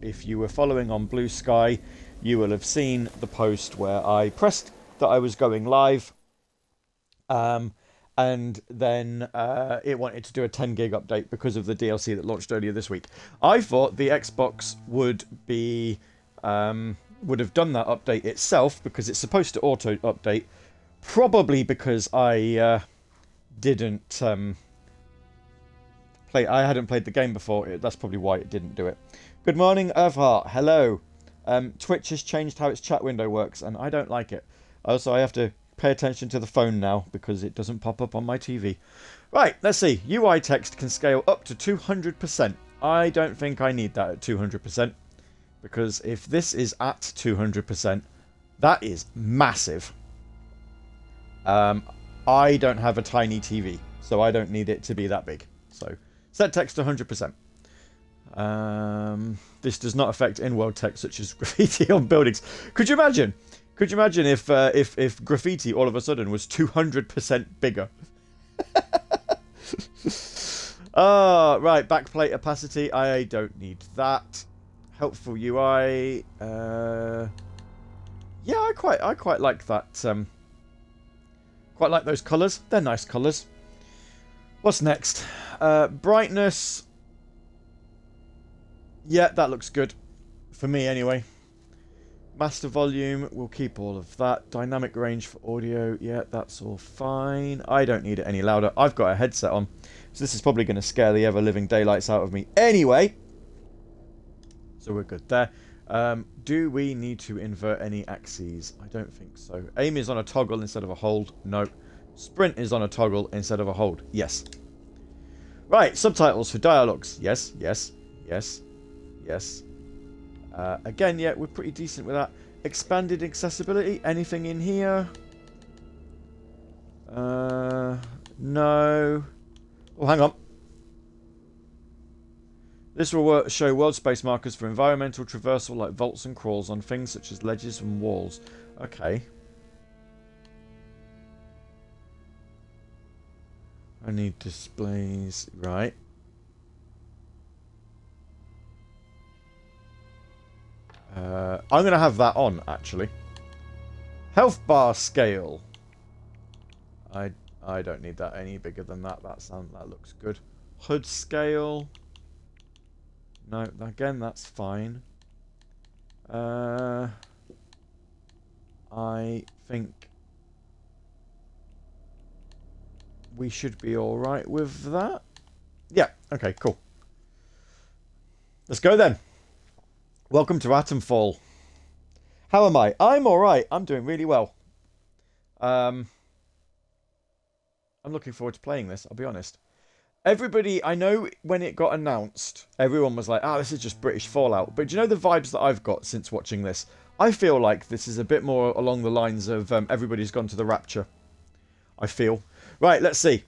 If you were following on Blue Sky, you will have seen the post where I pressed that I was going live. And then it wanted to do a 10 gig update because of the DLC that launched earlier this week. I thought the Xbox would have done that update itself because it's supposed to auto update. Probably because I didn't I hadn't played the game before. That's probably why it didn't do it. Good morning, Earthheart. Hello. Twitch has changed how its chat window works, and I don't like it. Also, I have to pay attention to the phone now because it doesn't pop up on my TV. Right, let's see. UI text can scale up to 200%. I don't think I need that at 200%, because if this is at 200%, that is massive. I don't have a tiny TV, so I don't need it to be that big. So set text to 100%. This does not affect in-world text such as graffiti on buildings. Could you imagine? Could you imagine if graffiti all of a sudden was 200% bigger? Right, backplate opacity. I don't need that. Helpful UI. Yeah, I quite like that. Quite like those colours. They're nice colours. What's next? Brightness. Yeah, that looks good. For me, anyway. Master volume, we'll keep all of that. Dynamic range for audio, yeah, that's all fine. I don't need it any louder. I've got a headset on, so this is probably going to scare the ever-living daylights out of me anyway. So we're good there. Do we need to invert any axes? I don't think so. Aim is on a toggle instead of a hold. No. Sprint is on a toggle instead of a hold. Yes. Right, subtitles for dialogues. Yes, yes, yes, yes. Again, yeah, we're pretty decent with that. Expanded accessibility. Anything in here? No. Oh, hang on. This will show world space markers for environmental traversal like vaults and crawls on things such as ledges and walls. Okay. I need displays. Right. I'm going to have that on, actually. Health bar scale. I don't need that any bigger than that. That looks good. HUD scale. No, again, that's fine. I think we should be alright with that. Yeah, okay, cool. Let's go then. Welcome to Atomfall. How am I? I'm alright. I'm doing really well. I'm looking forward to playing this, I'll be honest. Everybody, I know when it got announced, everyone was like, this is just British Fallout. But do you know the vibes that I've got since watching this? I feel like this is a bit more along the lines of everybody's gone to the rapture. I feel. Right, let's see.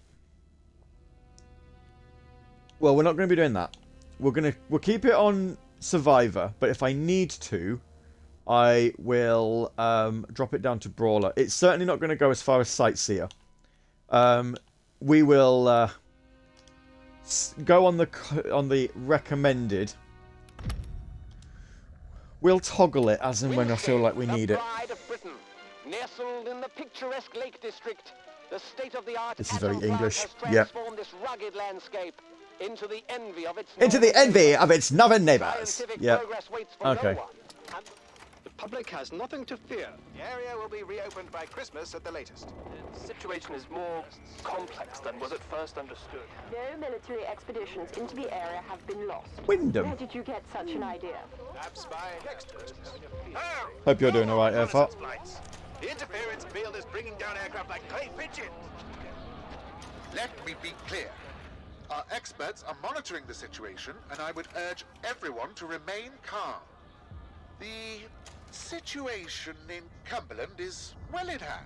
Well, we're not going to be doing that. We'll keep it on Survivor, but if I need to, I will drop it down to Brawler. It's certainly not going to go as far as Sightseer. We will go on the recommended. We'll toggle it as and when I feel like we need it. Nestled in the picturesque Lake District, the state-of-the-art this is very Atomfall English. has transformed this rugged landscape into the envy of its northern neighbours. Yeah. Okay. The public has nothing to fear. The area will be reopened by Christmas at the latest. The situation is more complex than was at first understood. No military expeditions into the area have been lost. Wyndham. Where did you get such an idea? Perhaps by next Christmas. Hope you're doing alright, Airfart. The interference field is bringing down aircraft like clay pigeons. Let me be clear. Our experts are monitoring the situation, and I would urge everyone to remain calm. The situation in Cumberland is well in hand.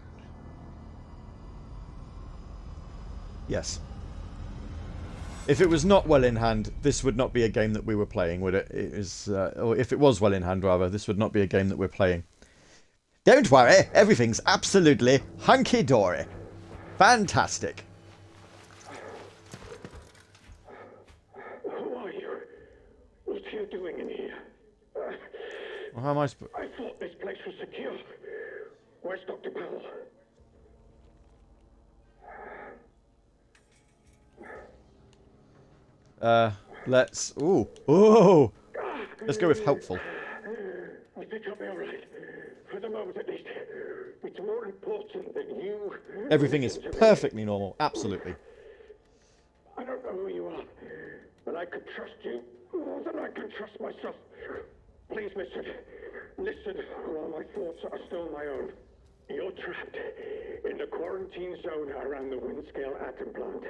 Yes. If it was not well in hand, this would not be a game that we were playing, would it? Or if it was well in hand, rather, this would not be a game that we're playing. Don't worry, everything's absolutely hunky-dory. Fantastic. Who are you? What are you doing in here? Well, how am I supposed... I thought this place was secure. Where's Dr. Powell? Let's... Ooh. Ooh! Let's go with helpful. I think I'll be all right. For the moment, at least. It's more important that you... Everything is perfectly normal. Absolutely. I don't know who you are, but I can trust you more than I can trust myself. Please listen. Listen while my thoughts are still my own. You're trapped in the quarantine zone around the Windscale atom plant.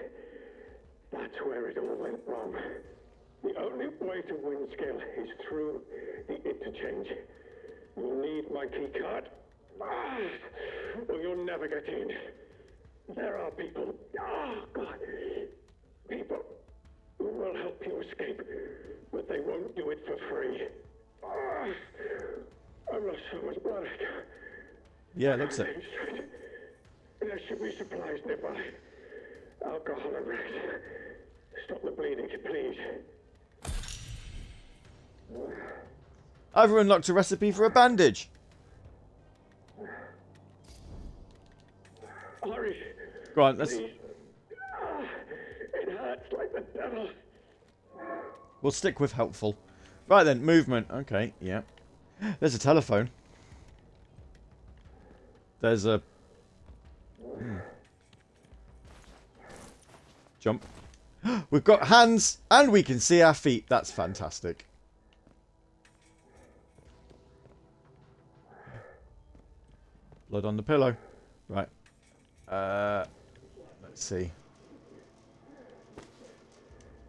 That's where it all went wrong. The only way to Windscale is through the interchange. You'll need my key card. Or you'll never get in. There are people, God, people who will help you escape, but they won't do it for free. I've lost so much blood. Yeah, it looks it. There should be supplies nearby. Alcohol and rest. Stop the bleeding, please. I've unlocked a recipe for a bandage. Hurry. Go on, let's... Please. It hurts like the devil. We'll stick with helpful. Right then, movement. Okay, yeah. There's a telephone. There's a... Jump. We've got hands, and we can see our feet. That's fantastic. Blood on the pillow. Right. Let's see.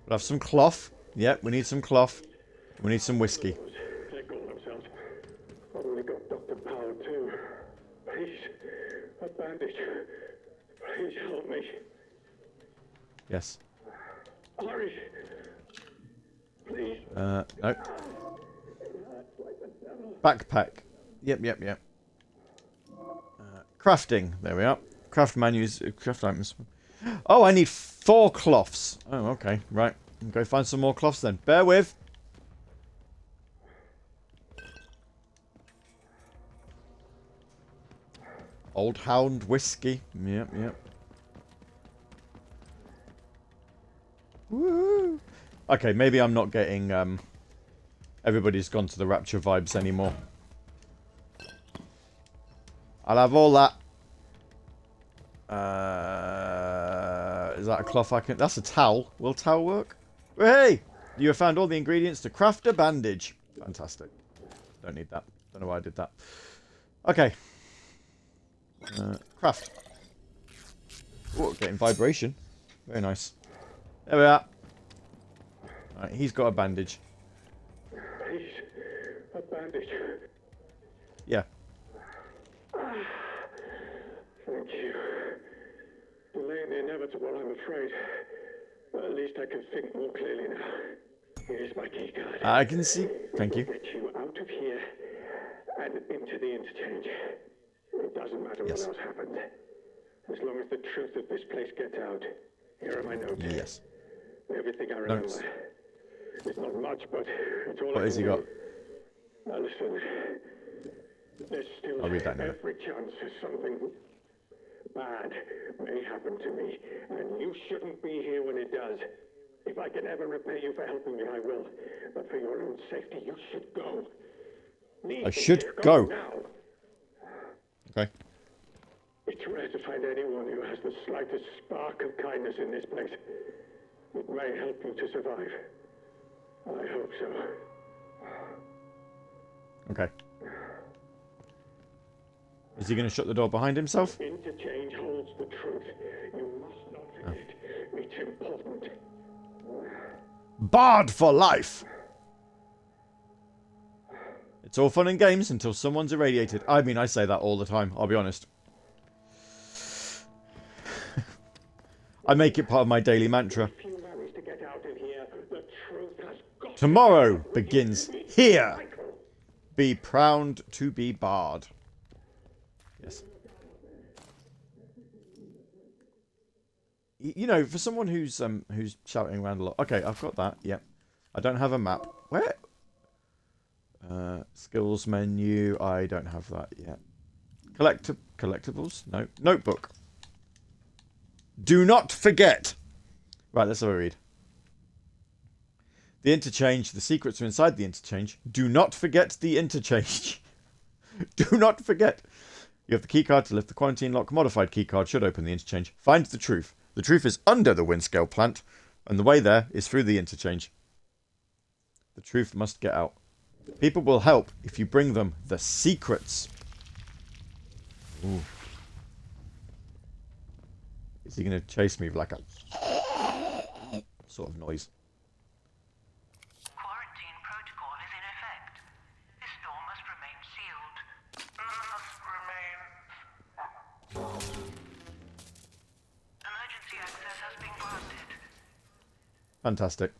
We'll have some cloth. Yep, we need some cloth. We need some whiskey. They call themselves. I've only got Dr. Powell too. Please, a bandage. Please help me. Yes. Hurry. Please. No. Backpack. Yep. Crafting. There we are. Craft menus. Craft items. Oh, I need 4 cloths. Oh, okay. Right. Go find some more cloths then. Bear with. Old Hound whiskey. Yep. Woo! Okay, maybe I'm not getting everybody's gone to the Rapture vibes anymore. I'll have all that. Is that a cloth I can... That's a towel. Will towel work? Hey! You have found all the ingredients to craft a bandage. Fantastic. Don't need that. Don't know why I did that. Okay. Craft. Oh, getting vibration. Very nice. There we are. Right, he's got a bandage. Please, a bandage. Yeah. Thank you. Delaying the inevitable, I'm afraid. But at least I can think more clearly now. Here's my key card. I can see. Thank you. Get you out of here and into the interchange. It doesn't matter what else happens. As long as the truth of this place gets out. Here are my notes. Yes. Everything I remember. Notes. It's not much, but it's all What has he got? Now listen. There's still I'll read that now. every chance something bad may happen to me, and you shouldn't be here when it does. If I can ever repay you for helping me, I will. But for your own safety, you should go. I should go. Now. Okay. It's rare to find anyone who has the slightest spark of kindness in this place. It may help you to survive. I hope so. Okay. Is he going to shut the door behind himself? Interchange holds the truth. You must not forget. It's important. Barred for life! It's all fun and games until someone's irradiated. I mean, I say that all the time, I'll be honest. I make it part of my daily mantra. If you manage to get out of here, the truth has got Tomorrow begins here. Be proud to be barred. Yes. You know, for someone who's shouting around a lot. Okay, I've got that. Yep. I don't have a map. Where? Skills menu. I don't have that yet. Collectibles? No. Notebook. Do not forget. Right, let's have a read. The interchange. The secrets are inside the interchange. Do not forget the interchange. Do not forget. You have the keycard to lift the quarantine lock. Modified keycard should open the interchange. Find the truth. The truth is under the Windscale plant, and the way there is through the interchange. The truth must get out. People will help if you bring them the secrets. Ooh. Is he going to chase me with like a sort of noise? Quarantine protocol is in effect. This door must remain sealed. Emergency access has been granted. Fantastic.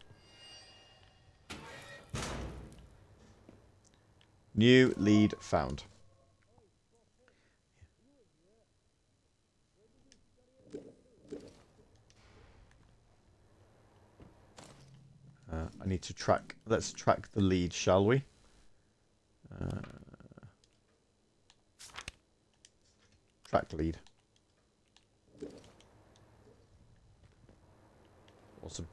New lead found. I need to track. Let's track the lead, shall we? Track lead. Awesome.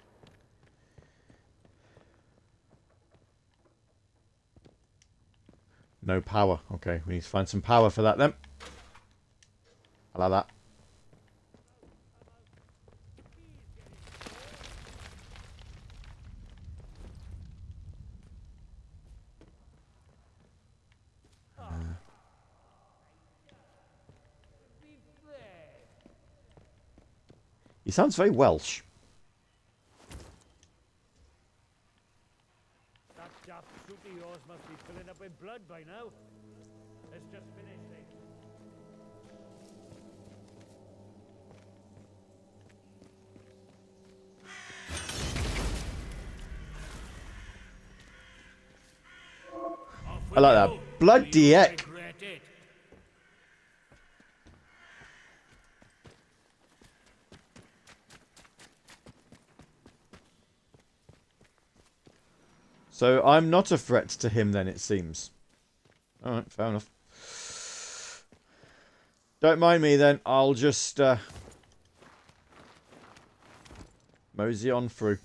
No power. Okay, we need to find some power for that then. I like that. He sounds very Welsh. That daft suit of yours must be filling up with blood by now. Let's just finish things. I like that. Bloody heck. So I'm not a threat to him then, it seems. Alright, fair enough. Don't mind me then. I'll just mosey on through.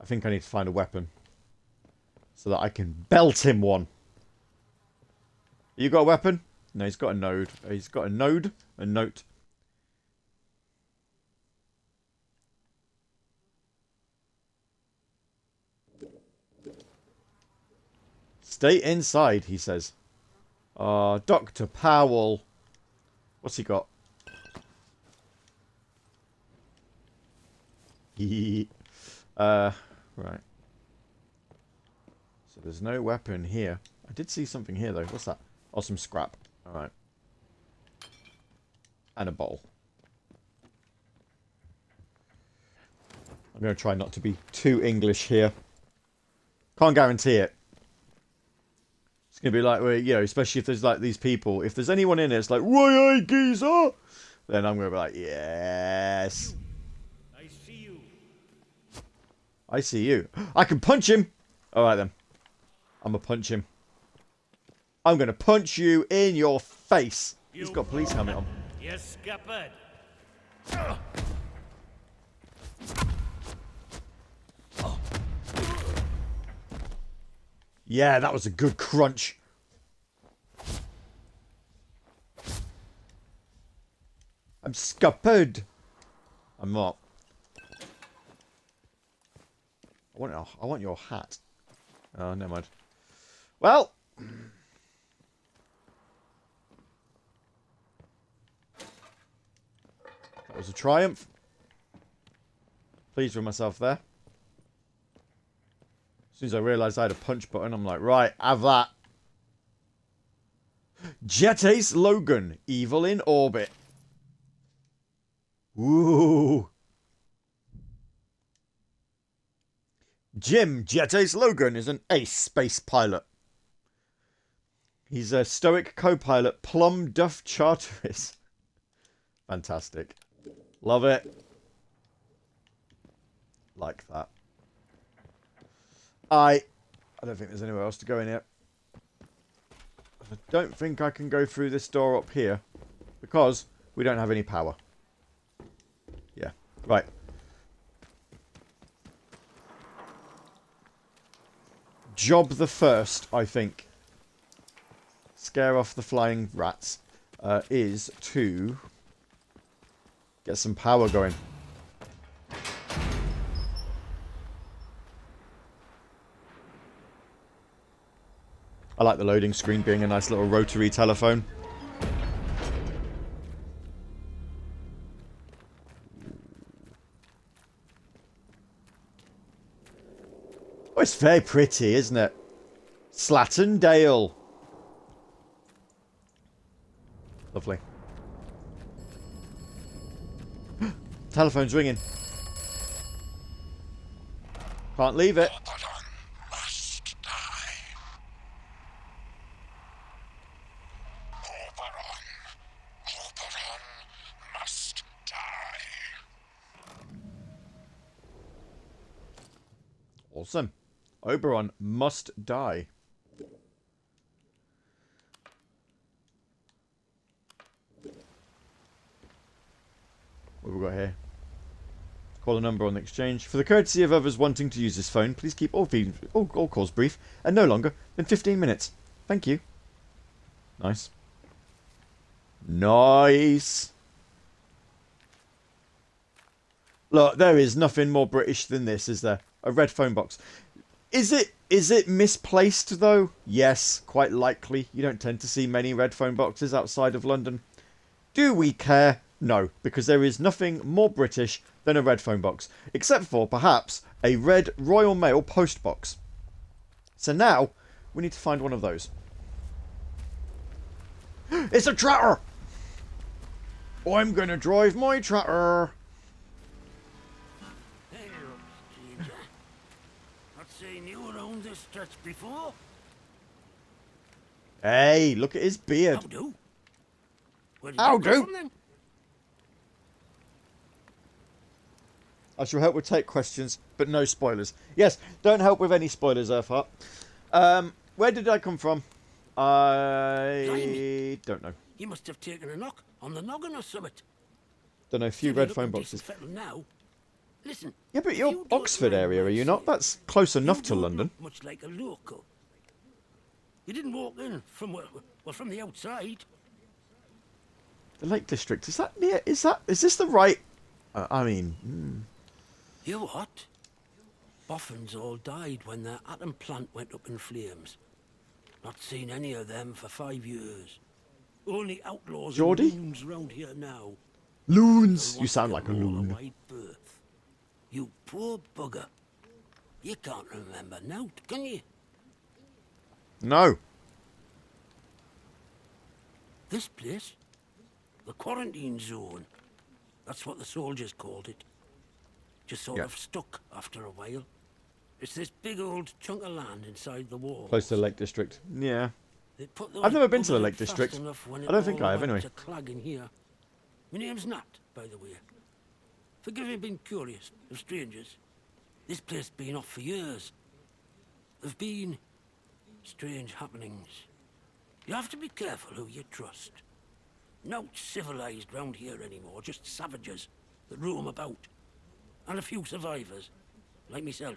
I think I need to find a weapon so that I can belt him one. You got a weapon? No, he's got a node. He's got a node, a note. Stay inside, he says. Dr. Powell. What's he got? Right. So there's no weapon here. I did see something here, though. What's that? Oh, some scrap. Alright. And a bowl. I'm going to try not to be too English here. Can't guarantee it. It's going to be like, well, you know, especially if there's like these people. If there's anyone in it, it's like, "Why, geezer?" Then I'm going to be like, yes. I see you. I see you. I can punch him. Alright then. I'm going to punch him. I'm going to punch you in your face. He's got a police helmet on. Yes, scuppered. Yeah, that was a good crunch. I'm scuppered. I'm not. I want your hat. Oh, never mind. Well. That was a triumph. Pleased with myself there. As soon as I realised I had a punch button, I'm like, right, have that. Jet Ace Logan, evil in orbit. Ooh. Jim Jet Ace Logan is an ace space pilot. He's a stoic co-pilot, Plum Duff Charteris. Fantastic. Love it. Like that. I don't think there's anywhere else to go in here. I don't think I can go through this door up here because we don't have any power. Yeah, right. Job the first, I think. Scare off the flying rats. Is to get some power going. I like the loading screen being a nice little rotary telephone. Oh, it's very pretty, isn't it? Slattendale. Lovely. Telephone's ringing. Can't leave it. Must die. Oberon must die. Awesome. Oberon must die. What have we got here? Call a number on the exchange. For the courtesy of others wanting to use this phone, please keep all calls brief and no longer than 15 minutes. Thank you. Nice. Nice. Look, there is nothing more British than this, is there? A red phone box. Is it misplaced, though? Yes, quite likely. You don't tend to see many red phone boxes outside of London. Do we care? No, because there is nothing more British than a red phone box, except for, perhaps, a red Royal Mail post box. So now, we need to find one of those. It's a tratter! I'm gonna drive my tratter! Hey, look, stranger. Not saying you were on this stretch before? Hey, look at his beard. How do? Where did How you come do? from, then? I shall help with take questions, but no spoilers. Yes, don't help with any spoilers, Earthheart. Where did I come from? I Blimey. don't know. You must have taken a knock on the noggin or something. Don't know, a few Still, you red look phone a decent boxes. fellow now. Listen. Yeah, but if you're you don't Oxford mind area, my are you not? saying, That's close enough you to don't London. look much like a local. You didn't walk in from from the outside. The Lake District, is that near? Is this the right? I mean, You what? Boffins all died when their atom plant went up in flames. Not seen any of them for 5 years. Only outlaws Geordie? and loons round here now. loons. They'll You want sound to like a get all loon. wide berth. You poor bugger. You can't remember now, can you? No. This place? The quarantine zone. That's what the soldiers called it. Just sort Yeah. of stuck after a while. It's this big old chunk of land inside the walls. Close to the Lake District. Yeah. They put I've never been to the buggers Lake in fast District. enough when I it don't think all I have, went anyway. to clag in here. My name's Nat, by the way. Forgive me being curious of strangers. This place been off for years. There've been strange happenings. You have to be careful who you trust. Not civilized round here anymore, just savages that roam about. And a few survivors, like myself.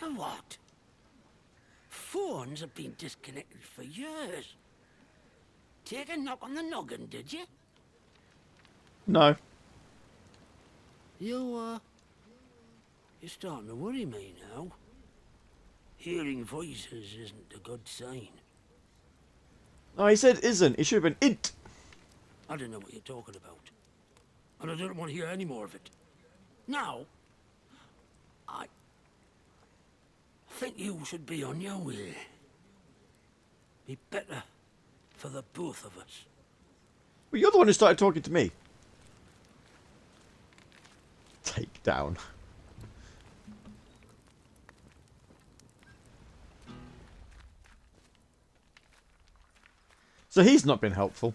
You what? Phones have been disconnected for years. Take a knock on the noggin, did you? No. You're starting to worry me now. Hearing voices isn't a good sign. No, he said isn't. He should have been int. I don't know what you're talking about. And I don't want to hear any more of it. Now, I think you should be on your way. Be better for the both of us. Well, you're the one who started talking to me. Take down. So he's not been helpful.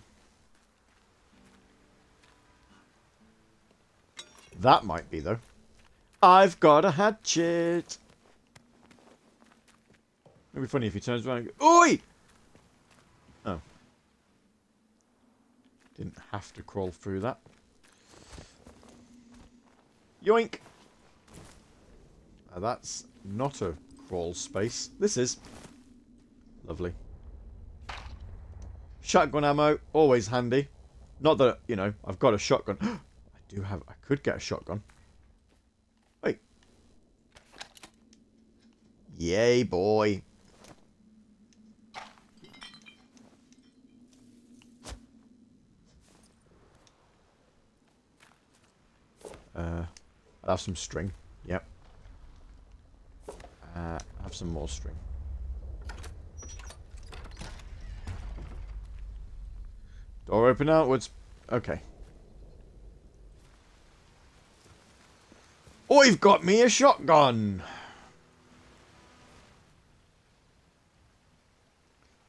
That might be, though. I've got a hatchet. It'd be funny if he turns around and goes, oi! Oh. Didn't have to crawl through that. Yoink! Now that's not a crawl space. This is. Lovely. Shotgun ammo, always handy. Not that, you know, I've got a shotgun. I could get a shotgun. Wait. Yay, boy. I'll have some string. Yep. Have some more string. Door open outwards. Okay. I've got me a shotgun.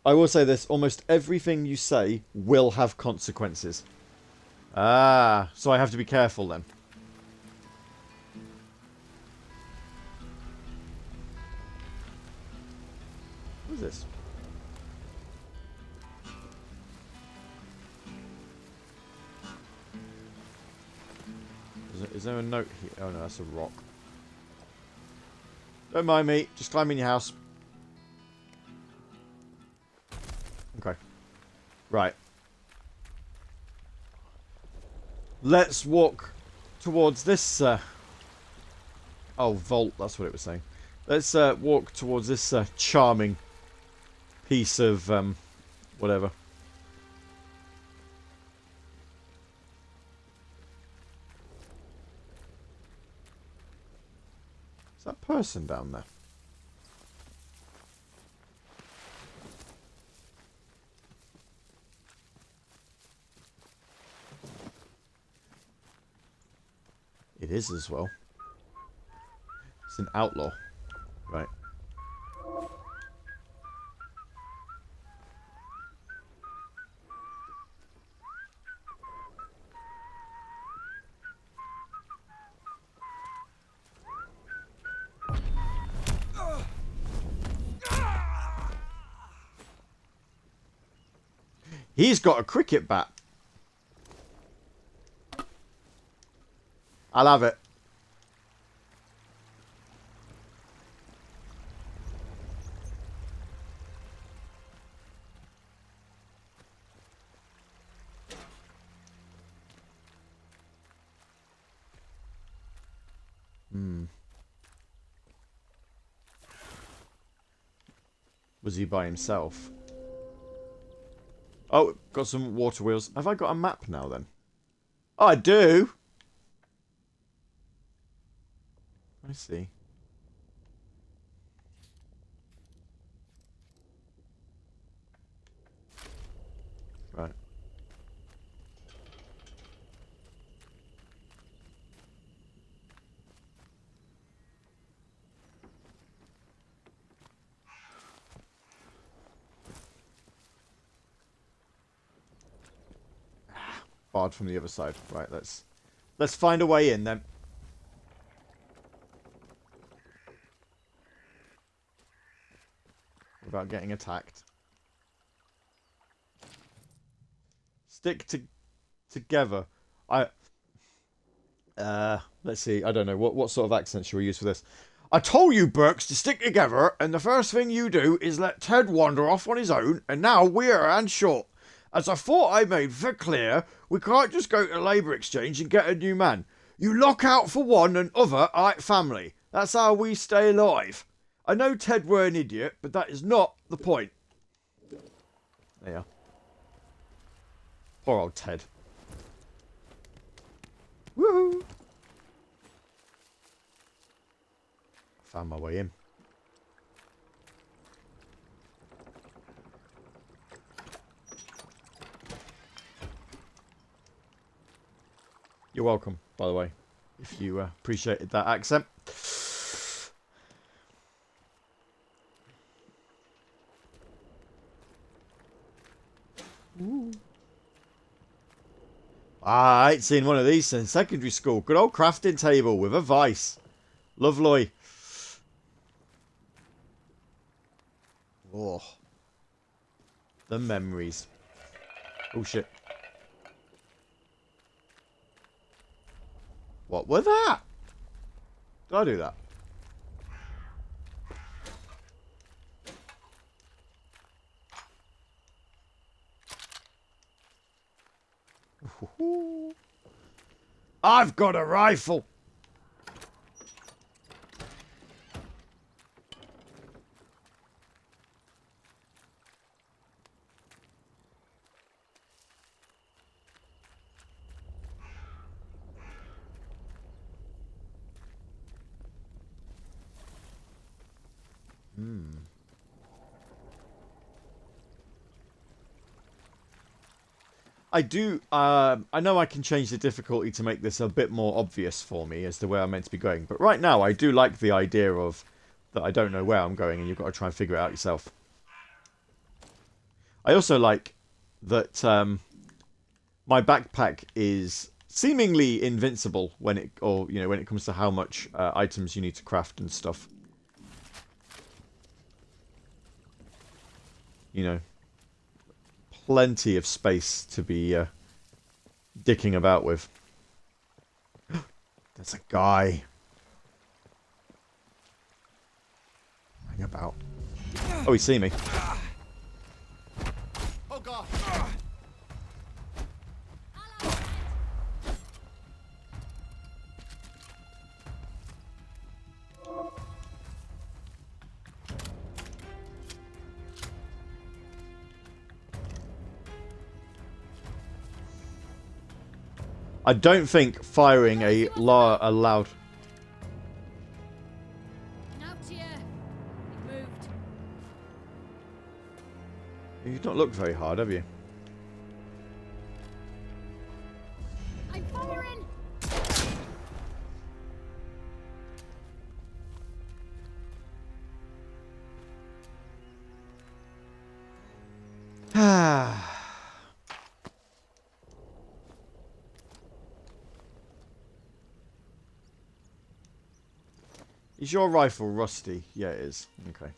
I will say this. Almost everything you say will have consequences. Ah, so I have to be careful then. What is this? Is there a note here? Oh no, that's a rock. Don't mind me. Just climb in your house. Okay. Right. Let's walk towards this... Oh, vault. That's what it was saying. Let's walk towards this charming piece of... whatever. Is that person down there? It is as well. It's an outlaw. Right. He's got a cricket bat. I'll have it. Was he by himself? Oh, got some water wheels. Have I got a map now then? Oh, I do. I see. Right. Barred from the other side. Right, let's find a way in then. Without getting attacked. Stick together. Let's see. I don't know what sort of accent should we use for this. I told you, Burks, to stick together, and the first thing you do is let Ted wander off on his own, and now we're hands short. As I thought I made very clear, we can't just go to Labour Exchange and get a new man. You look out for one and other like family. That's how we stay alive. I know Ted were an idiot, but that is not the point. There you are. Poor old Ted. Woohoo! Found my way in. You're welcome, by the way, if you appreciated that accent. Ooh. I ain't seen one of these since secondary school. Good old crafting table with a vice. Lovely. Oh. The memories. Oh, shit. What were that? Did I do that? I've got a rifle. I do, I know I can change the difficulty to make this a bit more obvious for me as to where I'm meant to be going. But right now, I do like the idea of that I don't know where I'm going and you've got to try and figure it out yourself. I also like that my backpack is seemingly invincible when it, or you know, when it comes to how much items you need to craft and stuff. You know, plenty of space to be dicking about with. There's a guy. Hang about. Oh, he's seen me. Oh God! I don't think firing a loud... You've not looked very hard, have you? I'm firing. Is your rifle rusty? Yeah, it is. Okay.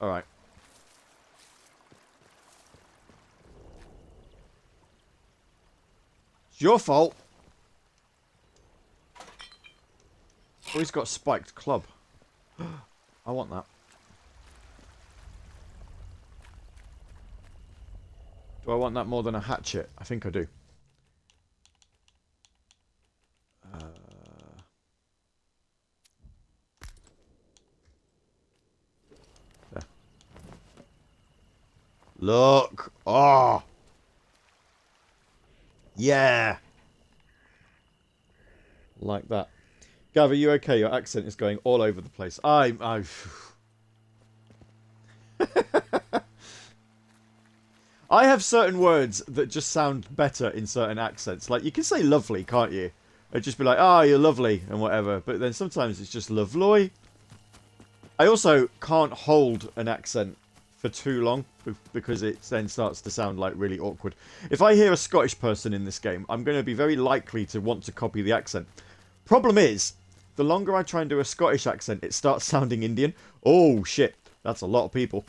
Alright. It's your fault. Oh, he's got a spiked club. I want that. Do I want that more than a hatchet? I think I do. There. Look! Oh! Yeah! Like that. Gavvie, you okay? Your accent is going all over the place. I have certain words that just sound better in certain accents. Like, you can say lovely, can't you? It'd just be like, oh, you're lovely, and whatever. But then sometimes it's just lovely. I also can't hold an accent for too long, because it then starts to sound, like, really awkward. If I hear a Scottish person in this game, I'm going to be very likely to want to copy the accent. Problem is, the longer I try and do a Scottish accent, it starts sounding Indian. Oh, shit. That's a lot of people.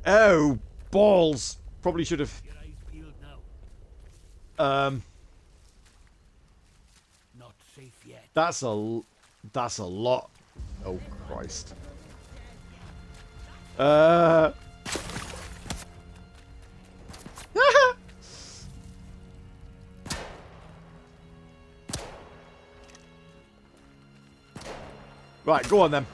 Oh, balls. Probably should have... Not safe yet. That's a lot. Oh, Christ. Right, go on then.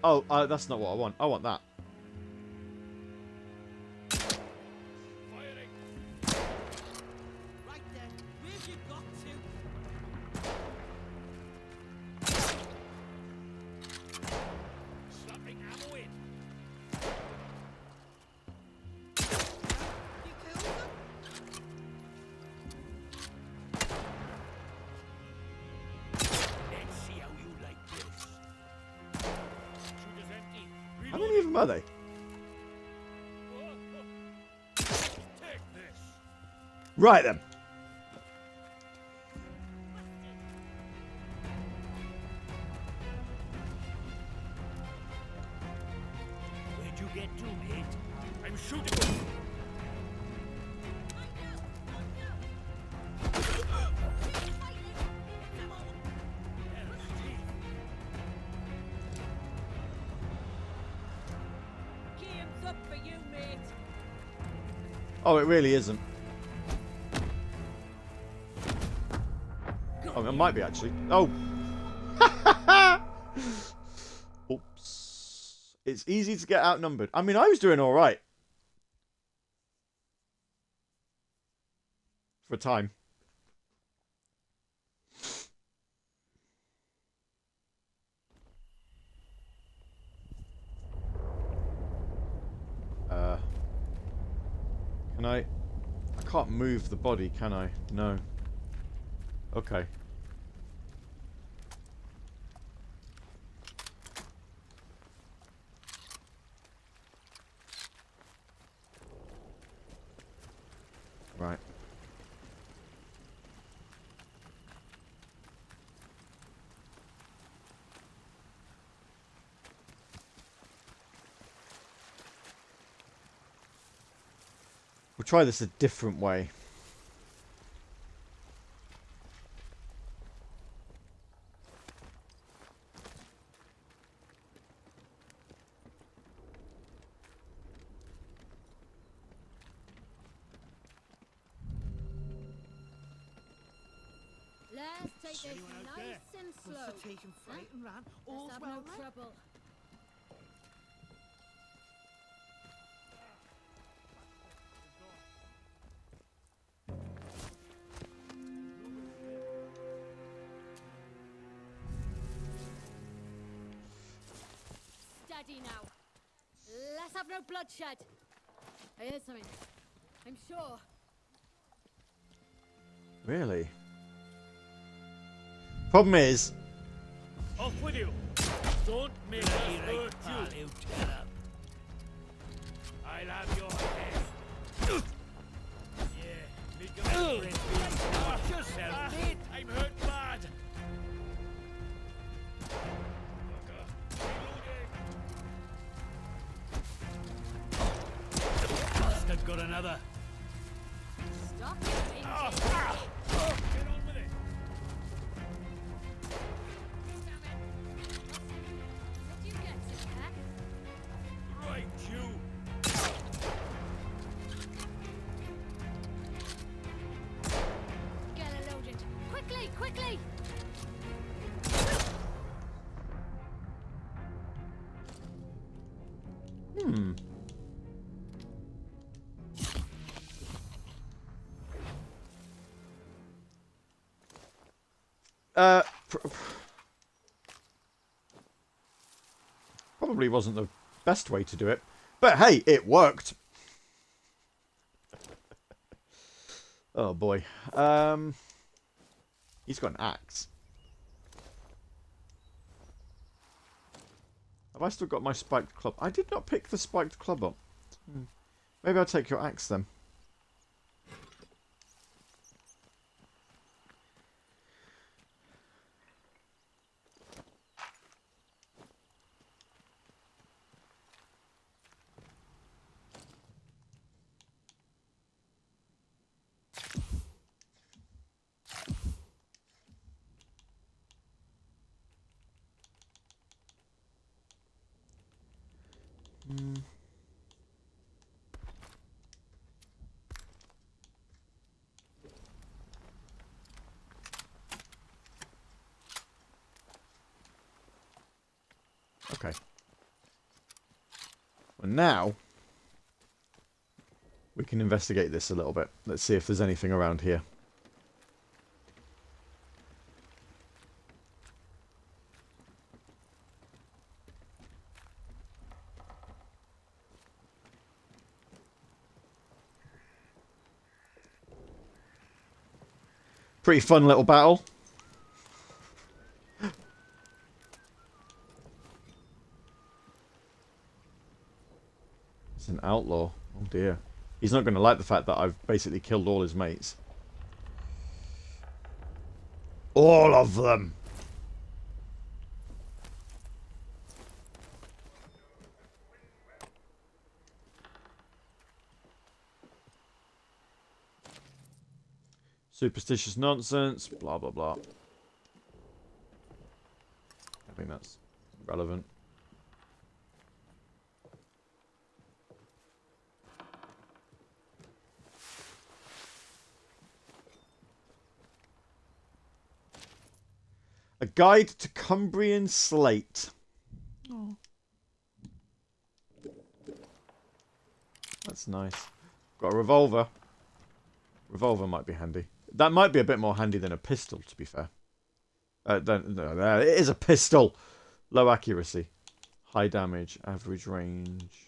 Oh, that's not what I want. I want that. Right then, where've you got to? Slapping ammo in. You killed them? Let's see how you like this. Shooter's empty. How many of them are they? Take this. Right then. Where'd you get to, mate? I'm shooting. Game's up for you, mate. Oh, it really isn't. Oh, it might be actually. Oh. Oops. It's easy to get outnumbered. I mean, I was doing all right. For a time. Can I can't move the body, can I? No. Okay. Right. We'll try this a different way. Let's take this anyone out there? nice and slow. Must have taken fright and ran. All's Let's have well, no right? trouble. Steady now. Let's have no bloodshed. I heard something. I'm sure. Really? Problem is, Off with you. Don't make us hurt you. I'll have your head. Yeah, make a friend. Watch yourself, mate. I'm hurt bad. Bastard got another. Stop it. Get on with it. What do you get, Sister? Right, you. Get her loaded. Quickly, quickly. hmm. Probably wasn't the best way to do it, but hey, it worked. Oh boy. He's got an axe. Have I still got my spiked club? I did not pick the spiked club up. Maybe I'll take your axe then. Okay. And now we can investigate this a little bit. Let's see if there's anything around here. Pretty fun little battle. It's an outlaw. Oh dear. He's not going to like the fact that I've basically killed all his mates. All of them! Superstitious nonsense, blah blah blah. I think that's relevant. A guide to Cumbrian slate. Oh. That's nice. Got a revolver. Revolver might be handy. That might be a bit more handy than a pistol, to be fair. No, it is a pistol. Low accuracy. High damage. Average range.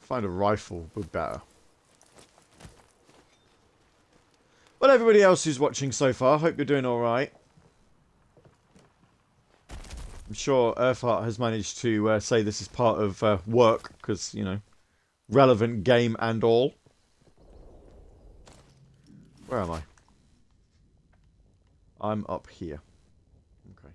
Find a rifle would be better. Well, everybody else who's watching so far, hope you're doing alright. I'm sure Earthheart has managed to say this is part of work, because, you know, relevant game and all. Where am I? I'm up here. Okay.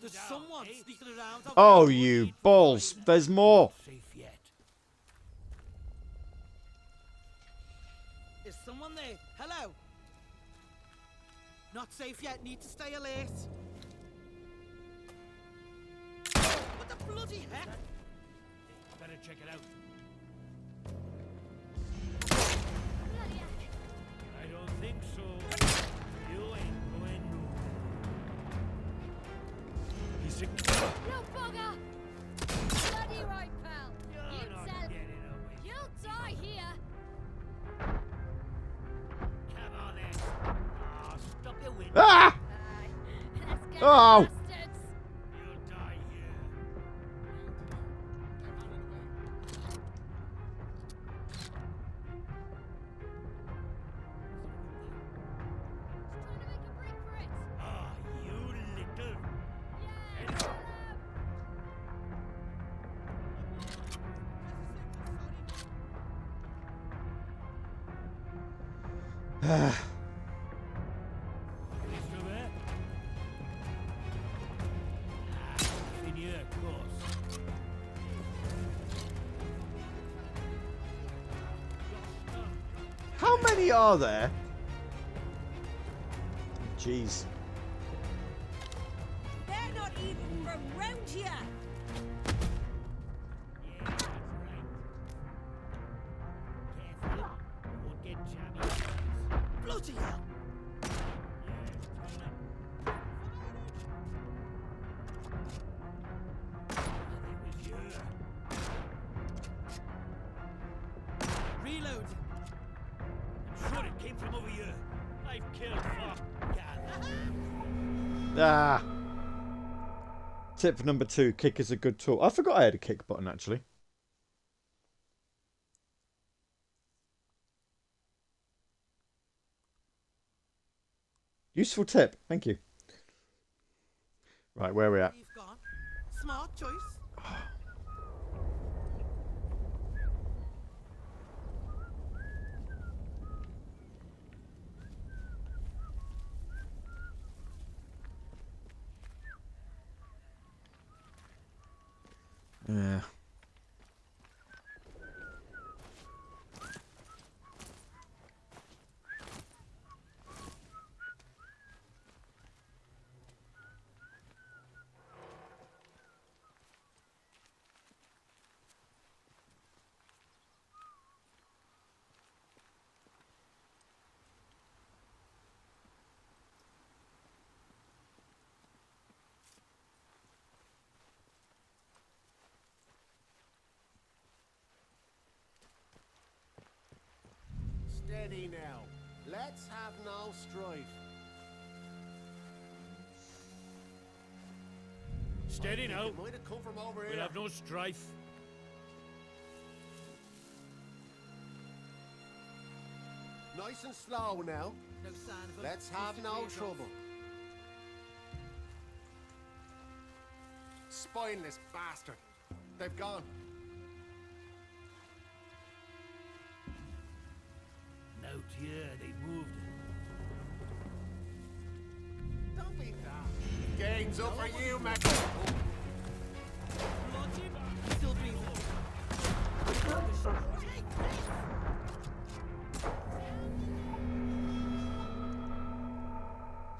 There's someone sneaking around. Oh, you balls. There's more. Safe yet. Is someone there? Hello? Not safe yet. Need to stay alert. What the bloody heck? Better check it out. I don't think so. You ain't going nowhere. He's a... You bugger! Bloody right, pal. You're not getting away. You'll die here. Come on then. Oh, stop your wind. Ah! Let's get Oh! the bastards. You'll die here. Trying to make a break for it. Ah, you little... Yeah. Is through there? Ah, in here, of course. How many are there? Jeez. They're not even from round here. Yeah, that's right. Careful, you won't get jammy. Bloody hell. Reload. I'm sure it came from over here. I've killed fuck. Ah. Tip number 2, kick is a good tool. I forgot I had a kick button, actually. Useful tip. Thank you. Right, where are we at? You've gone. Smart choice. Yeah. Steady now. Let's have no strife. Steady now. It might have come from over We'll here. have no strife. Nice and slow now. No sign of 'em. Let's have no trouble. Spineless bastard. They've gone. Out here, they moved. Don't be daft. Game's up for you, Mac. Still breathing.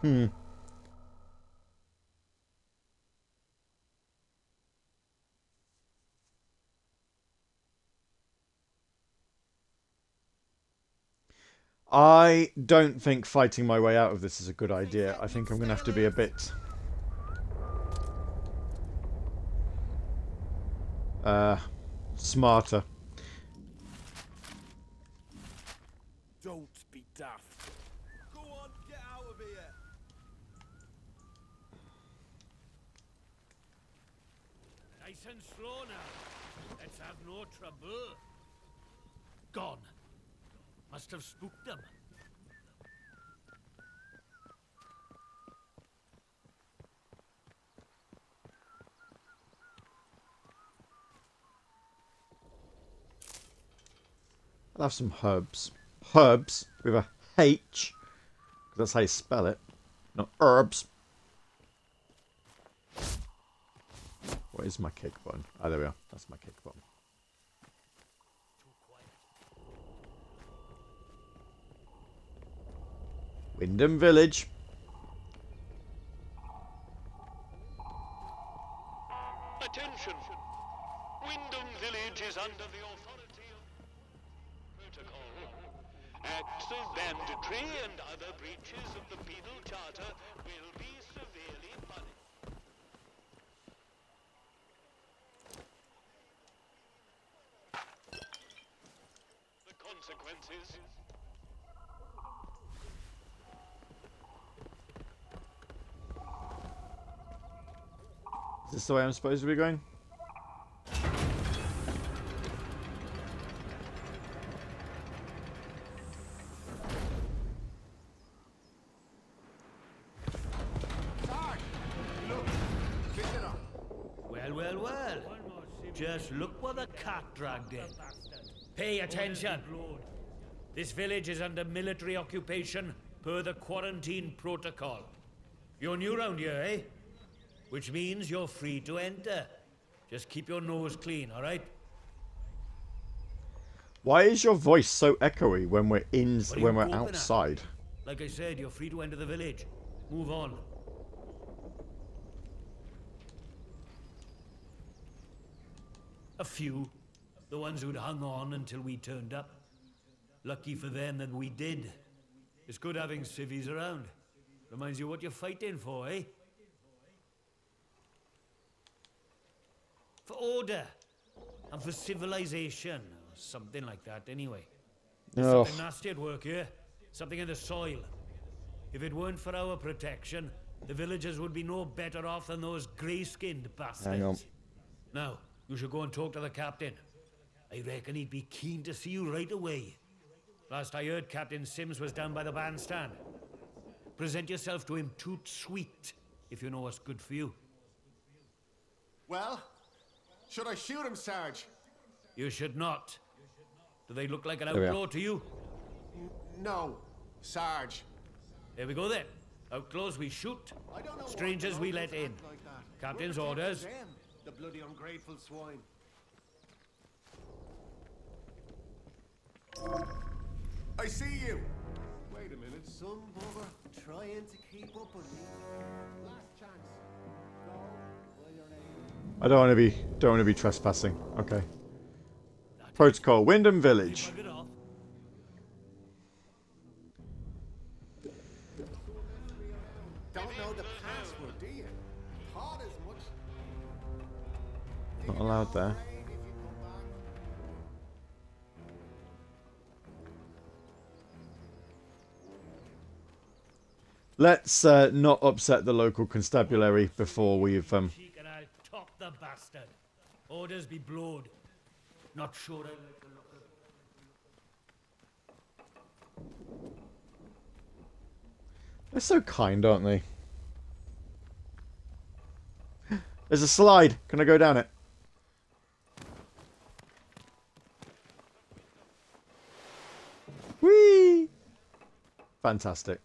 Hmm. I don't think fighting my way out of this is a good idea. I think I'm going to have to be a bit... smarter. Don't be daft. Go on, get out of here. Nice and slow now. Let's have no trouble. Gone. Must have spooked them. I'll have some herbs. Herbs with a H. That's how you spell it. Not herbs. What is my kick button? Ah, there we are. That's my kick button. Wyndham Village. Attention! Wyndham Village is under the authority of protocol. Acts of banditry and other breaches of the penal charter will be severely punished. The consequences. Is this the way I'm supposed to be going? Well. Just look what the cat dragged in. Pay attention. This village is under military occupation per the quarantine protocol. You're new round here, eh? Which means you're free to enter. Just keep your nose clean, all right? Why is your voice so echoey when we're outside? Like I said, you're free to enter the village. Move on. A few. The ones who'd hung on until we turned up. Lucky for them that we did. It's good having civvies around. Reminds you what you're fighting for, eh? For order. And for civilization. Or something like that, anyway. There's something nasty at work here. Something in the soil. If it weren't for our protection, the villagers would be no better off than those grey-skinned bastards. Hang on. Now, you should go and talk to the captain. I reckon he'd be keen to see you right away. Last I heard, Captain Sims was down by the bandstand. Present yourself to him toot sweet, if you know what's good for you. Well, should I shoot him, Sarge? You should not. Do they look like an There we outlaw to you? No, Sarge. There we go then. Outlaws we shoot, I don't know strangers why we the let locals in. act like that. Captain's We're protecting orders. them, the bloody ungrateful swine. I see you. Wait a minute, some bugger trying to keep up with me. Last chance. Go. What's your name? I don't want to be trespassing. Okay. Protocol, Wyndham Village. Don't know the password, do you? Thought as much. Not allowed there. Let's not upset the local constabulary before we've... Cheek and I'll top the bastard. Orders be blowed. Not sure I like the look of it. They're so kind, aren't they? There's a slide. Can I go down it? Whee! Fantastic.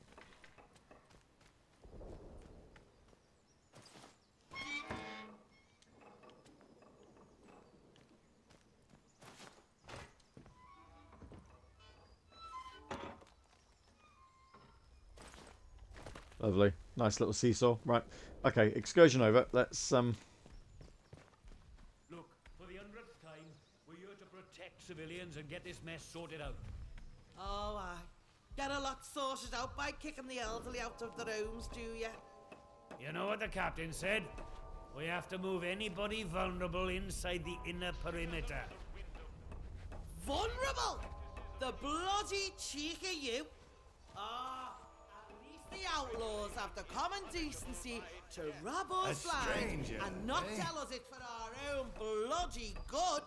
Lovely. Nice little seesaw. Right. Okay, excursion over. Let's, Look, for the 100th time, we're here to protect civilians and get this mess sorted out. Oh, aye. Get a lot sorted out by kicking the elderly out of their homes, do ya? You know what the captain said? We have to move anybody vulnerable inside the inner perimeter. Vulnerable? The bloody cheek of you! Ah, at least the outlaws have the common decency to rob us blind and not tell us it for our own bloody good.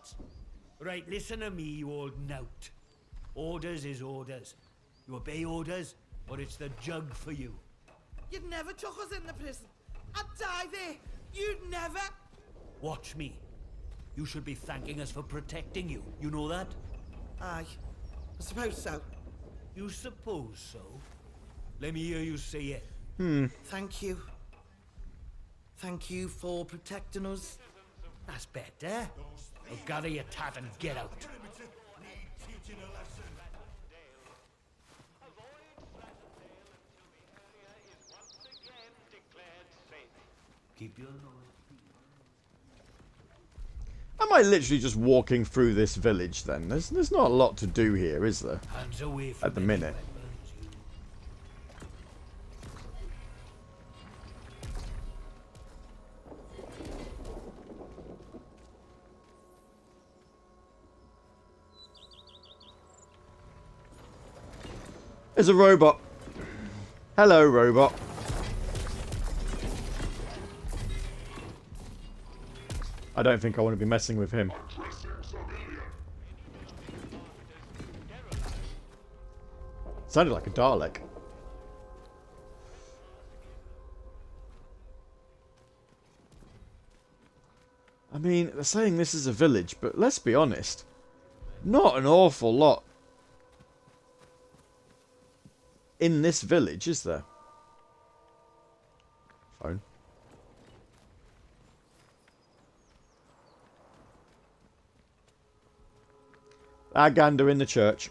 Right, listen to me, you old knout. Orders is orders. You obey orders, or it's the jug for you. You'd never took us in the prison. I'd die there. You'd never. Watch me. You should be thanking us for protecting you. You know that? Aye, I suppose so. You suppose so? Let me hear you say it. Thank you. Thank you for protecting us. That's better. Now gather your tat and get out. Keep your nose. am I literally just walking through this village then? There's not a lot to do here, is there? Hands away from At the minute. There's a robot. Hello, robot. I don't think I want to be messing with him. Sounded like a Dalek. I mean, they're saying this is a village, but let's be honest. Not an awful lot in this village, is there? Phone. Our gander in the church.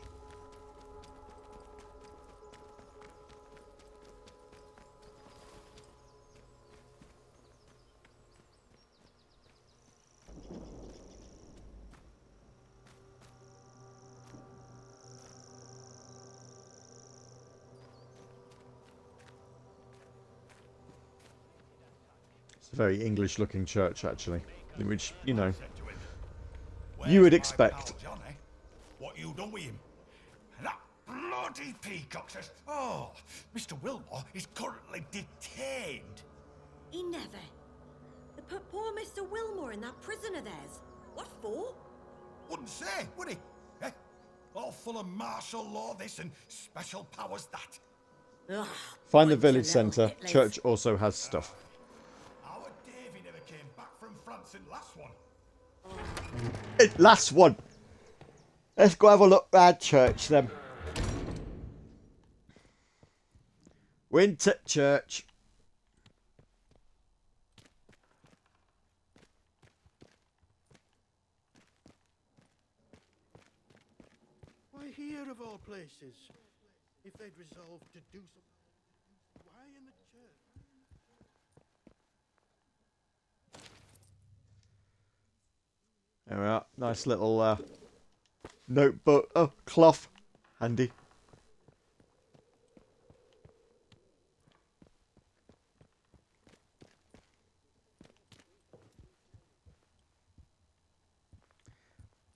It's a very English looking church actually, which, you know, you would expect. What you done with him? That bloody peacock says, oh, Mr. Wilmore is currently detained. He never. They put poor Mr. Wilmore in that prison of theirs. What for? Wouldn't say, would he? Eh? All full of martial law this and special powers that. Ugh, Find the village centre. Church also has stuff. Our Davy never came back from France in last one. Last one. Let's go have a look at church then. Winter church. Why here of all places? If they'd resolved to do something, why in the church? There we are. Nice little notebook. Oh, cloth. Handy.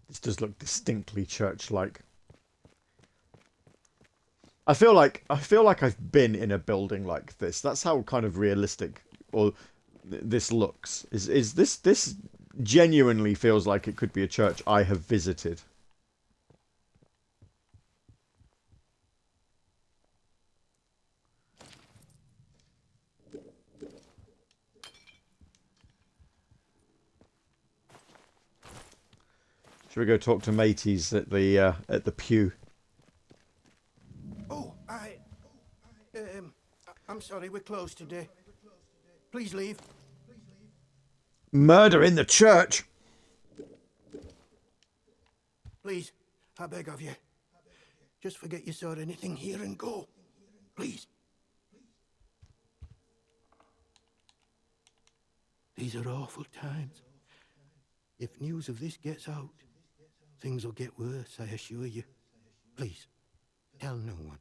This does look distinctly church-like. I feel like I've been in a building like this. That's how kind of realistic or this looks. Is this genuinely feels like it could be a church I have visited. Should we go talk to mateys at the pew? Oh, I'm sorry, we're closed today. Please leave. Murder in the church. Please, I beg of you. Just forget you saw anything here and go. Please. These are awful times. If news of this gets out, things will get worse, I assure you. Please, tell no one.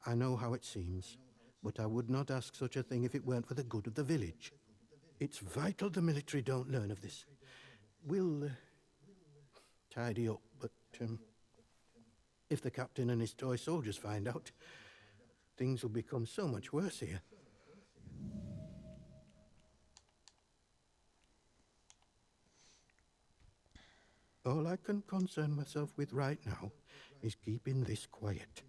I know how it seems, but I would not ask such a thing if it weren't for the good of the village. It's vital the military don't learn of this. We'll tidy up, but if the captain and his toy soldiers find out, things will become so much worse here. All I can concern myself with right now is keeping this quiet.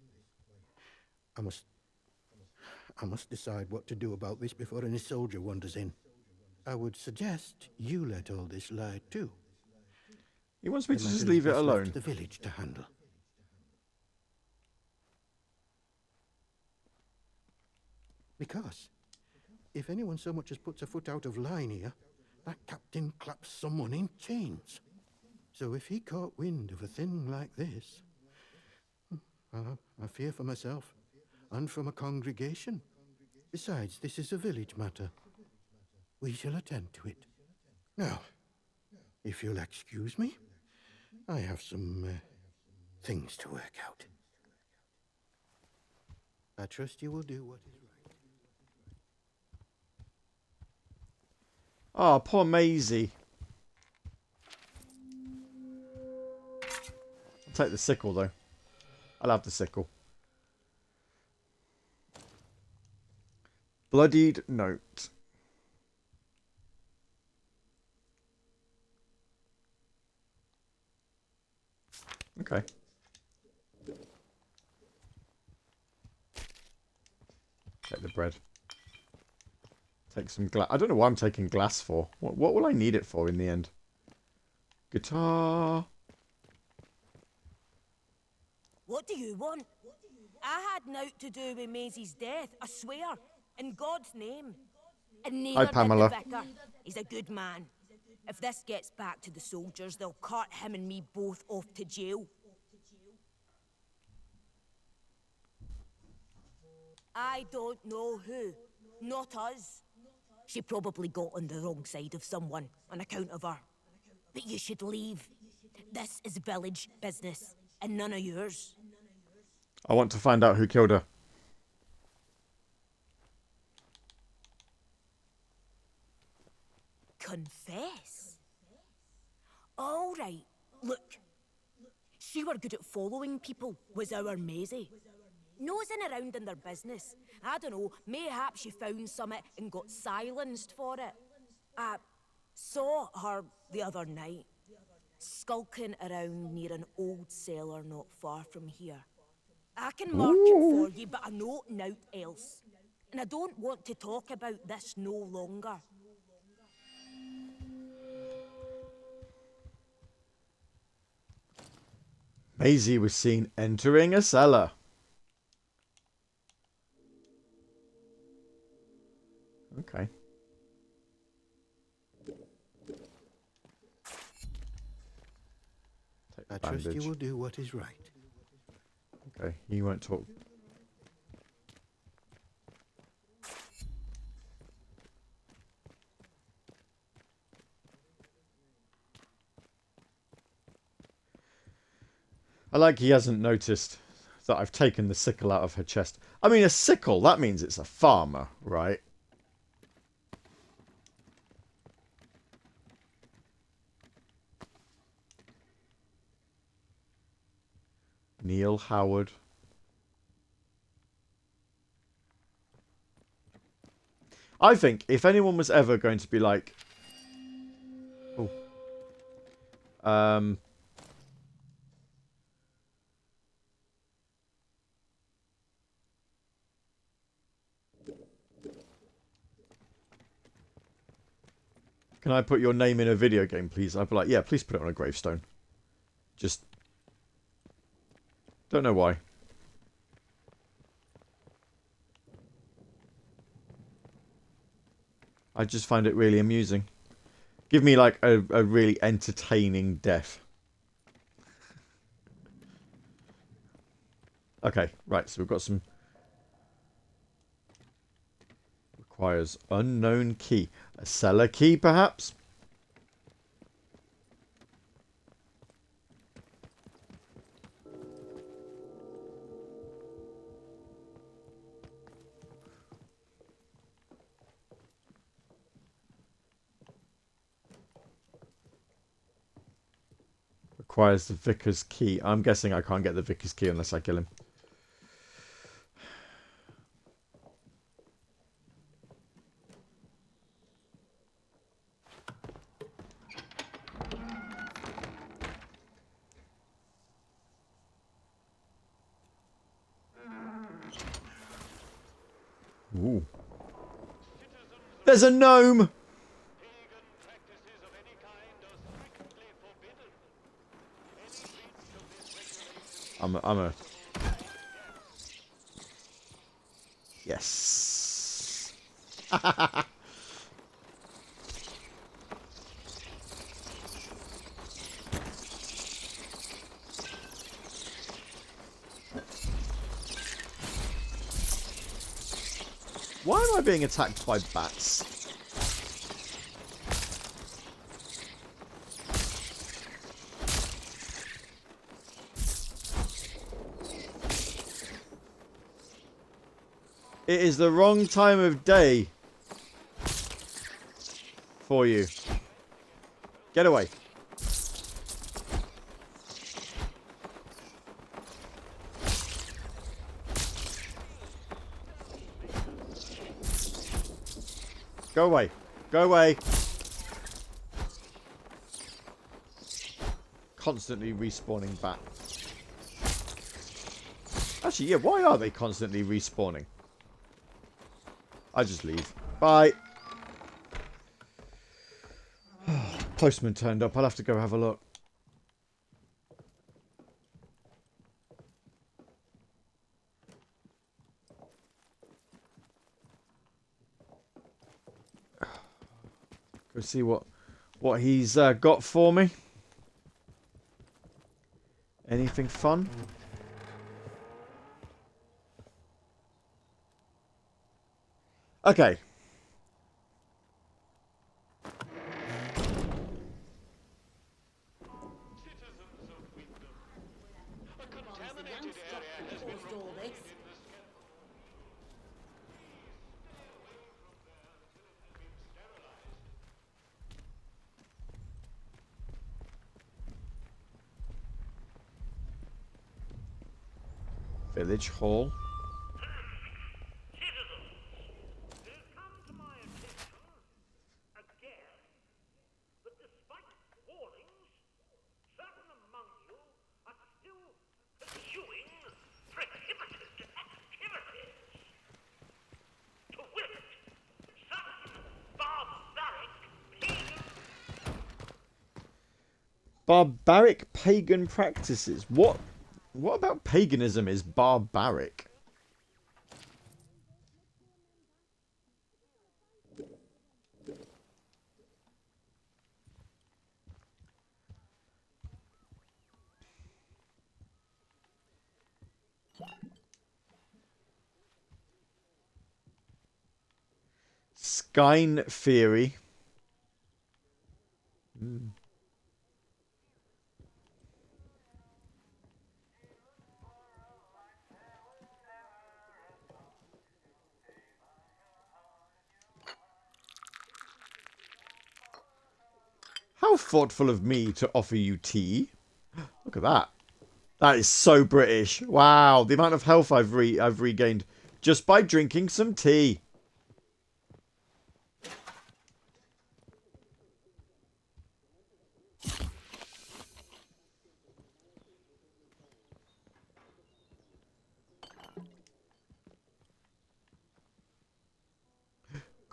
I must decide what to do about this before any soldier wanders in. I would suggest you let all this lie too. He wants me to just leave it alone. Left to the village to handle. Because if anyone so much as puts a foot out of line here, that captain claps someone in chains. So if he caught wind of a thing like this, I fear for myself and for my congregation. Besides, this is a village matter. We shall attend to it. Now, if you'll excuse me, I have some things to work out. I trust you will do what is right. Oh, poor Maisie. I'll take the sickle, though. I'll have the sickle. Bloodied note. Okay. Take the bread. Take some glass. I don't know what I'm taking glass for. What will I need it for in the end? Guitar. What do you want? I had naught to do with Maisie's death, I swear. In God's name. And neither Pamela. did the vicar. He's a good man. If this gets back to the soldiers, they'll cart him and me both off to jail. I don't know who. Not us. She probably got on the wrong side of someone on account of her. But you should leave. This is village business, and none of yours. I want to find out who killed her. Confess? All right. Look. She were good at following people, was our Maisie. Nosing around in their business. I don't know, mayhap she found something and got silenced for it. I saw her the other night, skulking around near an old cellar not far from here. I can mark it for you, but I know naught else. And I don't want to talk about this no longer. Maisie was seen entering a cellar. Okay. I trust you will do what is right. Okay, you won't talk. I like he hasn't noticed that I've taken the sickle out of her chest. I mean, a sickle, that means it's a farmer, right? Neil Howard. I think if anyone was ever going to be like... Oh. Can I put your name in a video game, please? I'd be like, yeah, please put it on a gravestone. Just... Don't know why. I just find it really amusing. Give me, like, a really entertaining death. Okay, right, so we've got some... Requires unknown key. A cellar key, perhaps? Requires the vicar's key. I'm guessing I can't get the vicar's key unless I kill him. Ooh. There's a gnome! I'm a... Yes. Why am I being attacked by bats? It is the wrong time of day for you. Get away. Go away. Go away. Constantly respawning bat. Actually, yeah, why are they constantly respawning? I just leave. Bye. Postman turned up. I'll have to go have a look. Go see what he's got for me. Anything fun? Okay. Village Hall. Barbaric pagan practices. What about paganism is barbaric? Skyne theory. How thoughtful of me to offer you tea. Look at that. That is so British. Wow, the amount of health I've regained just by drinking some tea.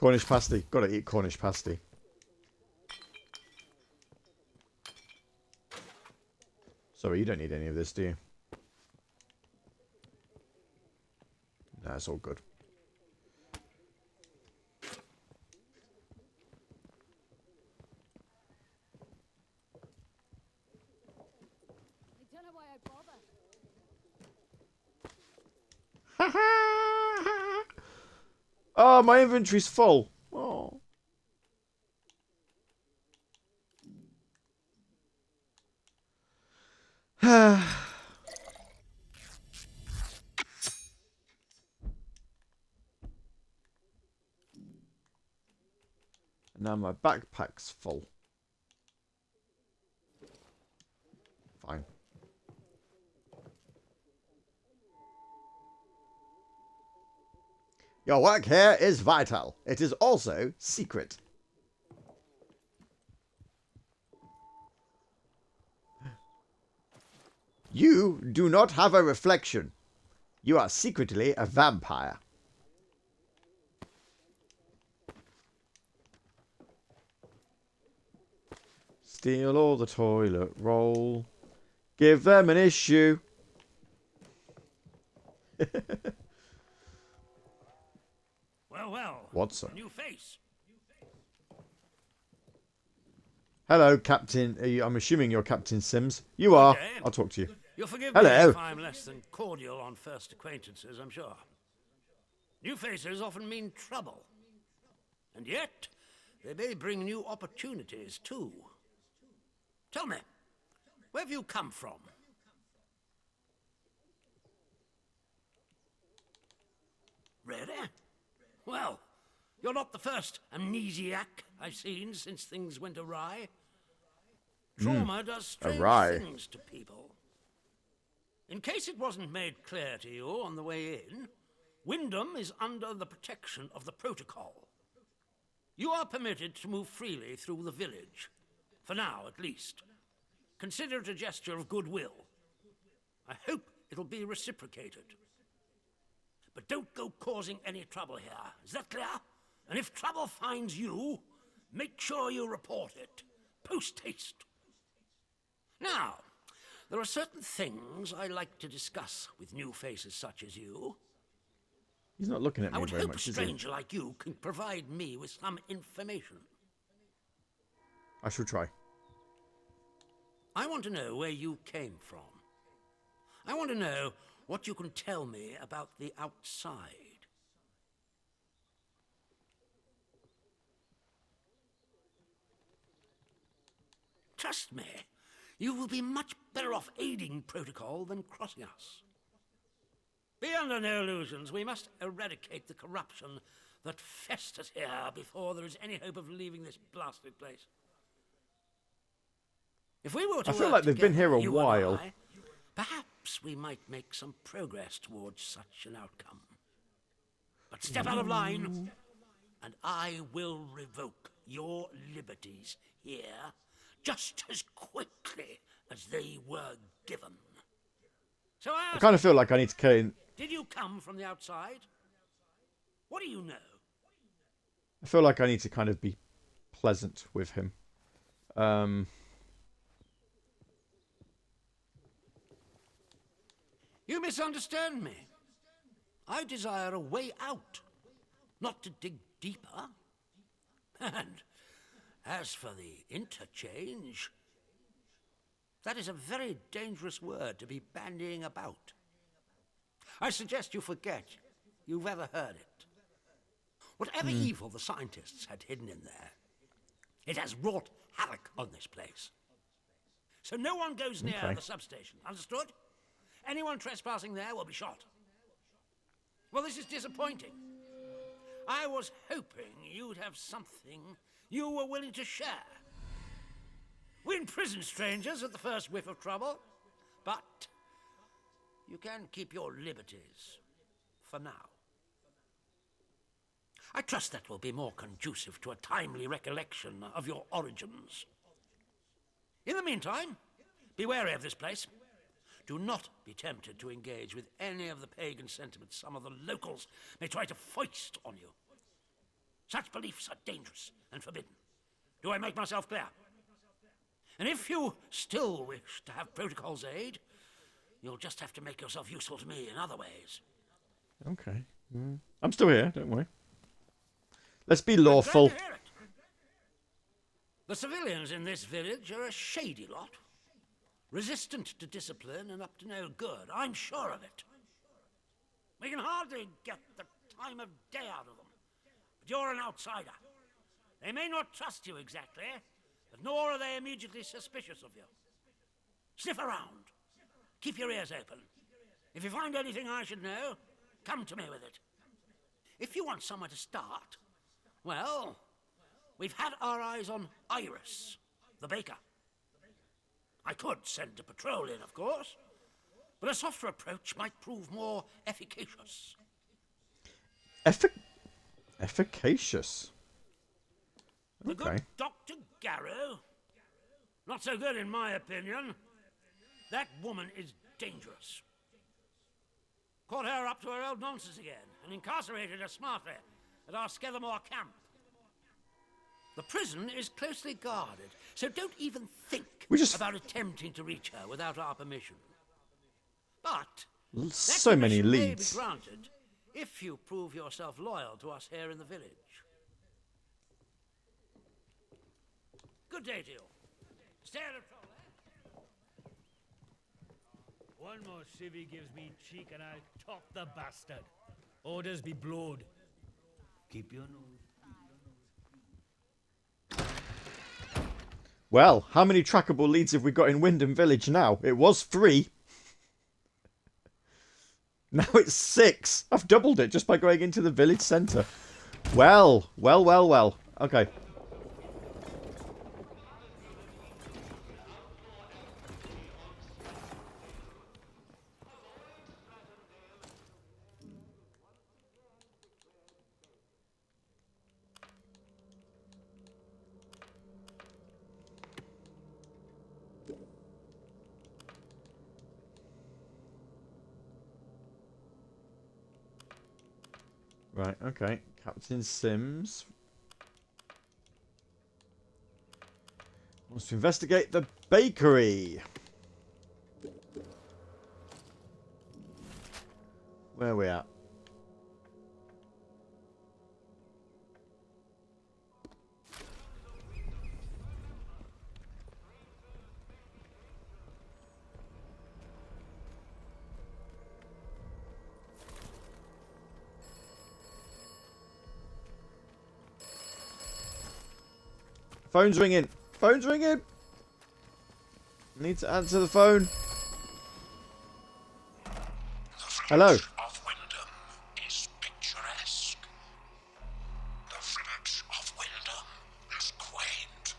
Cornish pasty. Gotta eat Cornish pasty. Sorry, you don't need any of this, do you? Nah, it's all good. I don't know why I bother. Oh, my inventory's full. Oh. Now my backpack's full. Fine. Your work here is vital. It is also secret. You do not have a reflection. You are secretly a vampire. Steal all the toilet roll. Give them an issue. Well. What's up? New face. Hello, Captain. I'm assuming you're Captain Sims. You are. I'll talk to you. You'll forgive Hello. me if I'm less than cordial on first acquaintances, I'm sure. New faces often mean trouble. And yet, they may bring new opportunities, too. Tell me, where have you come from? Really? Well, you're not the first amnesiac I've seen since things went awry. Trauma does strange things to people. In case it wasn't made clear to you on the way in, Wyndham is under the protection of the protocol. You are permitted to move freely through the village. For now, at least. Consider it a gesture of goodwill. I hope it'll be reciprocated. But don't go causing any trouble here. Is that clear? And if trouble finds you, make sure you report it. Post-haste. Now, there are certain things I like to discuss with new faces such as you. He's not looking at me very much, is he? I would hope a stranger like you can provide me with some information. I shall try. I want to know where you came from. I want to know what you can tell me about the outside. Trust me, you will be much better off aiding protocol than crossing us. Be under no illusions. We must eradicate the corruption that festers here before there is any hope of leaving this blasted place. If we were to I feel like they've been here a while. Perhaps we might make some progress towards such an outcome. But step out of line, and I will revoke your liberties here just as quickly as they were given. So I kind of feel like I need to... Did you come from the outside? What do you know? I feel like I need to kind of be pleasant with him. You misunderstand me. I desire a way out, not to dig deeper. And as for the interchange, that is a very dangerous word to be bandying about. I suggest you forget you've ever heard it. Whatever evil the scientists had hidden in there, it has wrought havoc on this place. So no one goes near the substation, understood? Anyone trespassing there will be shot. Well, this is disappointing. I was hoping you'd have something you were willing to share. We imprison strangers at the first whiff of trouble, but you can keep your liberties for now. I trust that will be more conducive to a timely recollection of your origins. In the meantime, be wary of this place. Do not be tempted to engage with any of the pagan sentiments some of the locals may try to foist on you. Such beliefs are dangerous and forbidden. Do I make myself clear? And if you still wish to have protocol's aid, you'll just have to make yourself useful to me in other ways. Okay. I'm still here, don't worry. Let's be I'm lawful. glad to hear it. The civilians in this village are a shady lot. Resistant to discipline and up to no good. I'm sure of it. We can hardly get the time of day out of them. But you're an outsider. They may not trust you exactly, but nor are they immediately suspicious of you. Sniff around. Keep your ears open. If you find anything I should know, come to me with it. If you want somewhere to start, well, we've had our eyes on Iris, the baker. I could send a patrol in, of course, but a softer approach might prove more efficacious. Efficacious? The Okay. good Dr. Garrow? Not so good in my opinion. That woman is dangerous. Caught her up to her old nonsense again and incarcerated her smartly at our Skethermore camp. The prison is closely guarded, so don't even think about attempting to reach her without our permission. But so many permission may be leads. granted if you prove yourself loyal to us here in the village. Good day to you. Stay out of trouble, eh? One more civvy gives me cheek and I'll top the bastard. Orders be blowed. Keep your nose. Well, how many trackable leads have we got in Wyndham Village now? It was 3. Now it's 6. I've doubled it just by going into the village centre. Well. Okay. Right, okay. Captain Sims wants to investigate the bakery. Where are we at? Phone's ringing. Phone's ringing. Need to answer the phone. Hello. Of Wyndham is picturesque. The village of Wyndham is quaint.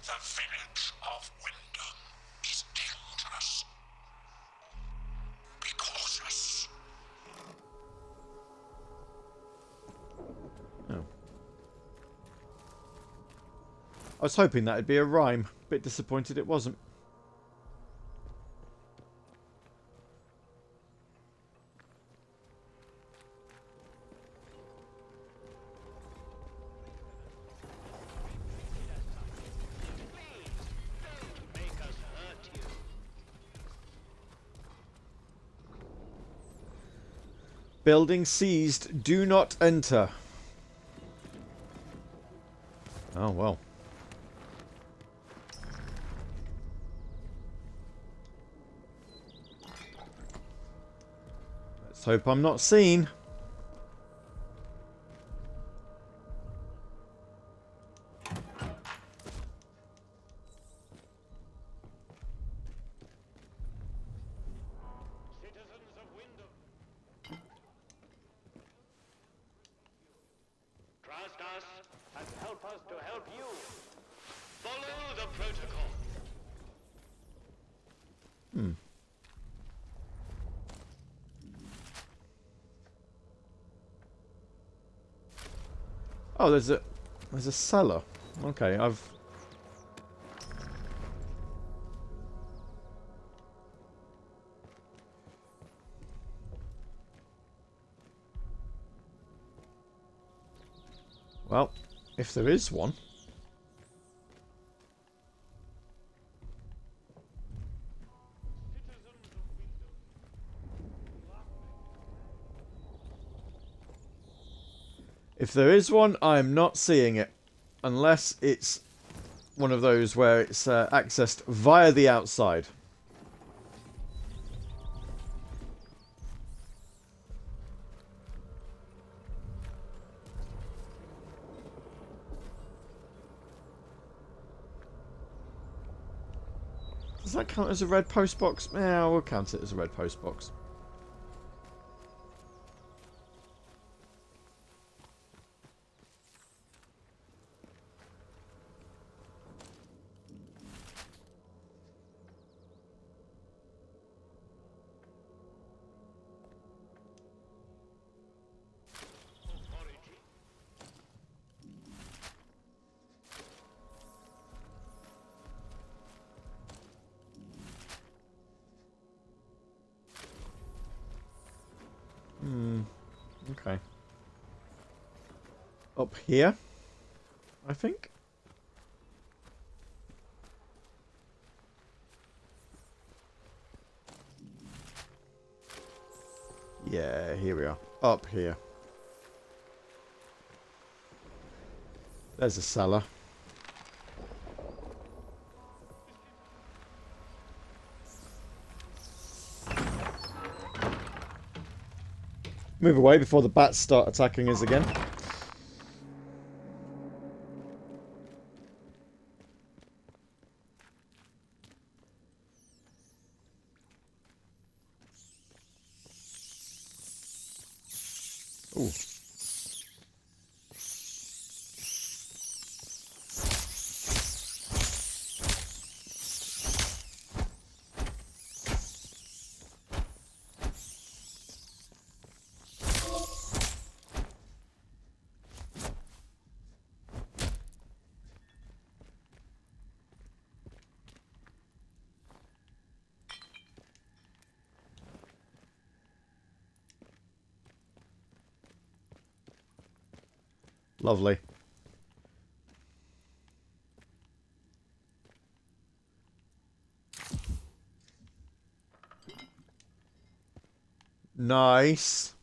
The village of Wyndham is dangerous. Be cautious. Oh. I was hoping that'd be a rhyme. Bit disappointed it wasn't. Building seized. Do not enter. Oh, well. Let's hope I'm not seen. Trust us and help us to help you. Follow the protocol. Oh, there's a cellar. Okay, I've... Well, if there is one. If there is one, I'm not seeing it. Unless it's one of those where it's accessed via the outside. Does that count as a red post box? Yeah, we'll count it as a red post box. Okay. Up here, I think. Yeah, here we are. Up here. There's a cellar. Move away before the bats start attacking us again. Ooh. Lovely. Nice.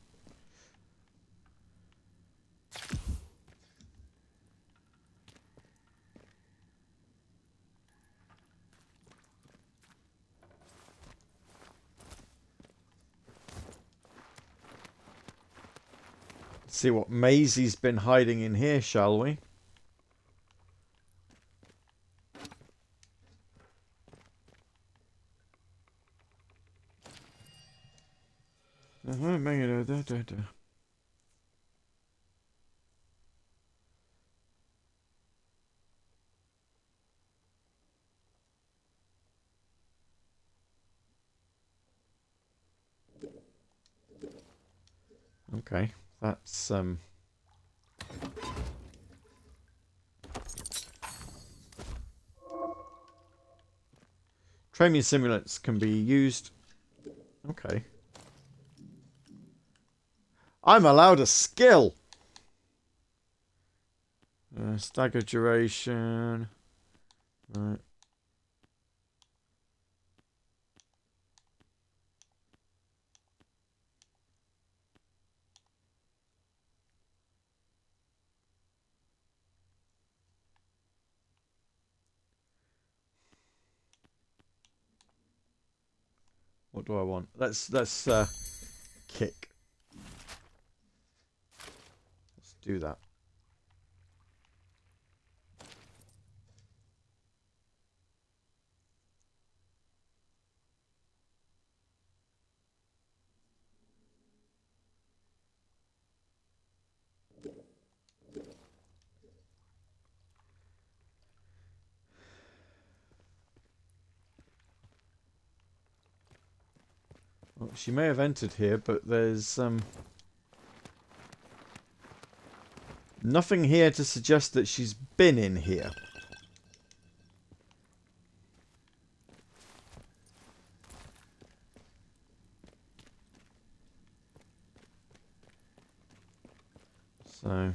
Let's see what Maisie's been hiding in here, shall we? Okay, that's training simulants can be used. Okay. I'm allowed a skill. Stagger duration. Right. What do I want? Let's kick. Let's do that. Well, she may have entered here, but there's nothing here to suggest that she's been in here. So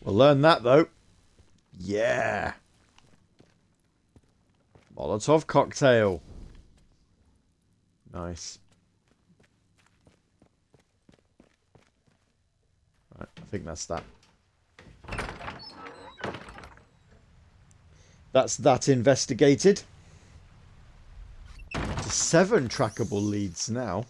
We'll learn that, though. Yeah. Molotov cocktail. Nice. Right, I think that's that. That's that investigated. To 7 trackable leads now.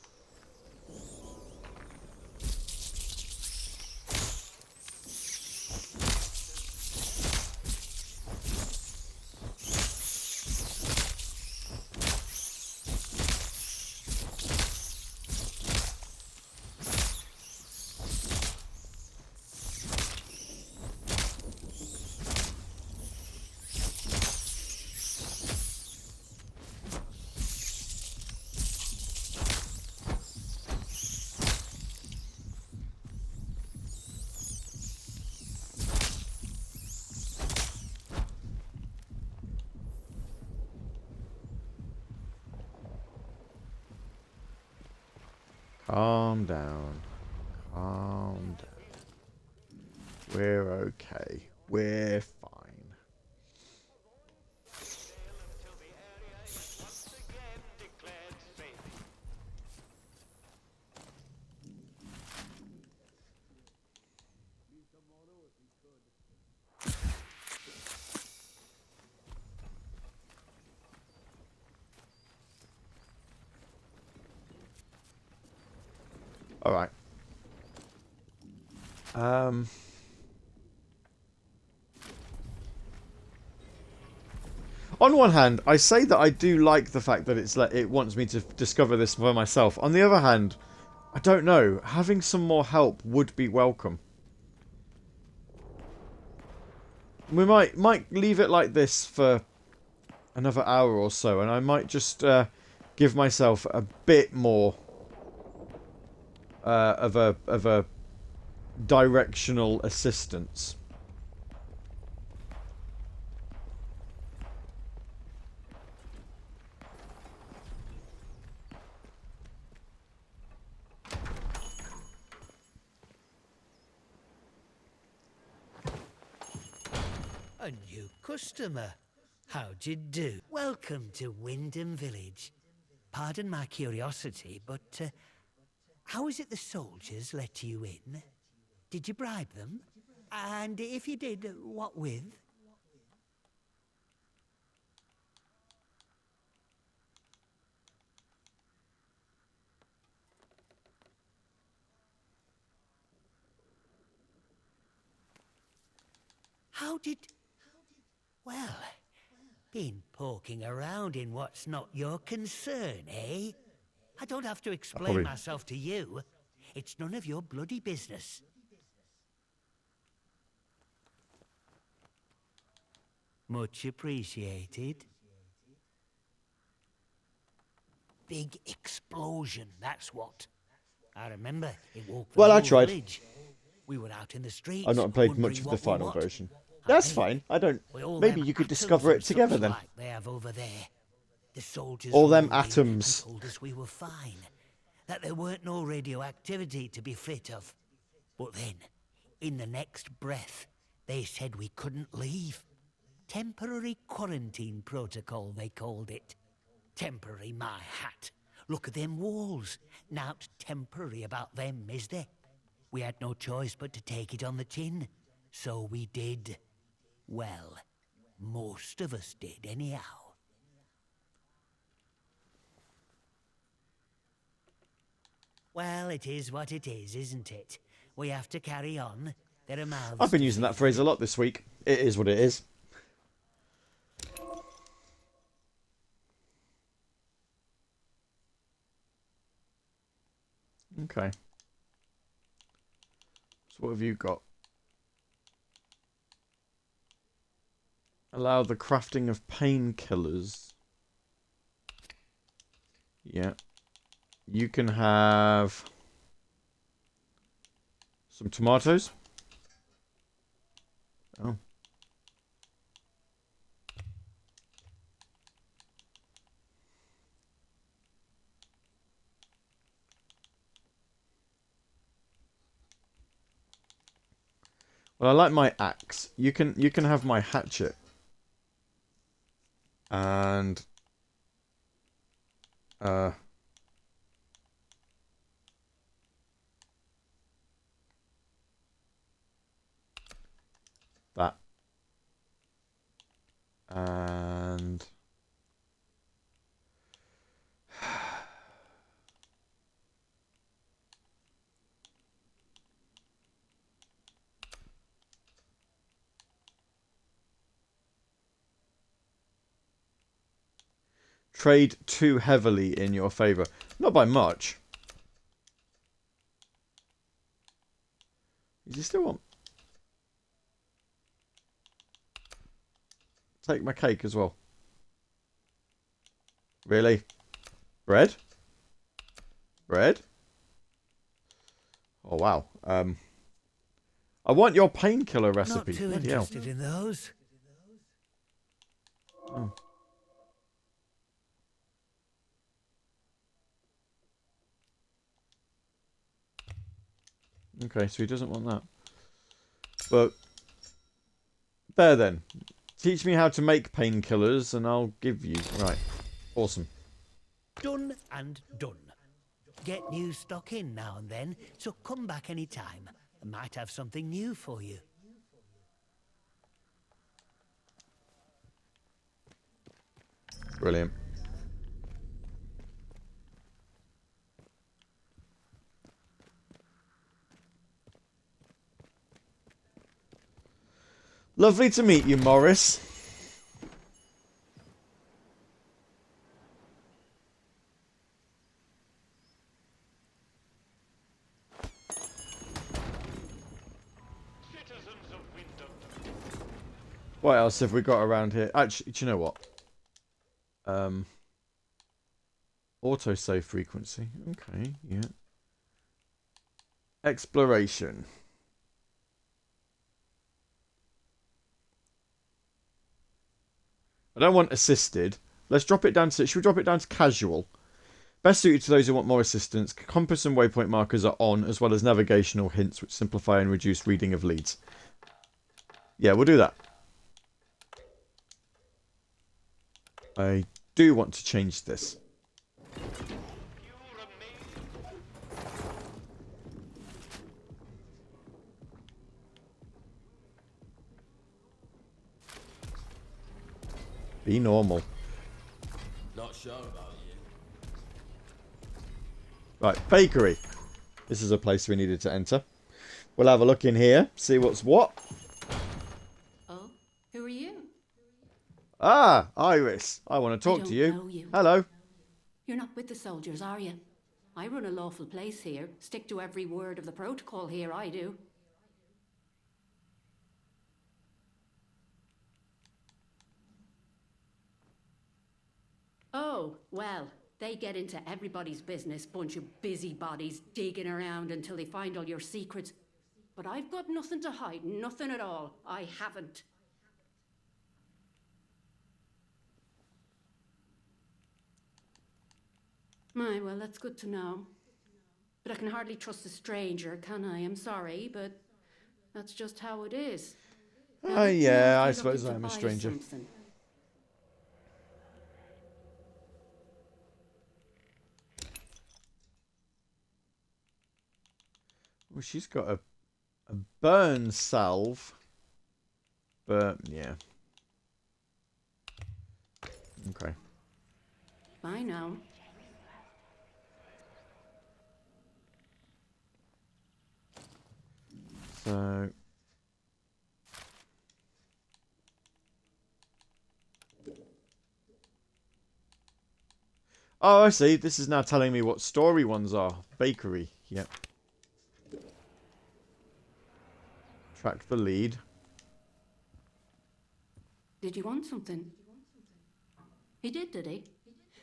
Calm down. Calm down. We're okay. We're fine. All right. On one hand, I say that I do like the fact that it wants me to discover this for myself. On the other hand, I don't know. Having some more help would be welcome. We might leave it like this for another hour or so, and I might just give myself a bit more of a directional assistance. A new customer. How'd you do? Welcome to Wyndham Village. Pardon my curiosity, but how is it the soldiers let you in? Did you bribe them? And if you did, what with? How did... Well, been poking around in what's not your concern, eh? I don't have to explain myself to you. It's none of your bloody business. Much appreciated. Big explosion, that's what. I remember it woke the whole village. We were out in the streets. I've not played much of the final version. That's fine. I don't. Maybe you could discover it together then. Like they have over there. The soldiers all them atoms. Told us we were fine. That there weren't no radioactivity to be fit of. But then, in the next breath, they said we couldn't leave. Temporary quarantine protocol, they called it. Temporary, my hat. Look at them walls. Nowt temporary about them, is there? We had no choice but to take it on the chin. So we did. Well, most of us did, anyhow. Well, it is what it is, isn't it? We have to carry on. There are mouths. I've been using that phrase a lot this week. It is what it is. Okay. So what have you got? Allow the crafting of painkillers. Yeah. You can have some tomatoes. Oh. Well, I like my axe. You can have my hatchet. And that. And trade too heavily in your favor. Not by much. Does he still want? Take my cake as well. Really? Bread? Bread? Oh wow. I want your painkiller recipe. Not too Bloody hell. interested in those. Oh. Okay, so he doesn't want that. But there then. Teach me how to make painkillers and I'll give you. Right. Awesome. Done and done. Get new stock in now and then, so come back any time. I might have something new for you. Brilliant. Lovely to meet you, Morris. What else have we got around here? Actually, do you know what? Autosave frequency. Okay, yeah. Exploration. I don't want assisted. Let's drop it down to... Should we drop it down to casual? Best suited to those who want more assistance. Compass and waypoint markers are on, as well as navigational hints which simplify and reduce reading of leads. Yeah, we'll do that. I do want to change this. Be normal. Not sure about you. Right, bakery. This is a place we needed to enter. We'll have a look in here, see what's what. Oh, who are you? Ah, Iris. I want to talk to you. Know you. Hello. You're not with the soldiers, are you? I run a lawful place here. Stick to every word of the protocol here, I do. Oh, well, they get into everybody's business, bunch of busybodies digging around until they find all your secrets. But I've got nothing to hide, nothing at all. I haven't. My, well, that's good to know. But I can hardly trust a stranger, can I? I'm sorry, but that's just how it is. Now, Yeah, I if you're suppose looking I'm to a buy stranger. something. Well, she's got a burn salve. But, yeah. Okay. Bye now. So... Oh, I see. This is now telling me what story ones are. Bakery. Yep. Track the lead. Did you want something? He did he?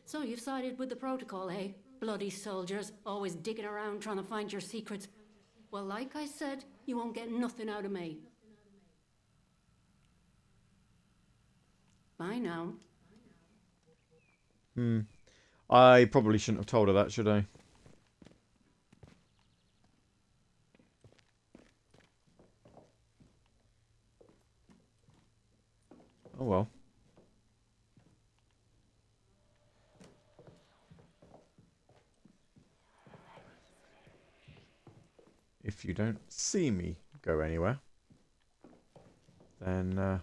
So you've sided with the protocol, eh? Bloody soldiers, always digging around trying to find your secrets. Well, like I said, you won't get nothing out of me. Bye now. I probably shouldn't have told her that, should I? well. If you don't see me go anywhere, then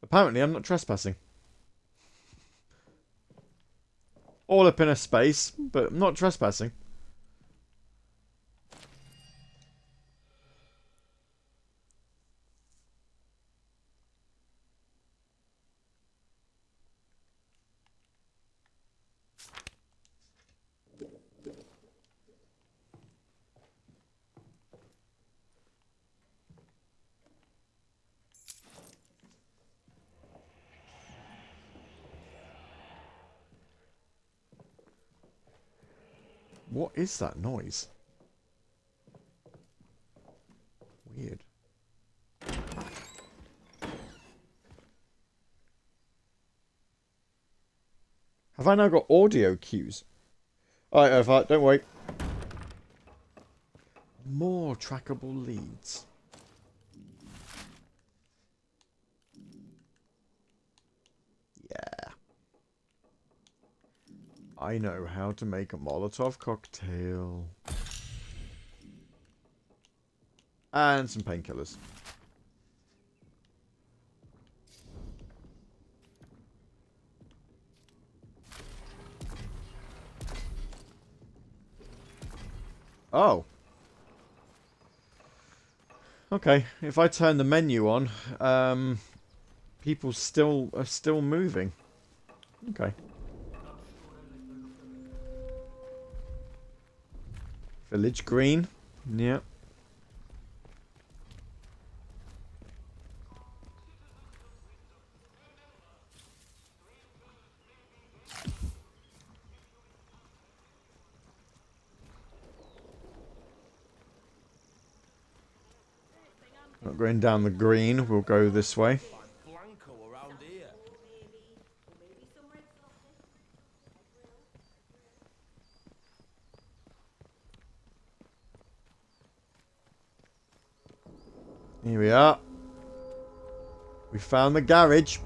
apparently I'm not trespassing. All up in a space, but I'm not trespassing. What is that noise? Weird. Have I now got audio cues? Alright, Earthheart, don't worry. More trackable leads. Yeah. I know how to make a Molotov cocktail. And some painkillers. Oh. Okay, if I turn the menu on, people are still moving. Okay. Village green. Yeah. Not going down the green, we'll go this way. Here we are. We found the garage.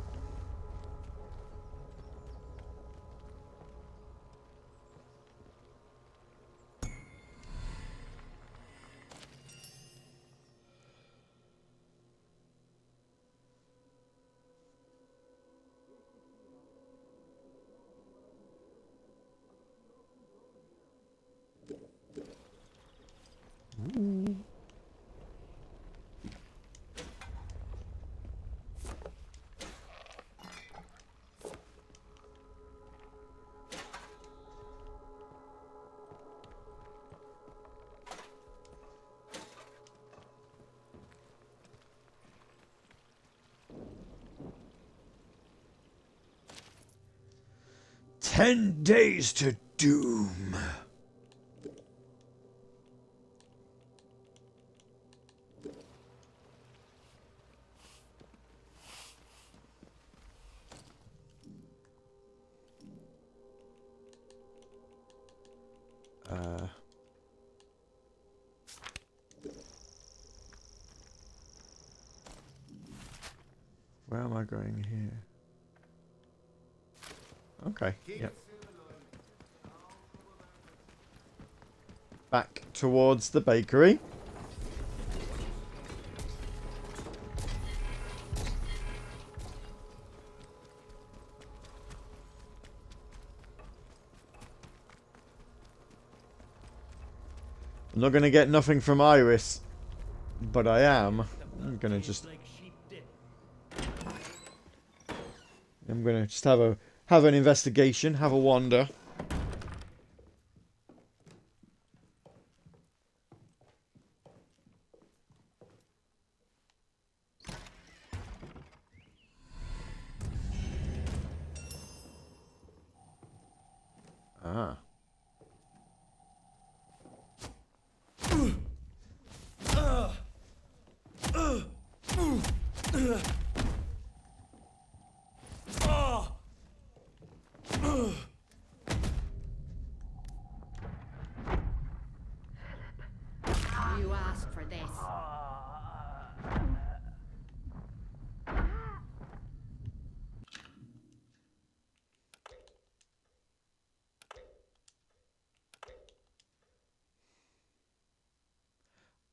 Ooh. "10 days to doom." Where am I going here? Okay, yep. Back towards the bakery. I'm not going to get nothing from Iris, but I'm going to just... I'm going to just have an investigation, have a wander. Ah. You asked for this.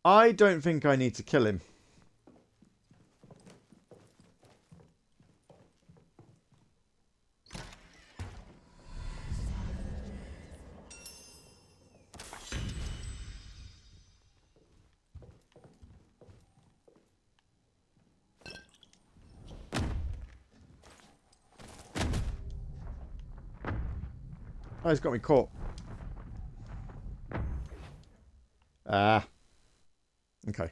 I don't think I need to kill him. Oh, he's got me caught. Ah. Okay.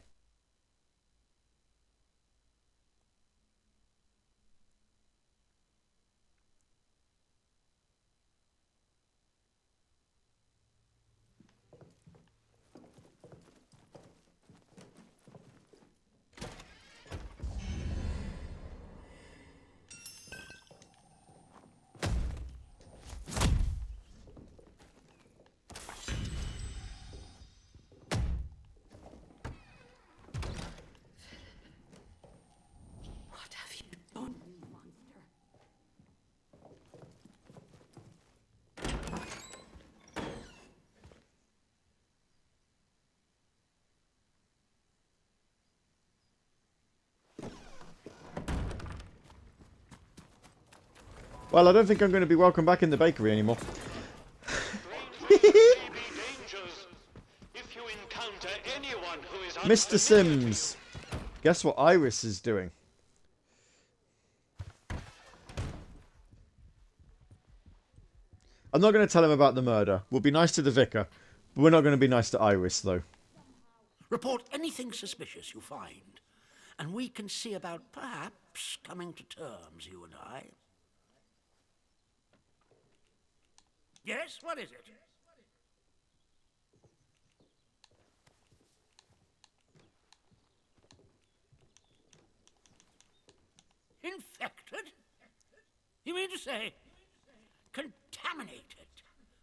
What have you done, monster? Well, I don't think I'm going to be welcome back in the bakery anymore. Mr. Sims, guess what Iris is doing? I'm not going to tell him about the murder. We'll be nice to the vicar, but we're not going to be nice to Iris, though. Report anything suspicious you find, and we can see about perhaps coming to terms, you and I. Yes, what is it? Infected? You mean to say contaminated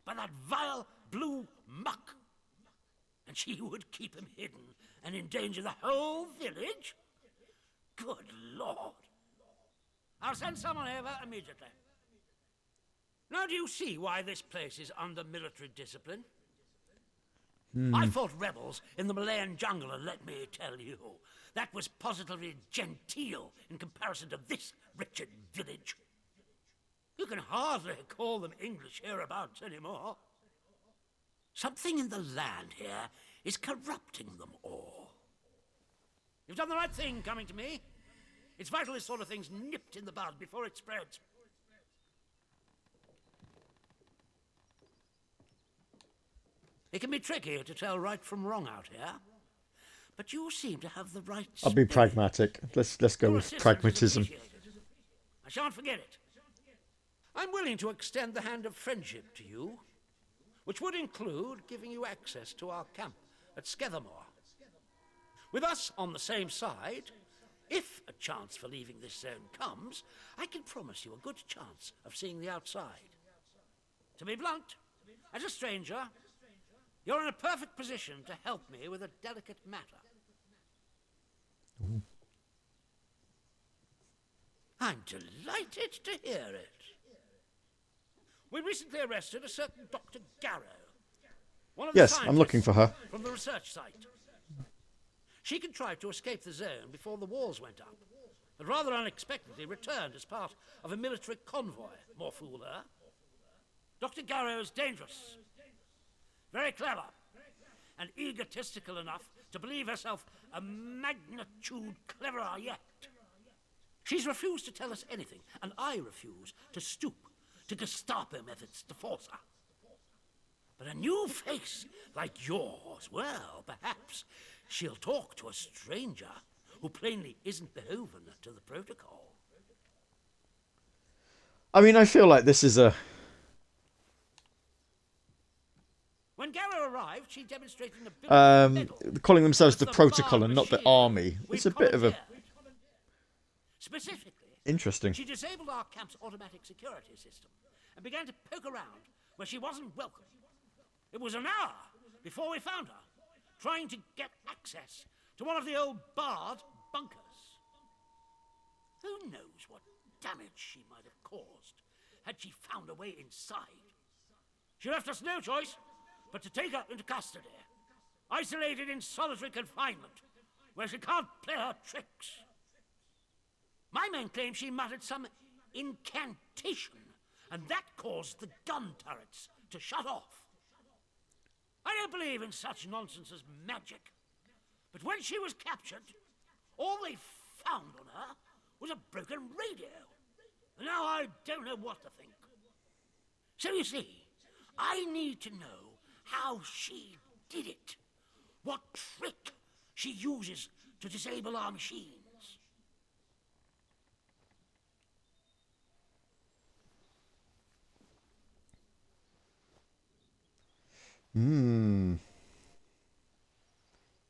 by that vile blue muck? And she would keep him hidden and endanger the whole village? Good Lord. I'll send someone over immediately. Now, do you see why this place is under military discipline? I fought rebels in the Malayan jungle, and let me tell you, that was positively genteel in comparison to this wretched village. You can hardly call them English hereabouts anymore. Something in the land here is corrupting them all. You've done the right thing coming to me. It's vital this sort of thing's nipped in the bud before it spreads. It can be tricky to tell right from wrong out here, but you seem to have the right I'll be spirit. pragmatic. Let's go Your with assistance is pragmatism. appreciated. I shan't forget it. I'm willing to extend the hand of friendship to you, which would include giving you access to our camp at Skethermore. With us on the same side, if a chance for leaving this zone comes, I can promise you a good chance of seeing the outside. To be blunt, as a stranger, you're in a perfect position to help me with a delicate matter. I'm delighted to hear it. We recently arrested a certain Dr. Garrow, one of the Yes, I'm looking for her. from the research site. She contrived to escape the zone before the walls went up, but rather unexpectedly returned as part of a military convoy. More fool her. Dr. Garrow is dangerous, very clever, and egotistical enough to believe herself a magnitude cleverer yet. She's refused to tell us anything, and I refuse to stoop to Gestapo methods to force her. But a new face like yours, well, perhaps she'll talk to a stranger who plainly isn't beholden to the protocol. I mean, I feel like this is a... When Garrow arrived, she demonstrated an ability to meddle calling themselves the with protocol and not the machine army. we've It's a bit of a... commandeered. Specifically, Interesting. she disabled our camp's automatic security system and began to poke around where she wasn't welcome. It was an hour before we found her, trying to get access to one of the old barred bunkers. Who knows what damage she might have caused had she found a way inside. She left us no choice but to take her into custody. isolated in solitary confinement, where she can't play her tricks. My men claim she muttered some incantation, and that caused the gun turrets to shut off. I don't believe in such nonsense as magic, but when she was captured, all they found on her was a broken radio. And now I don't know what to think. So you see, I need to know how she did it. What trick she uses to disable our machines.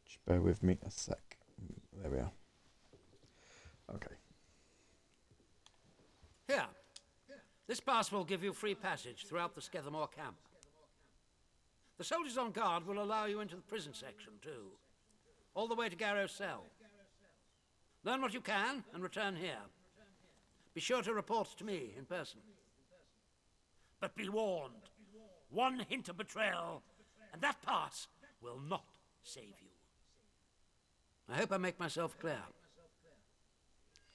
Just bear with me a sec. There we are. Okay. Here. This pass will give you free passage throughout the Skethamore camp. The soldiers on guard will allow you into the prison section, too. All the way to Garrow's cell. Learn what you can and return here. Be sure to report to me in person. But be warned. One hint of betrayal, and that pass will not save you. I hope I make myself clear.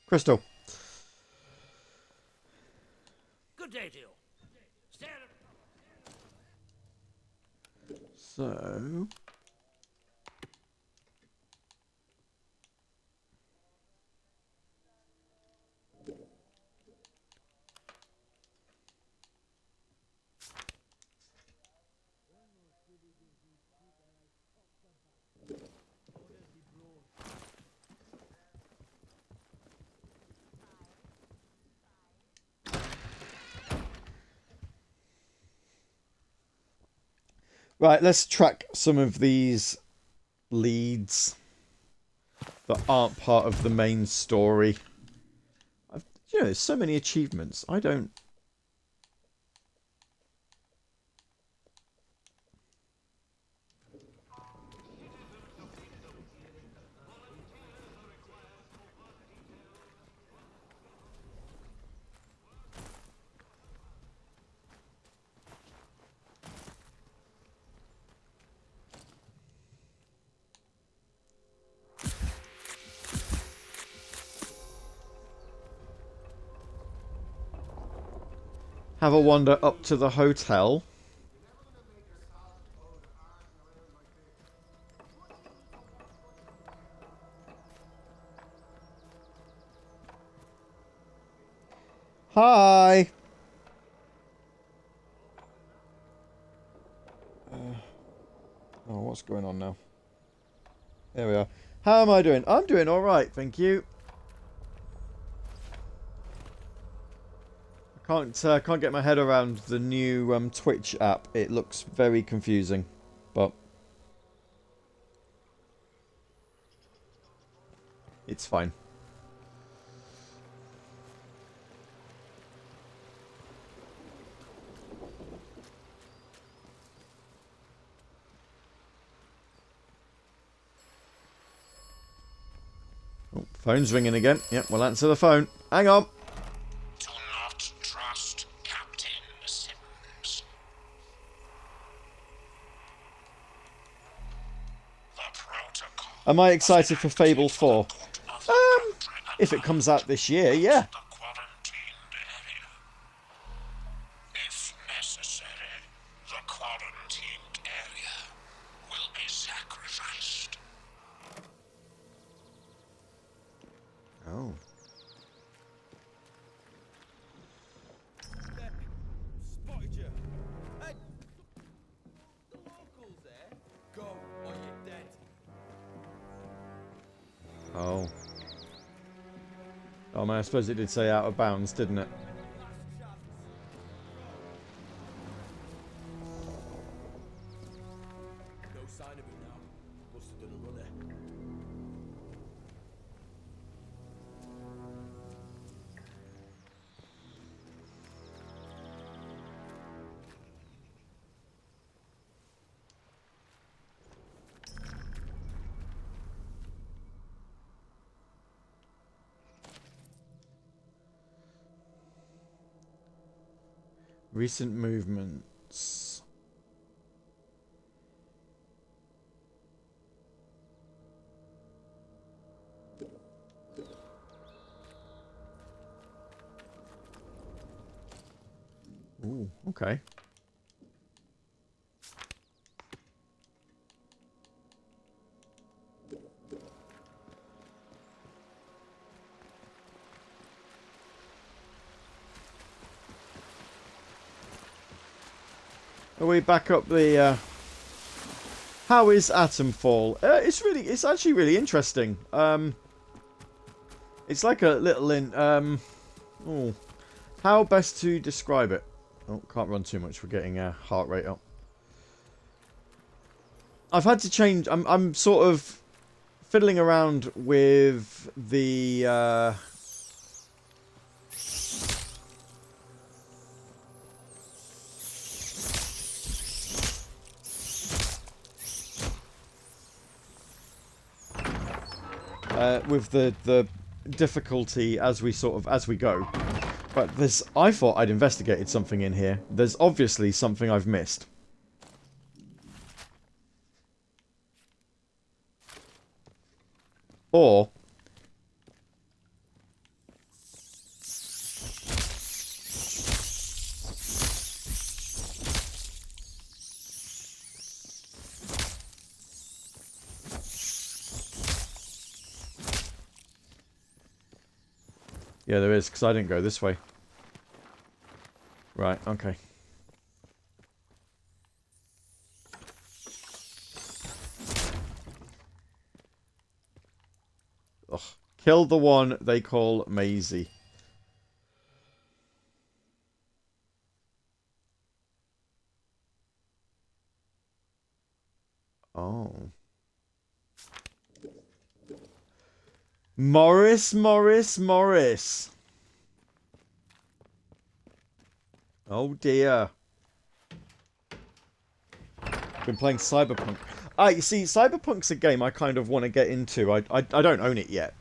Crystal. Good day to you. Stay So... Right, let's track some of these leads that aren't part of the main story. You know, there's so many achievements. I don't... Have a wander up to the hotel. Hi! Oh, what's going on now? There we are. How am I doing? I'm doing alright, thank you. Can't get my head around the new Twitch app. It looks very confusing, but it's fine. Oh, phone's ringing again. Yep, we'll answer the phone. Hang on. Do not trust Captain Simmons. The protocol. Am I excited for Fable 4? If it comes out this year, yeah. If necessary, the quarantined area will be sacrificed. Oh. Spotted you. Hey! The locals there? Go, or you're dead. Oh. Oh man, I suppose it did say out of bounds, didn't it? No sign of him now. Must have done a runner. Recent movements. Ooh, okay. Are we back up the... How is Atomfall? It's actually really interesting. It's like a little how best to describe it? Oh, can't run too much. We're getting heart rate up. I've had to change. I'm sort of fiddling around with the with the difficulty as we go. But I thought I'd investigated something in here. There's obviously something I've missed. Or yeah, there is, because I didn't go this way. Right, okay. Ugh. Kill the one they call Maisie. Oh. Morris. Oh dear. Been playing Cyberpunk. You see, Cyberpunk's a game I kind of want to get into. I don't own it yet.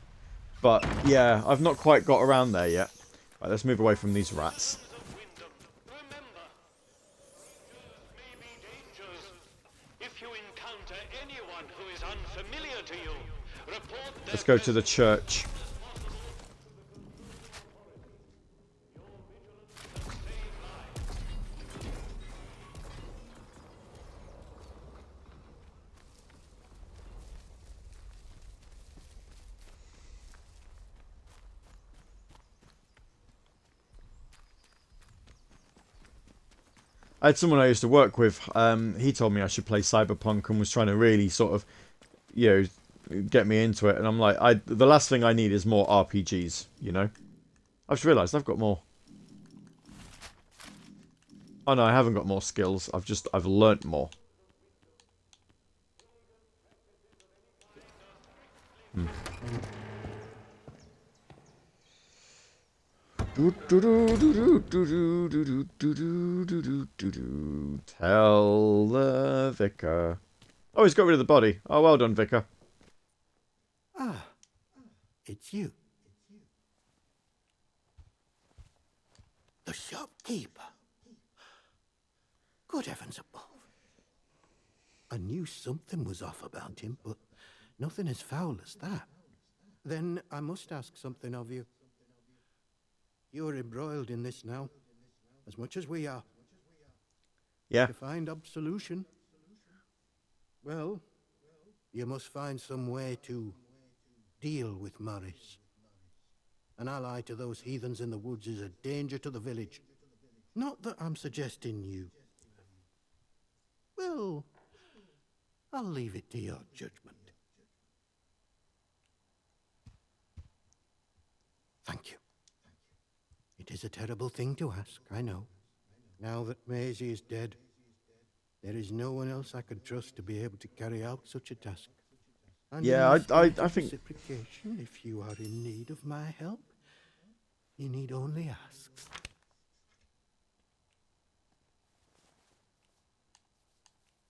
But, yeah, I've not quite got around there yet. Right, let's move away from these rats. Let's go to the church. I had someone I used to work with, he told me I should play Cyberpunk and was trying to really sort of, you know, get me into it. And I'm like, the last thing I need is more RPGs, you know? I've just realised I've got more. Oh no, I haven't got more skills. I've learnt more. Tell the vicar. Oh, he's got rid of the body. Oh, well done, vicar. Ah, it's you. The shopkeeper. Good heavens above. I knew something was off about him, but nothing as foul as that. Then I must ask something of you. You're embroiled in this now, as much as we are. Yeah. To find absolution, well, you must find some way to deal with Morris. An ally to those heathens in the woods is a danger to the village. Not that I'm suggesting you. Well, I'll leave it to your judgment. Thank you. It is a terrible thing to ask, I know. Now that Maisie is dead, there is no one else I could trust to be able to carry out such a task. And yeah, I think... reciprocation, if you are in need of my help, you need only ask.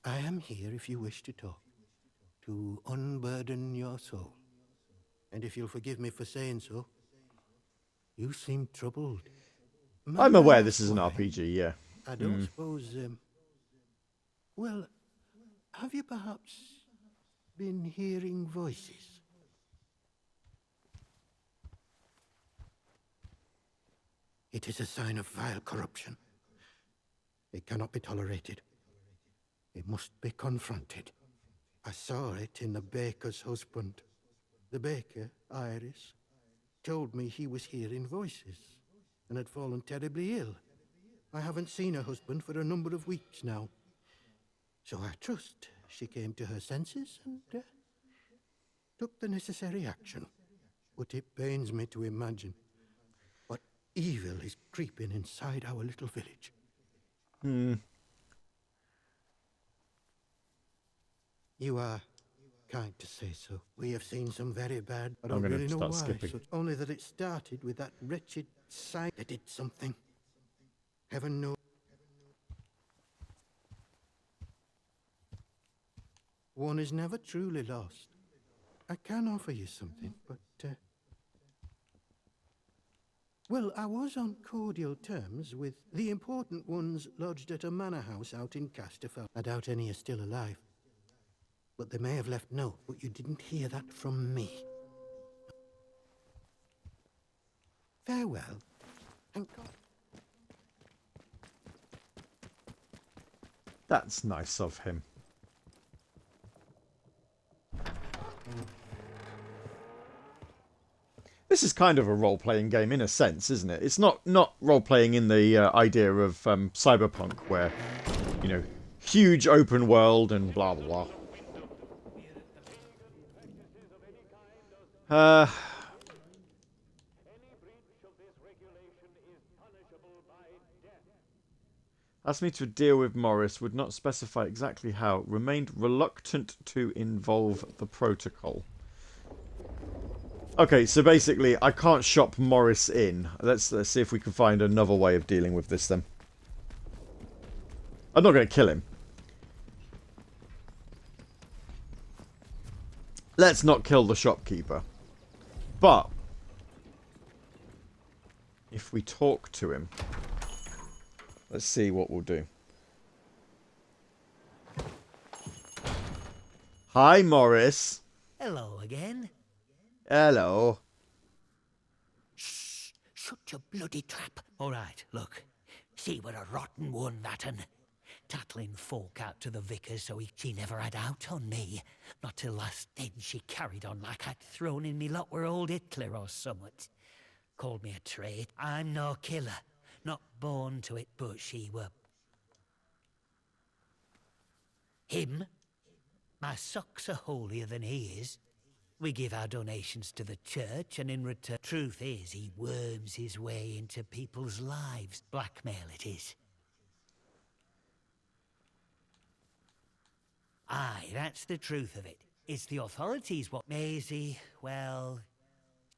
I am here if you wish to talk, to unburden your soul. And if you'll forgive me for saying so, you seem troubled. I'm aware this is an RPG, yeah. I don't suppose, well, have you perhaps been hearing voices? It is a sign of vile corruption. It cannot be tolerated. It must be confronted. I saw it in the baker's husband. The baker, Iris, told me he was hearing voices and had fallen terribly ill. I haven't seen her husband for a number of weeks now. So I trust she came to her senses and took the necessary action. But it pains me to imagine what evil is creeping inside our little village. You are kind to say so. We have seen some very bad. I don't really know why. Skipping. Only that it started with that wretched sight that did something. Heaven knows. One is never truly lost. I can offer you something, but well, I was on cordial terms with the important ones lodged at a manor house out in Casterfell. I doubt any are still alive. But they may have left note, but you didn't hear that from me. Farewell, and God. That's nice of him. This is kind of a role-playing game in a sense, isn't it? It's not role-playing in the idea of Cyberpunk, where, you know, huge open world and blah blah blah. Asked me to deal with Morris, would not specify exactly how. Remained reluctant to involve the protocol. Okay, so basically, I can't shop Morris in. Let's see if we can find another way of dealing with this then. I'm not going to kill him. Let's not kill the shopkeeper. But if we talk to him, let's see what we'll do. Hi, Morris. Hello again. Hello. Shh! Shut your bloody trap. All right, look. She were a rotten one, that'n. Tattling folk out to the vicar so she never had out on me. Not till last then she carried on like I'd thrown in me lot were old Hitler or summat. Called me a traitor. I'm no killer. Not born to it, but she were. Him? My socks are holier than he is. We give our donations to the church, and in return, truth is, he worms his way into people's lives. Blackmail it is. Aye, that's the truth of it. It's the authorities what Maisie, well,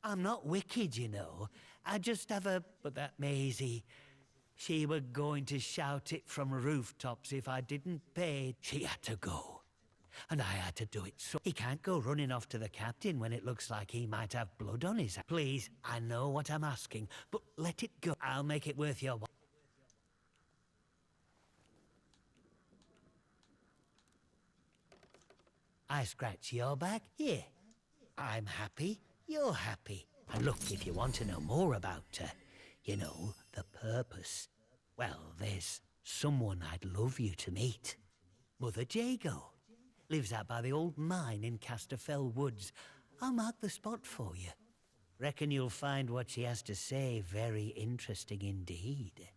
I'm not wicked, you know. I just have a... But that Maisie, she were going to shout it from rooftops if I didn't pay. She had to go. And I had to do it, so he can't go running off to the captain when it looks like he might have blood on his hands. Please, I know what I'm asking, but let it go. I'll make it worth your while. I scratch your back? Here. I'm happy, you're happy. And look, if you want to know more about her, you know, the purpose, well, there's someone I'd love you to meet. Mother Jago. Lives out by the old mine in Casterfell Woods. I'll mark the spot for you. Reckon you'll find what she has to say very interesting indeed.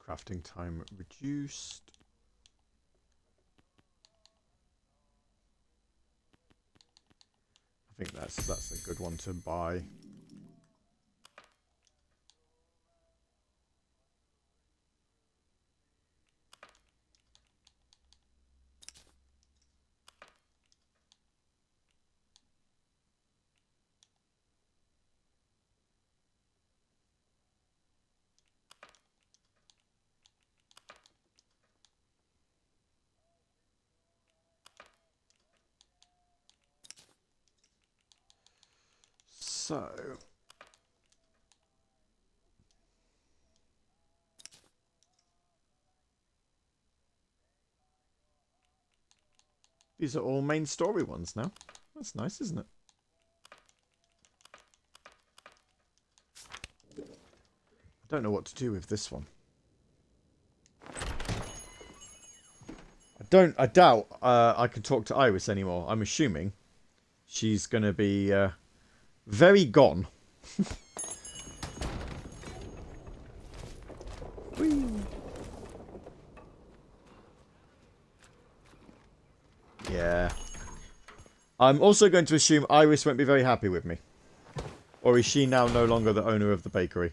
Crafting time reduced. I think that's a good one to buy. So... These are all main story ones now. That's nice, isn't it? I don't know what to do with this one. I doubt I can talk to Iris anymore. I'm assuming she's going to be very gone. Yeah. I'm also going to assume Iris won't be very happy with me. Or is she now no longer the owner of the bakery?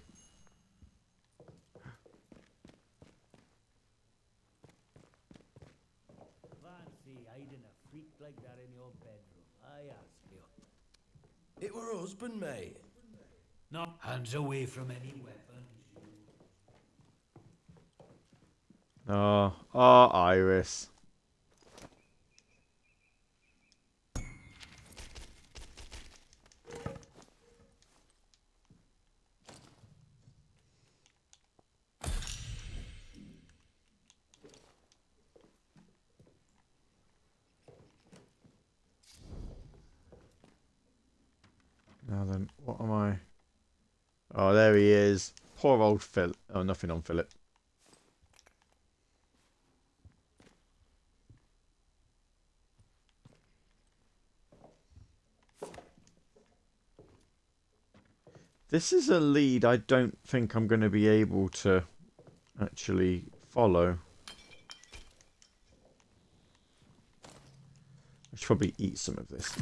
Fancy hiding a freak like that in your bedroom, I ask you. It were husband, mate. No, hands away from any weapons. Oh, Iris. Now then, what am I? Oh, there he is. Poor old Philip. Oh, nothing on Philip. This is a lead I don't think I'm going to be able to actually follow. I should probably eat some of this.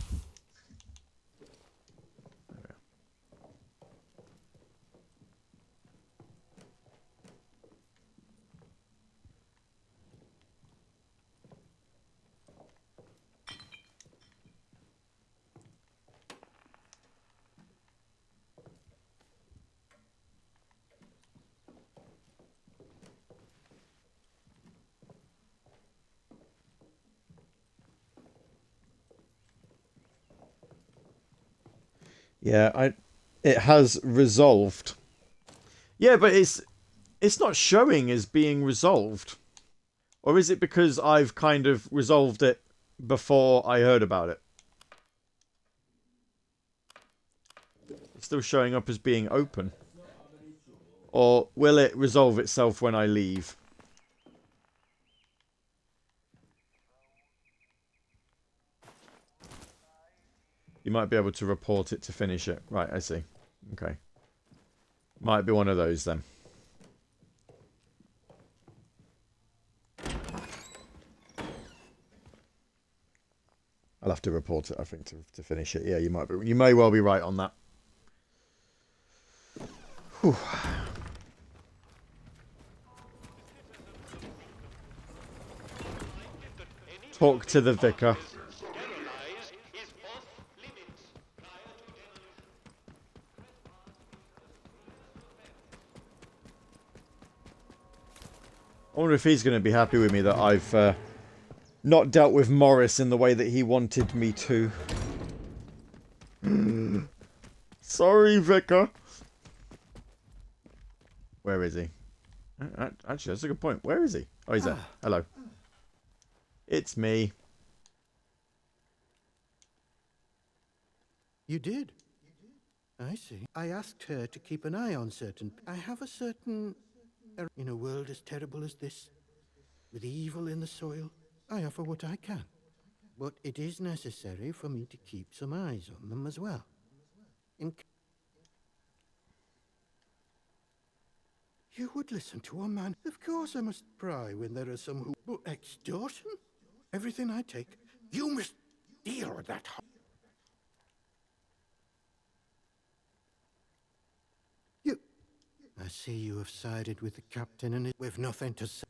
Yeah, it has resolved. Yeah, but it's not showing as being resolved. Or is it because I've kind of resolved it before I heard about it? It's still showing up as being open. Or will it resolve itself when I leave? You might be able to report it to finish it. Right, I see. Okay. Might be one of those then. I'll have to report it, I think, to finish it. Yeah, you may well be right on that. Whew. Talk to the vicar. I wonder if he's going to be happy with me that I've not dealt with Morris in the way that he wanted me to. Sorry, Vicar. Where is he? Actually, that's a good point. Where is he? Oh, he's there. Hello. It's me. You did? I see. I asked her to keep an eye on certain... I have a certain... In a world as terrible as this, with evil in the soil, I offer what I can. But it is necessary for me to keep some eyes on them as well. You would listen to a man? Of course I must pry when there are some who... But extortion? Everything I take, you must deal with that. I see you have sided with the captain and with nothing to say.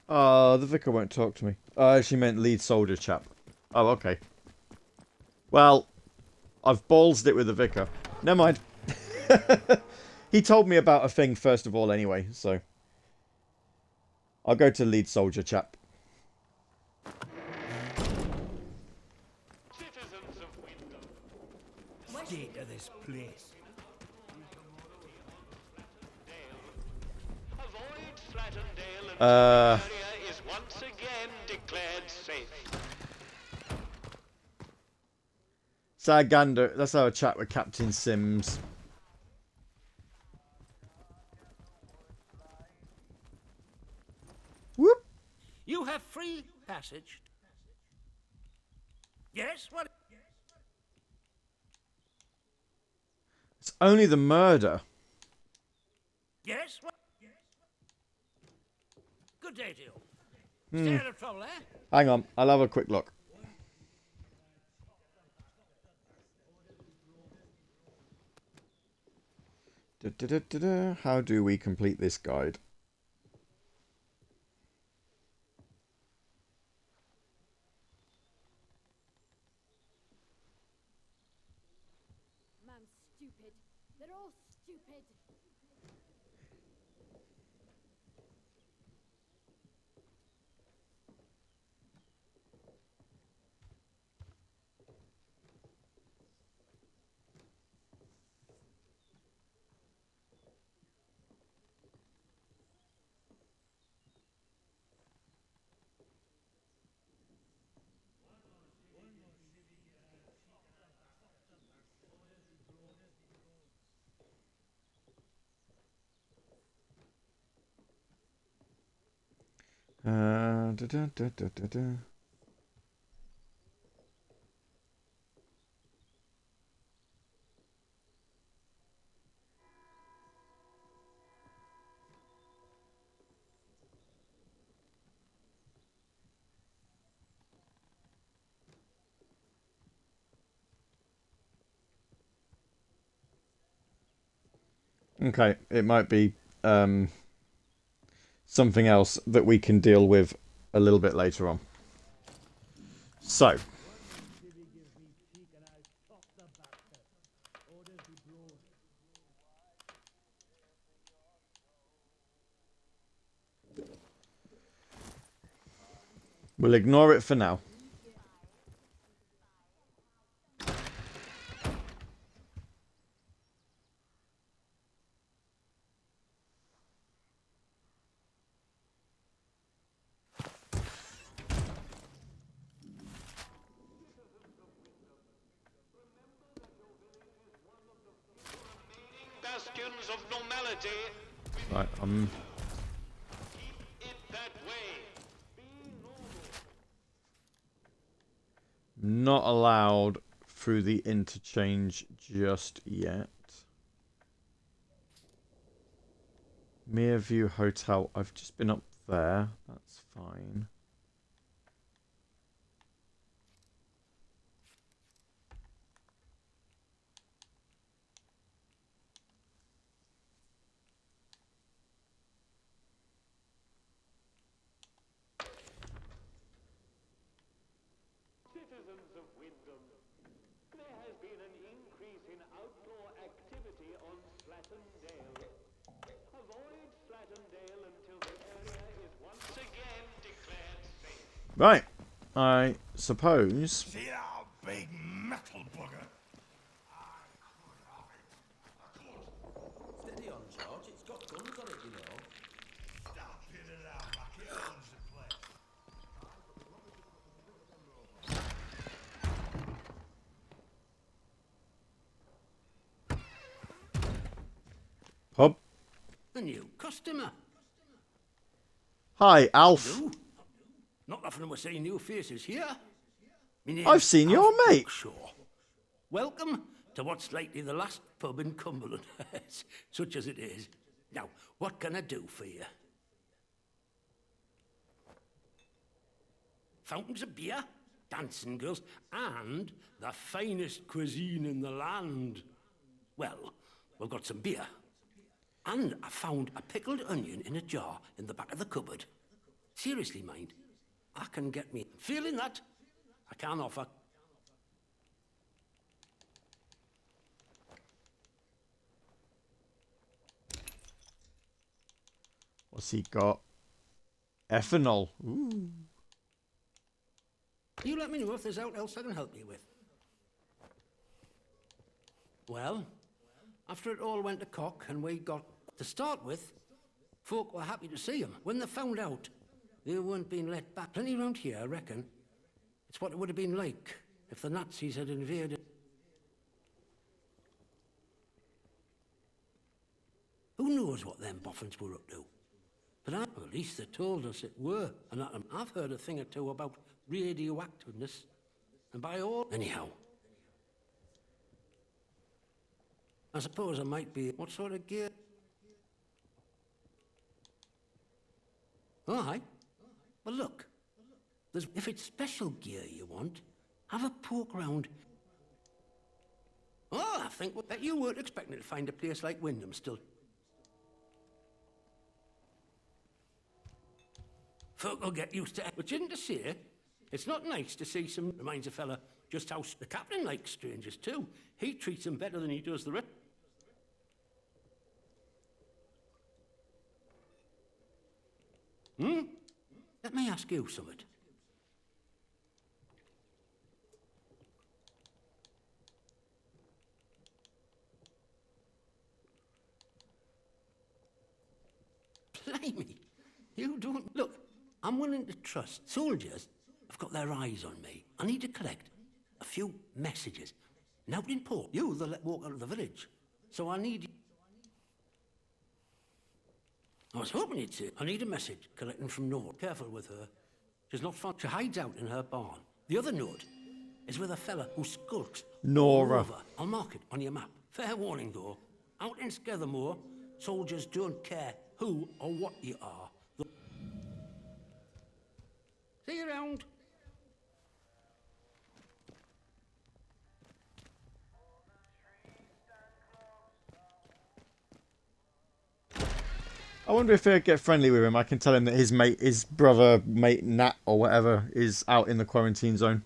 Oh, the vicar won't talk to me. I actually meant lead soldier chap. Oh, okay. Well, I've ballsed it with the vicar. Never mind. He told me about a thing first of all anyway, so I'll go to lead soldier chap. Citizens of Wyndham, state of this place. Avoid Slattendale until the area is once again declared safe. Sargander, let's have a chat with Captain Sims. Whoop! You have free passage. Yes, what? It's only the murder. Yes, what? Good day to you. Hmm. Stay out of trouble, eh? Hang on, I'll have a quick look. How do we complete this guide? Man's stupid. They're all stupid. Okay, it might be something else that we can deal with a little bit later on. So. We'll ignore it for now. Bastions of normality. Right, Keep it that way. not allowed through the interchange just yet. Meerview Hotel. I've just been up there. That's fine. Citizens of Wyndham, there has been an increase in outdoor activity on Slattendale. Avoid Slattendale until the area is once again declared safe. Right. I suppose. See that big metal bugger? Steady on, George. It's got guns on it, you know. Stop it around like it owns the place. Pub. A new customer. Hi, Alf. Not often we're seeing new faces here. I've seen your mate. Sure. Welcome to what's likely the last pub in Cumberland, such as it is. Now, what can I do for you? Fountains of beer, dancing girls, and the finest cuisine in the land. Well, we've got some beer. And I found a pickled onion in a jar in the back of the cupboard. Seriously, mind, I can get me. Feeling that, I can offer. What's he got? Ethanol. Ooh. You let me know if there's aught else I can help you with. Well, after it all went to cock and we got to start with, folk were happy to see him. When they found out they weren't being let back, plenty round here, I reckon. It's what it would have been like if the Nazis had invaded. Who knows what them boffins were up to? But at least they told us it were. And I've heard a thing or two about radioactiveness. And by all... Anyhow. I suppose I might be... What sort of gear? Oh, aye. Well, look. If it's special gear you want, have a poke round. Oh, I think that you weren't expecting to find a place like Wyndham still. Folk will get used to it. Which isn't to say, it's not nice to see some... Reminds a fella just how the captain likes strangers too. He treats them better than he does the rest. Let me ask you something. Blimey, you don't... Look, I'm willing to trust. Soldiers have got their eyes on me. I need to collect a few messages. Now in port, you they'll let walk out of the village. So I need... I was hoping you'd say, I need a message collecting from Nora. Careful with her. She's not fun. She hides out in her barn. The other note is with a fella who skulks. Nora. Over. I'll mark it on your map. Fair warning, though. Out in Scathermore, soldiers don't care who or what you are. See you around. I wonder if I get friendly with him. I can tell him that his brother, mate Nat or whatever, is out in the quarantine zone.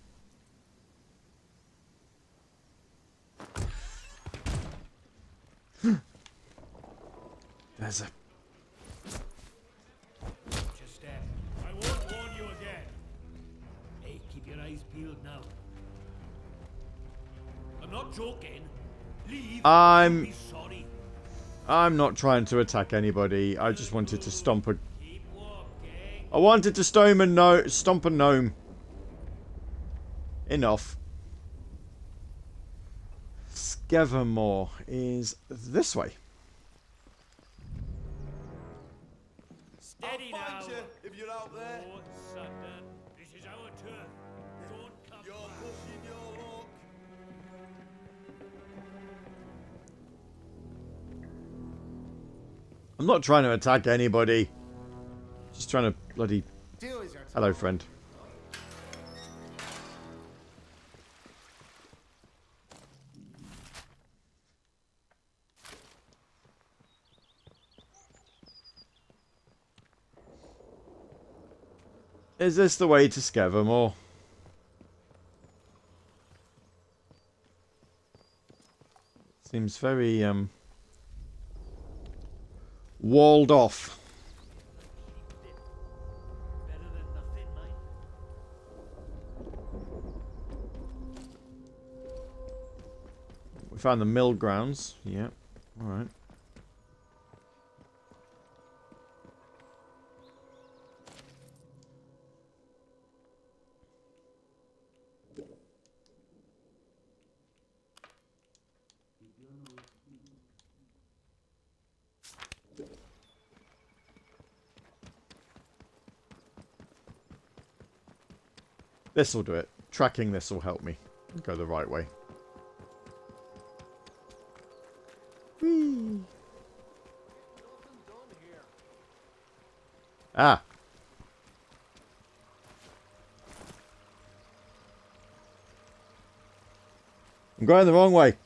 There's a... Just I won't warn you again. Hey, keep your eyes peeled now. I'm not joking. Leave. Be sorry. I'm not trying to attack anybody. I just wanted to stomp a... I wanted to stomp a gnome. Enough. Scathermore is this way. Steady now. If you're out there. Oh, Sutton. This is our turf. Don't come. You're pushing your luck. I'm not trying to attack anybody. Just trying to bloody... Hello, friend. Is this the way to Scathermore? Seems very, walled off. We found the mill grounds. Yeah, alright. This will do it. Tracking this will help me go the right way. Whee. Ah. I'm going the wrong way.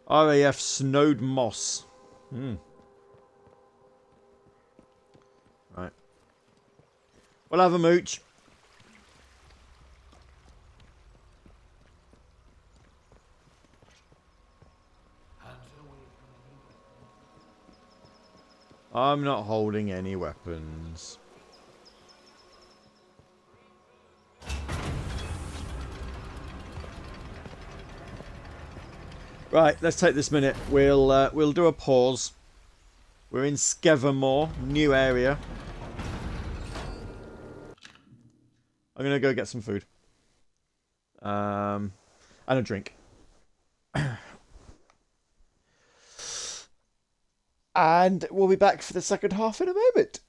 RAF Snowed Moss. Right. We'll have a mooch. I'm not holding any weapons. Right, let's take this minute. We'll do a pause. We're in Skevermore, new area. I'm gonna go get some food. And a drink. And we'll be back for the second half in a moment.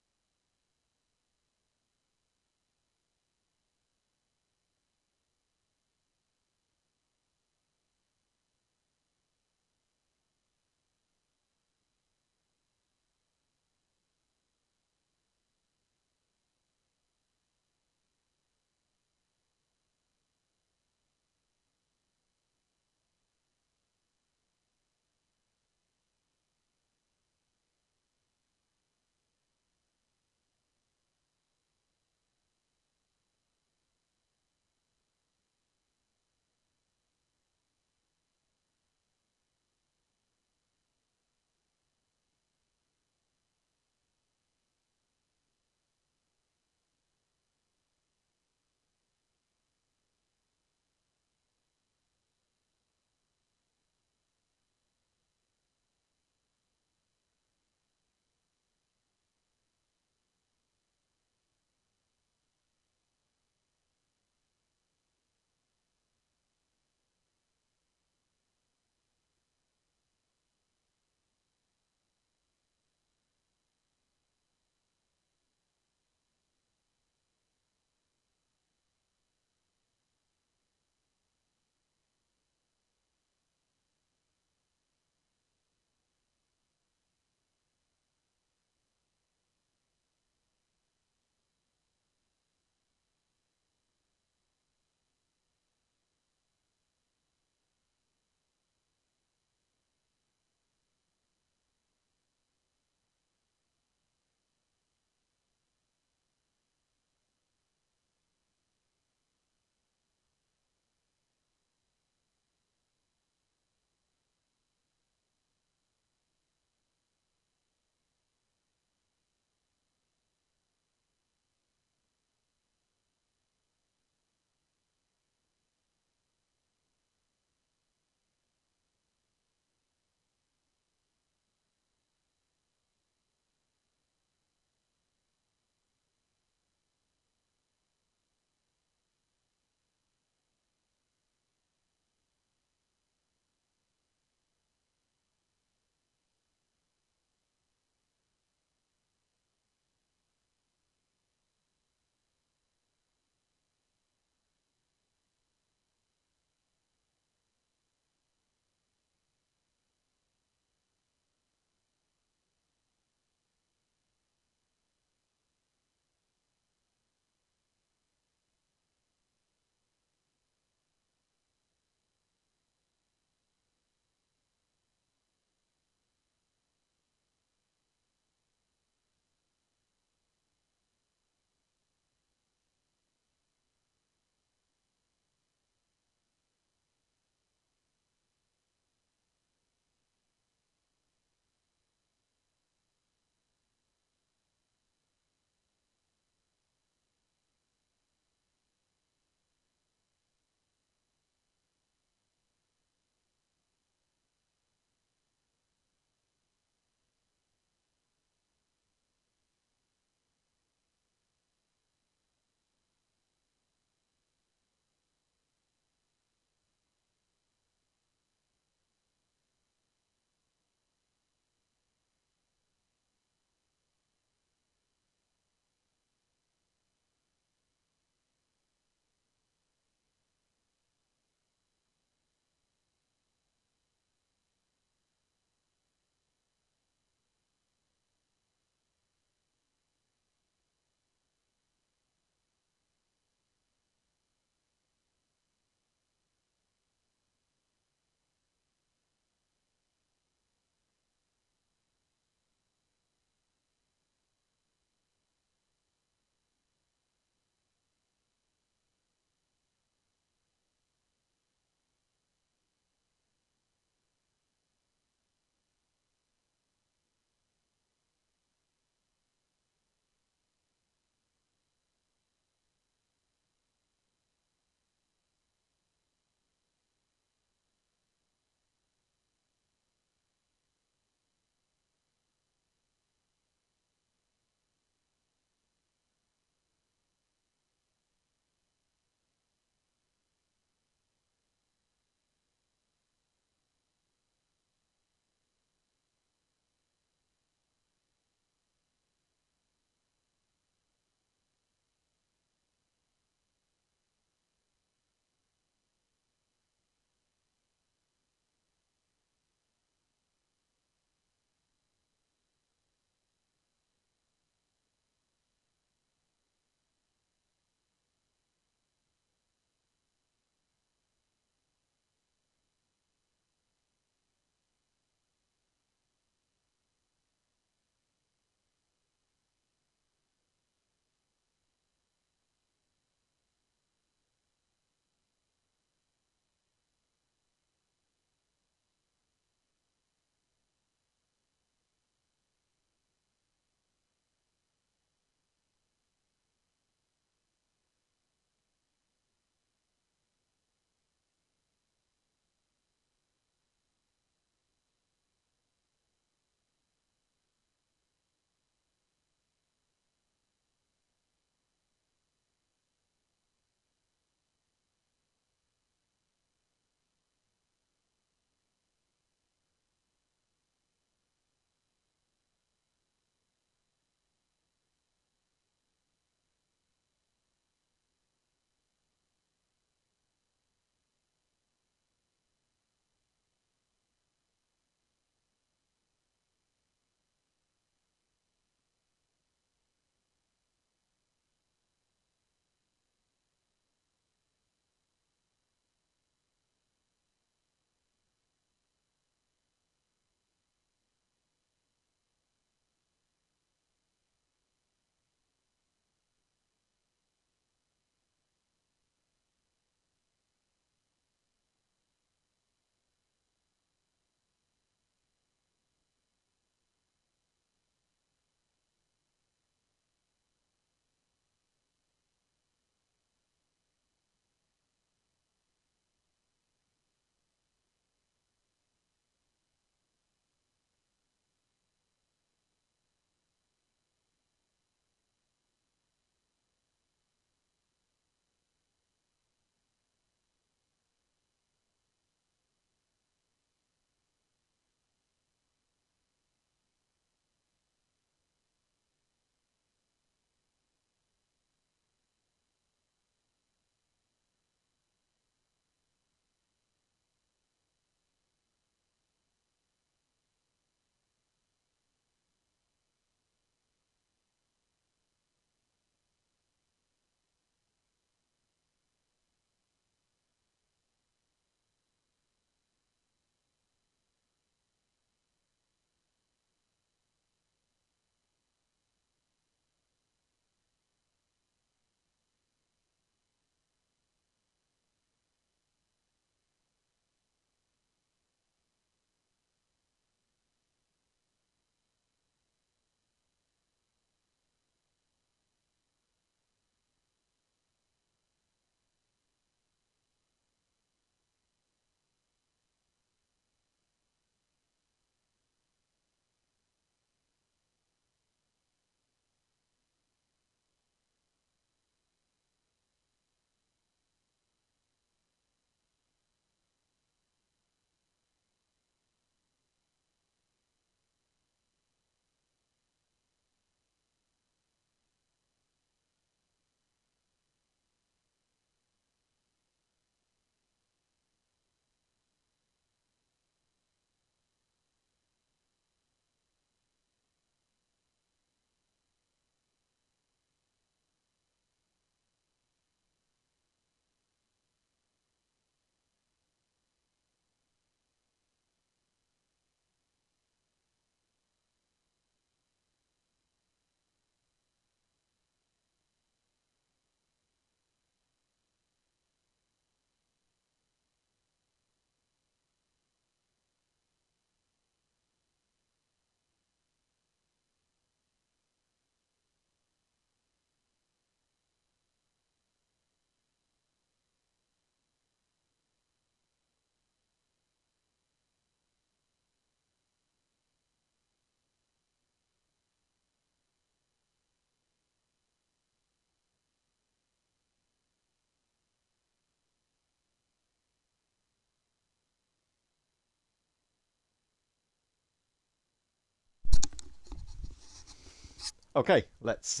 Okay, let's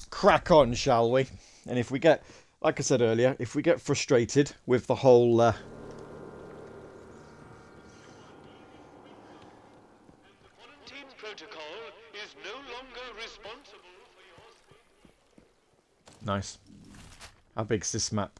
crack on, shall we? And if we get, like I said earlier, if we get frustrated with the whole... Quarantine protocol is no longer responsible for your... Nice. How big's this map?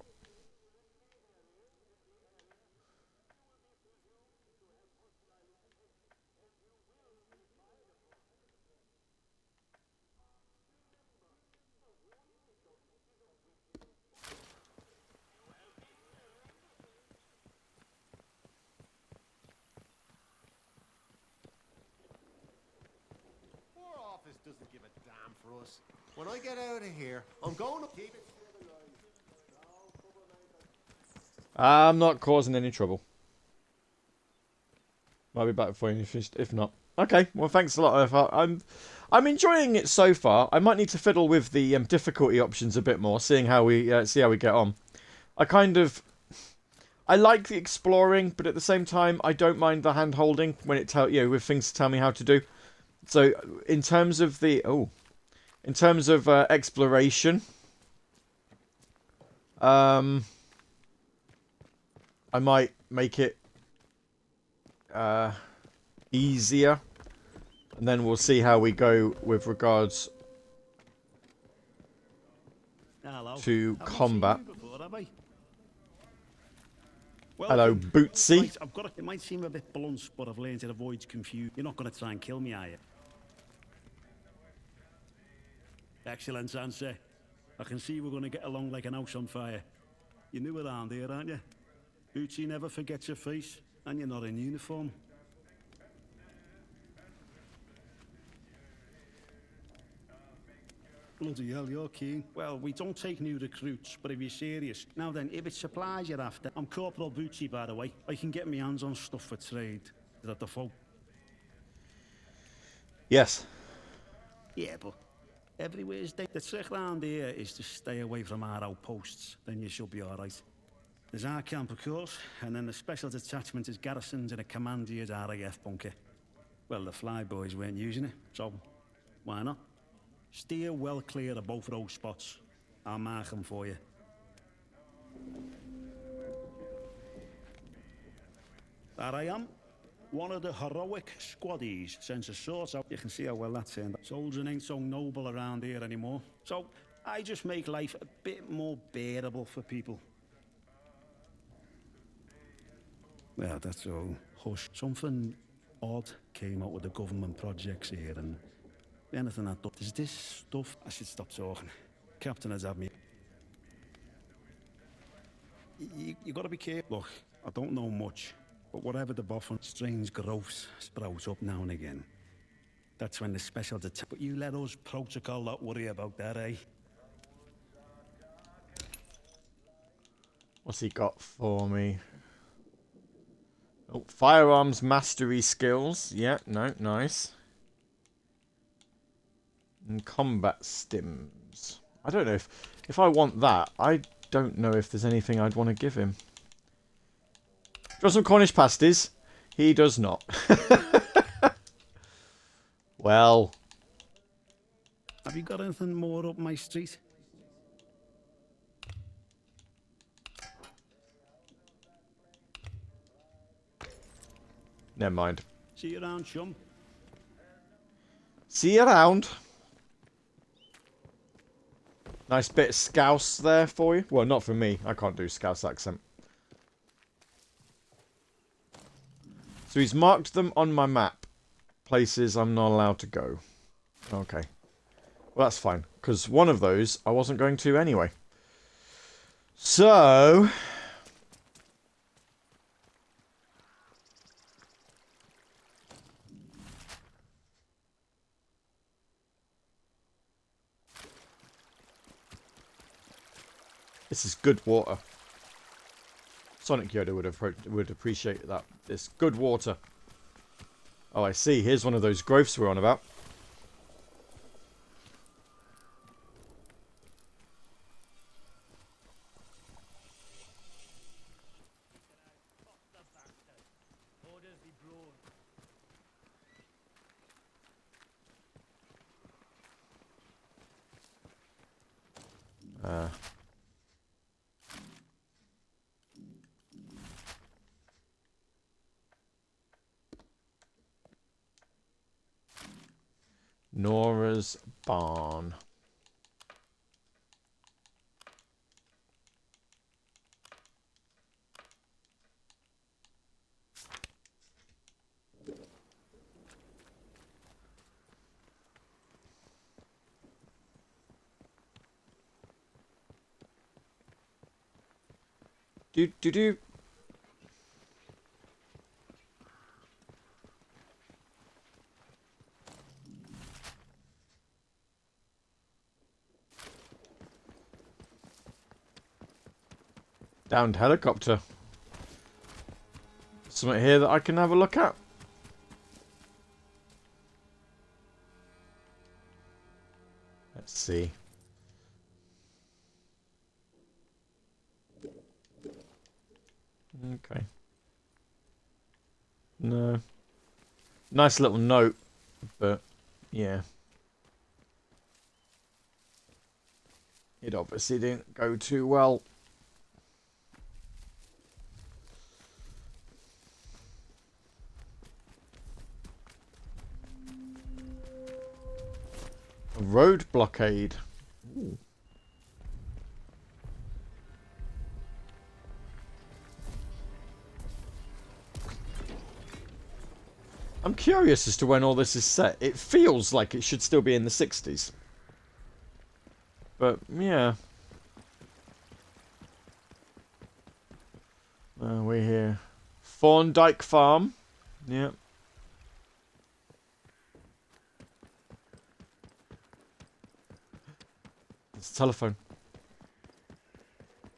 Our office doesn't give a damn for us. When I get out of here, I'm going to keep it. I'm not causing any trouble. Might be back for you if not. Okay, well thanks a lot. I'm enjoying it so far. I might need to fiddle with the difficulty options a bit more, seeing how we see how we get on. I like the exploring, but at the same time, I don't mind the hand holding when it with things to tell me how to do. So in terms of exploration, I might make it easier, and then we'll see how we go with regards to combat. Hello, Bootsy. Right, it might seem a bit blunt, but I've learned to avoid confusion. You're not going to try and kill me, are you? Excellent answer. I can see we're going to get along like an house on fire. You're new around here, aren't you? Bootsy never forgets your face, and you're not in uniform. Bloody hell, you're keen. Well, we don't take new recruits, but if you're serious... Now then, if it's supplies you're after... I'm Corporal Bootsy, by the way. I can get my hands on stuff for trade. Is that the fault? Yes. Yeah, but everywhere's day. The trick round here is to stay away from our outposts. Then you should be all right. There's our camp, of course, and then the special detachment is garrisoned in a commandier's RAF bunker. Well, the flyboys weren't using it, so why not? Steer well clear of both of those spots. I'll mark them for you. There I am. One of the heroic squaddies sends a sword out. You can see how well that turned out. Soldiering ain't so noble around here anymore. So I just make life a bit more bearable for people. Well, that's all. Hush. Something odd came out with the government projects here, and anything I thought, is this stuff? I should stop talking. Captain has had me. You gotta be careful. Look, I don't know much, but whatever the boffin, strange growths sprout up now and again. That's when the special detach. But you let us protocol not worry about that, eh? What's he got for me? Oh, firearms mastery skills. Yeah, no, nice. And combat stims. I don't know if I want that. I don't know if there's anything I'd want to give him. Got some Cornish pasties? He does not. Well. Have you got anything more up my street? Never mind. See you around, chum. See you around. Nice bit of Scouse there for you. Well, not for me. I can't do Scouse accent. So he's marked them on my map. Places I'm not allowed to go. Okay. Well, that's fine. Because one of those I wasn't going to anyway. So... This is good water. Sonic Yoda would appreciate that. This good water. Oh, I see. Here's one of those growths we're on about. Nora's barn. Do. Downed helicopter. Something here that I can have a look at. Let's see. Okay. No. Nice little note, but yeah. It obviously didn't go too well. A road blockade. Ooh. I'm curious as to when all this is set. It feels like it should still be in the 60s. But, yeah. We're here. Thorndyke Farm. Yeah. It's a telephone.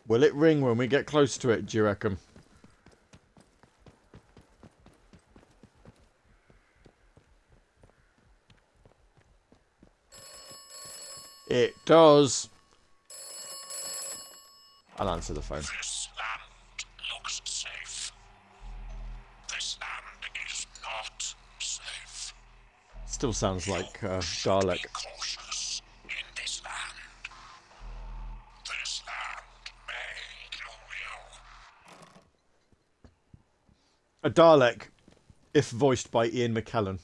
Will it ring when we get close to it, do you reckon? It does. I'll answer the phone. This land looks safe. This land is not safe. Still sounds like Dalek. Be cautious in this land. This land may kill you. A Dalek, if voiced by Ian McKellen.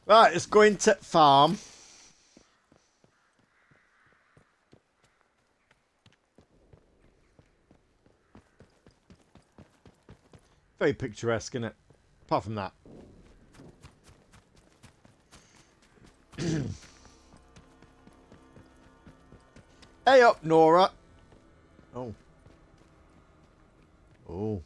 Right, it's going to farm. Very picturesque, isn't it? Apart from that. Hey up, Nora. Oh. Oh.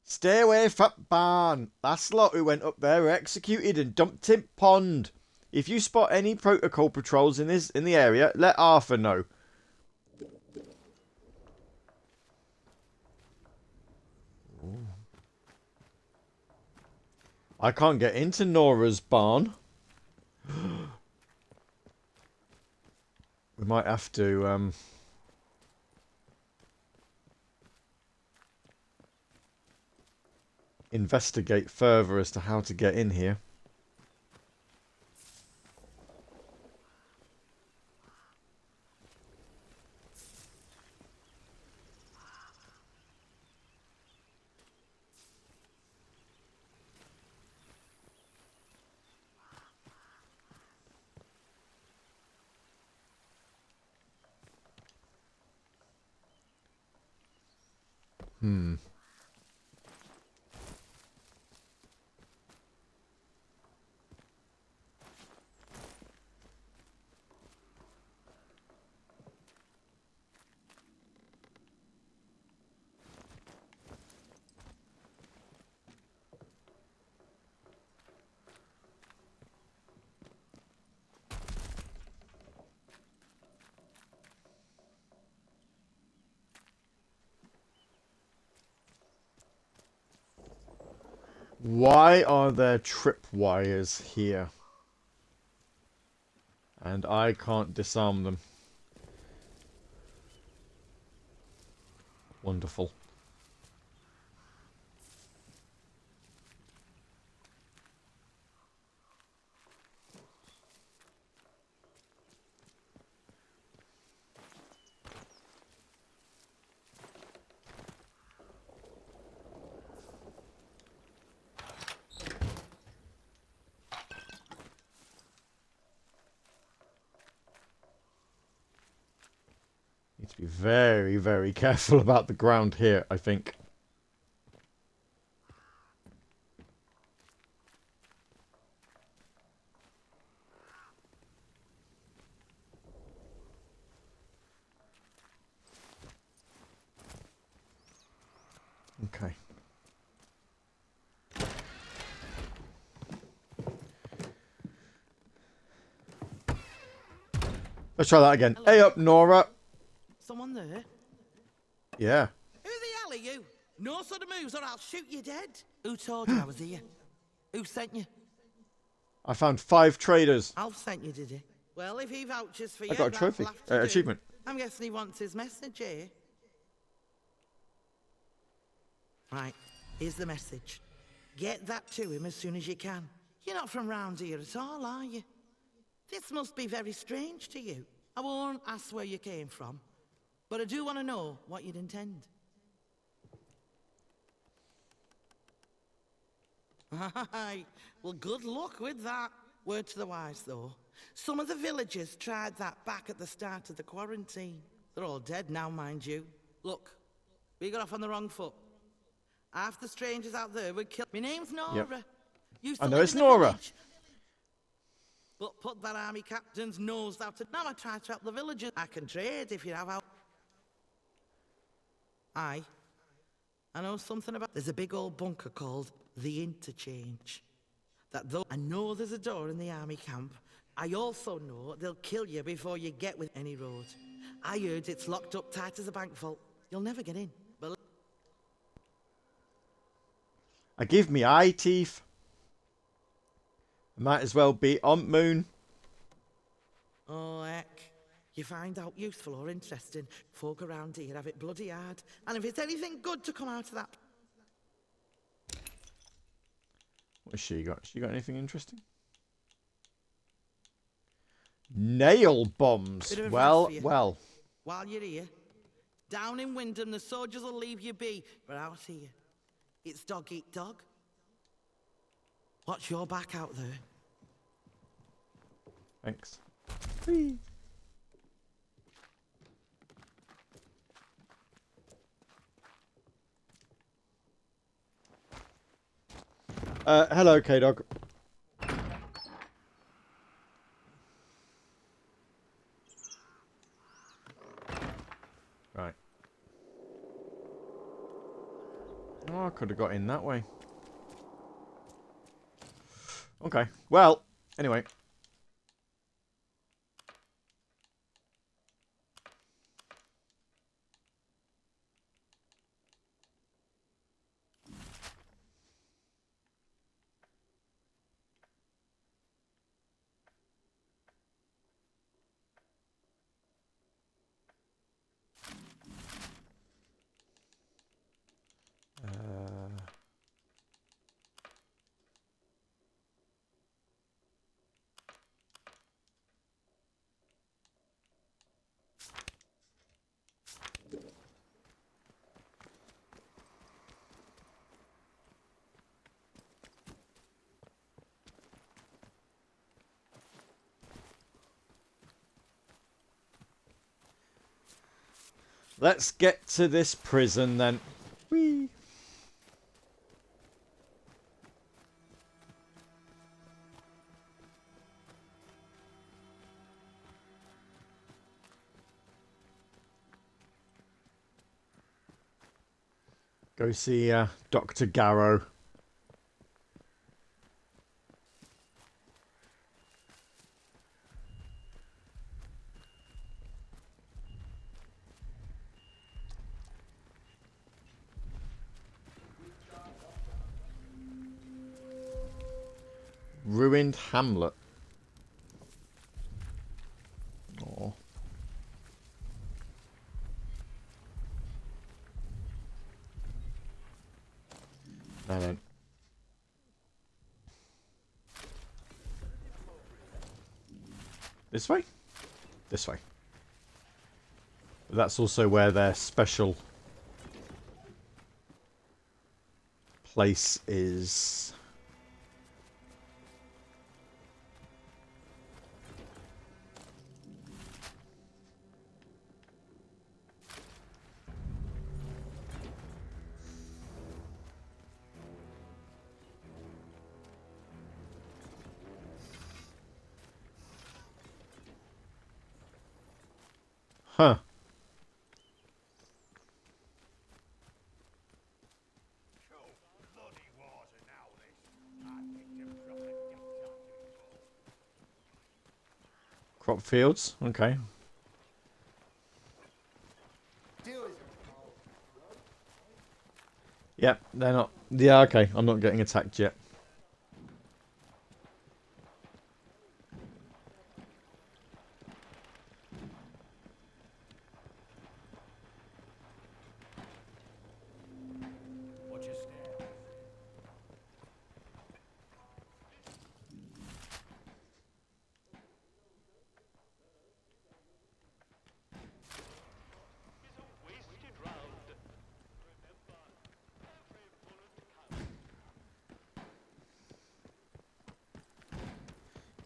Stay away from barn. Last lot who went up there were executed and dumped in pond. If you spot any protocol patrols in the area, let Arthur know. Ooh. I can't get into Nora's barn. We might have to investigate further as to how to get in here. Hmm. Why are there tripwires here? And I can't disarm them. Wonderful. Need to be very, very careful about the ground here, I think. Okay. Let's try that again. Hey up, Nora. Someone there? Yeah. Who the hell are you? No sort of moves or I'll shoot you dead. Who told you I was here? Who sent you? I found 5 traders. Alf sent you, did he? Well, if he vouches for you, I got a that's trophy. left to do. Achievement. I'm guessing he wants his message, eh? Right, here's the message. Get that to him as soon as you can. You're not from round here at all, are you? This must be very strange to you. I won't ask where you came from, but I do want to know what you'd intend. Aye, well, good luck with that. Word to the wise, though. Some of the villagers tried that back at the start of the quarantine. They're all dead now, mind you. Look, we got off on the wrong foot. Half the strangers out there would kill... My name's Nora. Yep. Used I to know live it's in the Nora. village. But put that army captain's nose out to... Now I try to help the villagers. I can trade if you have out... Aye. I know something about... There's a big old bunker called the Interchange. That though I know there's a door in the army camp, I also know they'll kill you before you get with any road. I heard it's locked up tight as a bank vault. You'll never get in. But... I give me eye teeth. Might as well be on moon. Oh, heck. You find out useful or interesting, folk around here have it bloody hard. And if it's anything good to come out of that... What has she got? She got anything interesting? Nail bombs. Bit of advice Well, for you. well. While you're here, down in Wyndham, the soldiers will leave you be. But out here, it's dog eat dog. Watch your back out there. Thanks. Whee. Hello, K-Dog. Right. Oh, I could have got in that way. Okay. Well, anyway. Let's get to this prison then. Whee! Go see Dr. Garrow. Ruined Hamlet. Oh. Hang on. This way? This way. That's also where their special place is. Huh. Crop fields? Okay. Yep, they're not... Yeah, okay. I'm not getting attacked yet.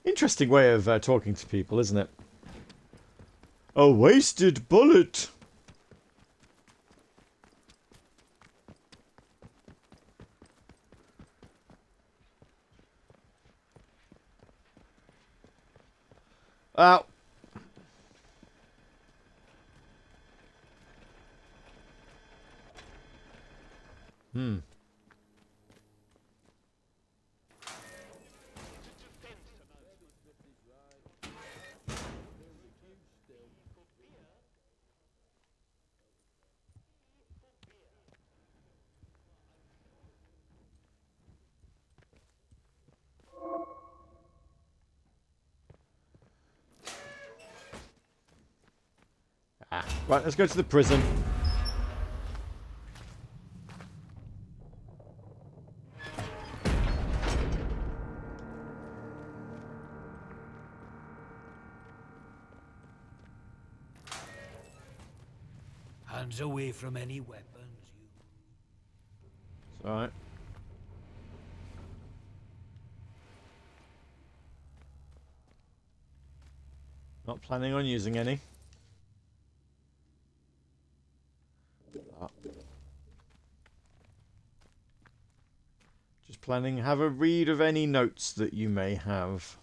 Interesting way of talking to people, isn't it? A wasted bullet! Ow! Hmm. Ah, right, let's go to the prison. Hands away from any weapons, you. It's alright. Not planning on using any. Just planning, have a read of any notes that you may have.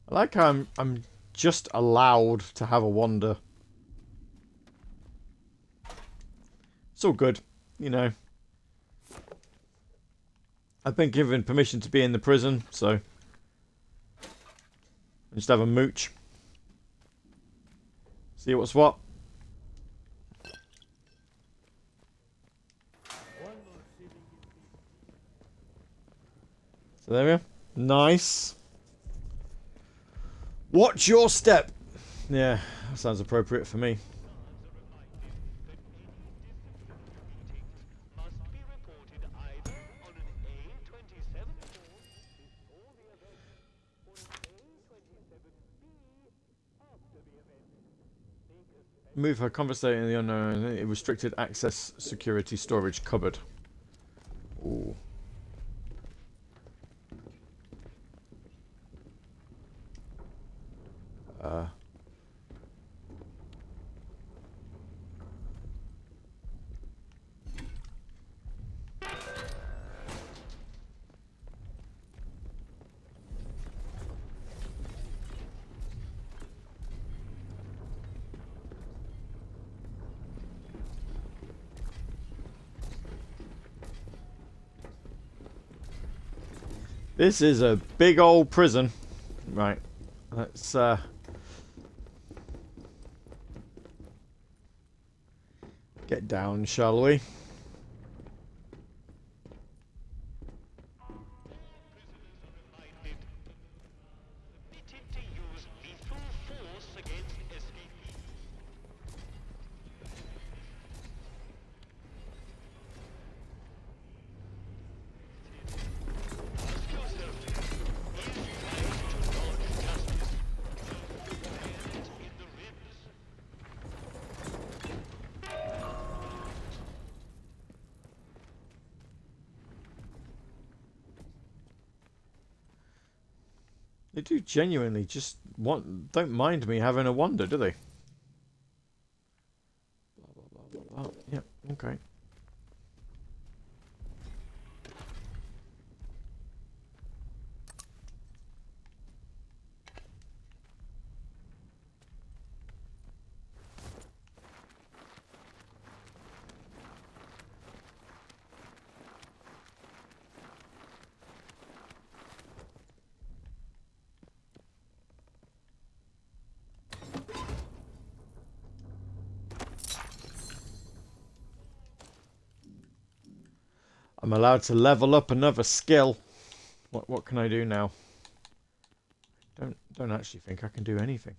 I like how I'm just allowed to have a wander. It's all good, you know. I've been given permission to be in the prison, so just have a mooch. See what's what. So there we are. Nice. Watch your step. Yeah, that sounds appropriate for me. Move her conversation in the unknown. Restricted access security storage cupboard. Ooh. This is a big old prison. Right. Let's get down, shall we? They do genuinely just don't mind me having a wander, do they? Blah, blah, blah, blah, blah. Yeah, okay. I'm allowed to level up another skill. What can I do now? Don't actually think I can do anything.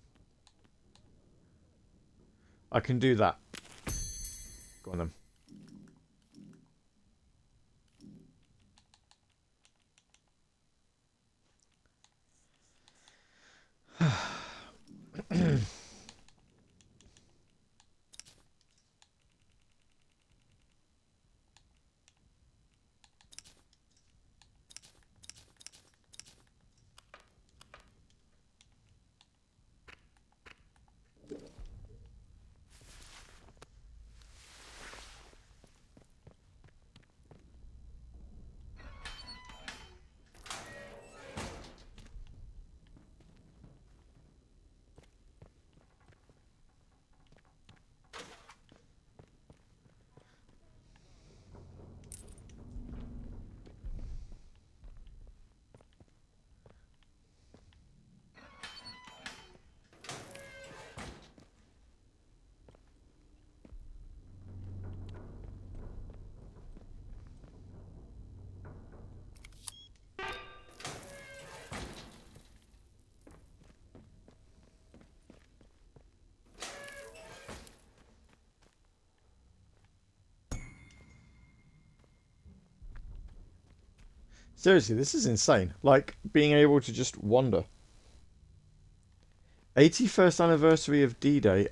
I can do that. Go on then. Seriously, this is insane. Like, being able to just wander. 81st anniversary of D-Day.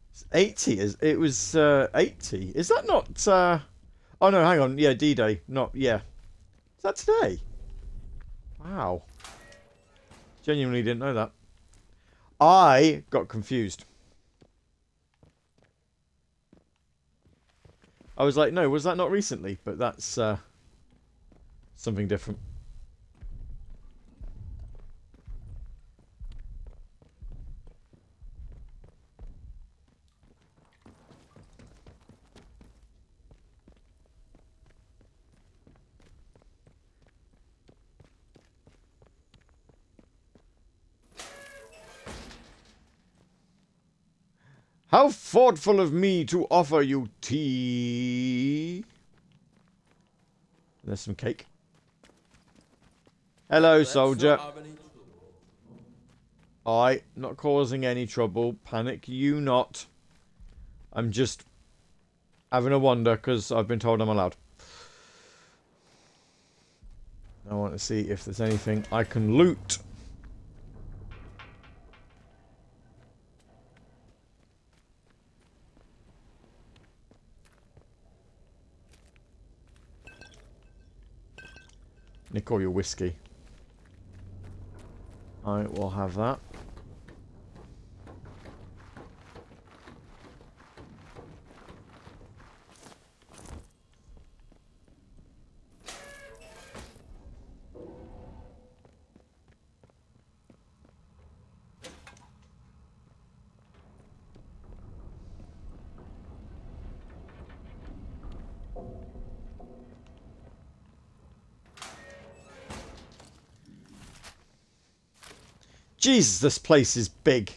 It's 80. It was 80. Is that not... Oh, no, hang on. Yeah, D-Day. Not... Yeah. Is that today? Wow. Genuinely didn't know that. I got confused. I was like, no, was that not recently? But that's something different. How thoughtful of me to offer you tea. There's some cake. Hello, soldier. I not causing any trouble. Panic you not. I'm just having a wander because I've been told I'm allowed. I want to see if there's anything I can loot. Nick all your whiskey. I will have that. Jesus, this place is big.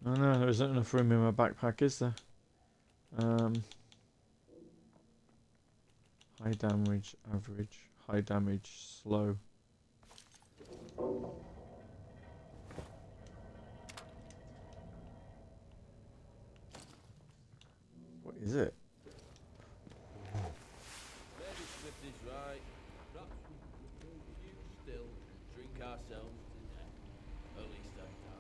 Oh no, there isn't enough room in my backpack, is there? High damage, average, high damage, slow. What is it? Maybe Smith is right. Perhaps we could keep still and drink ourselves to death. At least I die.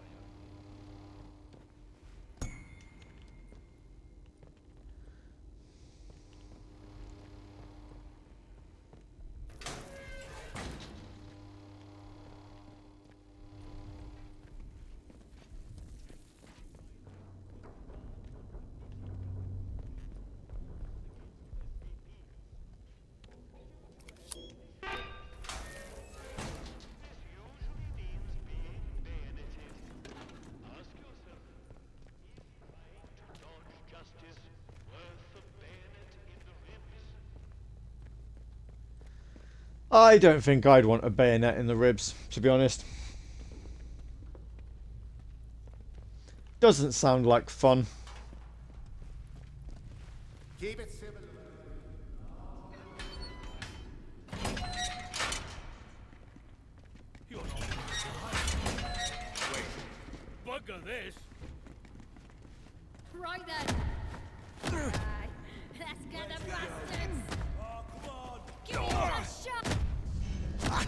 I don't think I'd want a bayonet in the ribs, to be honest. Doesn't sound like fun. Keep it civil. You're not Wait. Bugger this. Right then. Right. Let's get the bastards. Oh, come on. Give me a shot. What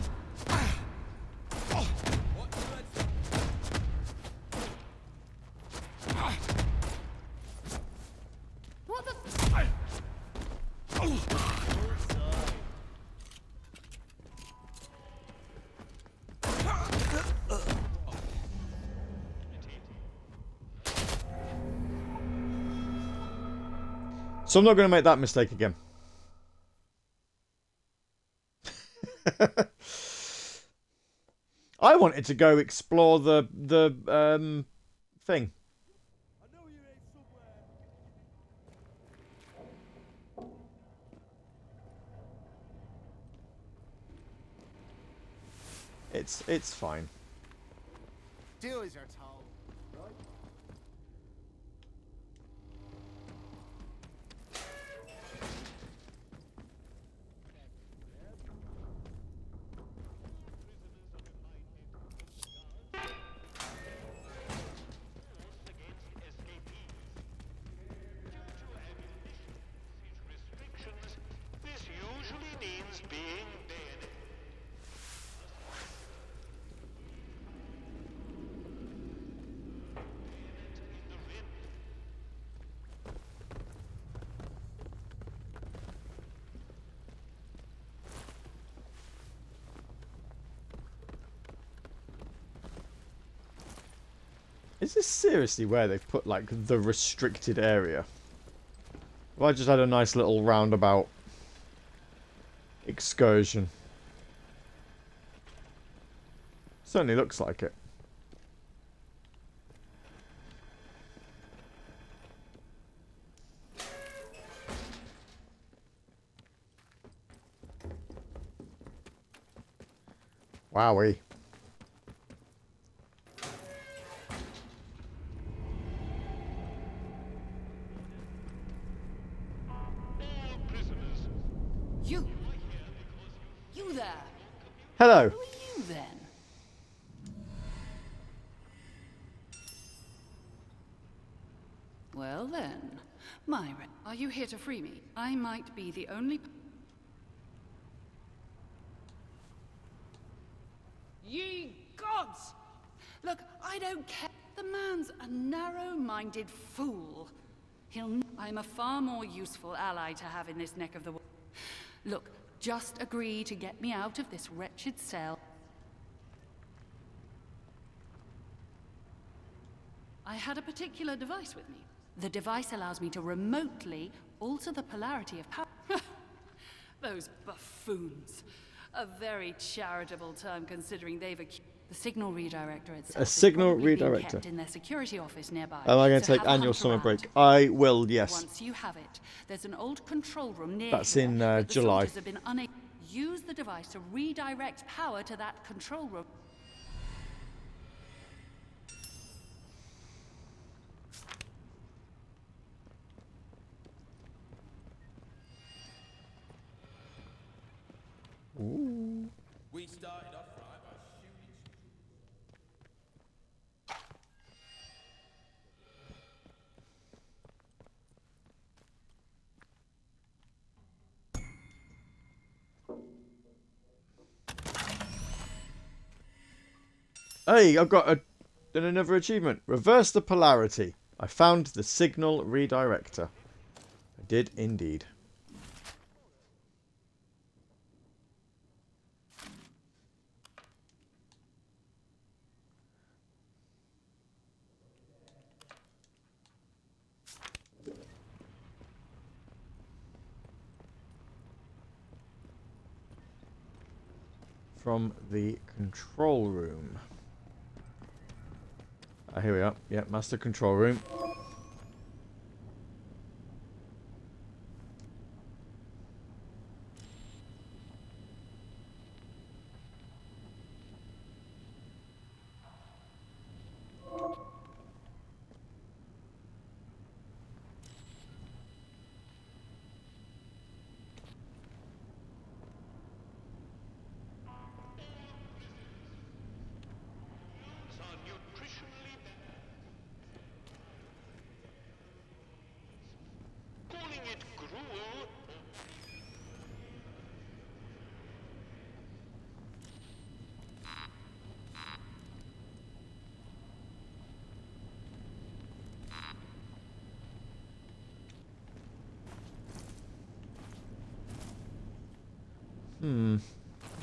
you ready? What the? So I'm not going to make that mistake again. I wanted to go explore the thing. It's fine. Do as you're told, right? This usually means being bayoneted. Is this seriously where they've put, like, the restricted area? Well, I just had a nice little roundabout excursion. Certainly looks like it. Wowee. You there? Hello. Who are you then? Well then, Myra, are you here to free me? I might be the only... Ye gods! Look, I don't care. The man's a narrow-minded fool. I'm a far more useful ally to have in this neck of the woods. Look, just agree to get me out of this wretched cell. I had a particular device with me. The device allows me to remotely alter the polarity of power. Those buffoons. A very charitable term considering they've accused. The signal redirector itself. A signal is probably being redirector. kept in their security office nearby. Am I going to So take have a annual hunt summer around. break? I will, yes. Once you have it, there's an old control room near That's here in that the July. soldiers have been unable. Use the device to redirect power to that control room. Ooh. We started off right by shooting. Hey, I've got another achievement. Reverse the polarity. I found the signal redirector. I did indeed. From the control room. Here we are. Yeah, master control room.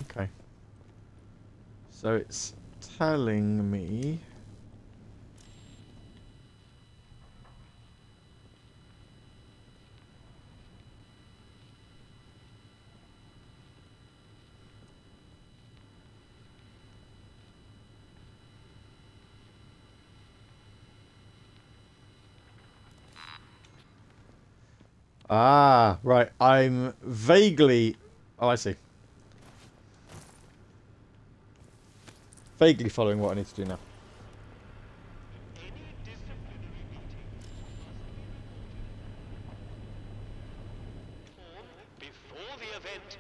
Okay. So it's telling me... Ah, right. I'm vaguely... Oh, I see. Vaguely following what I need to do now. Before the event,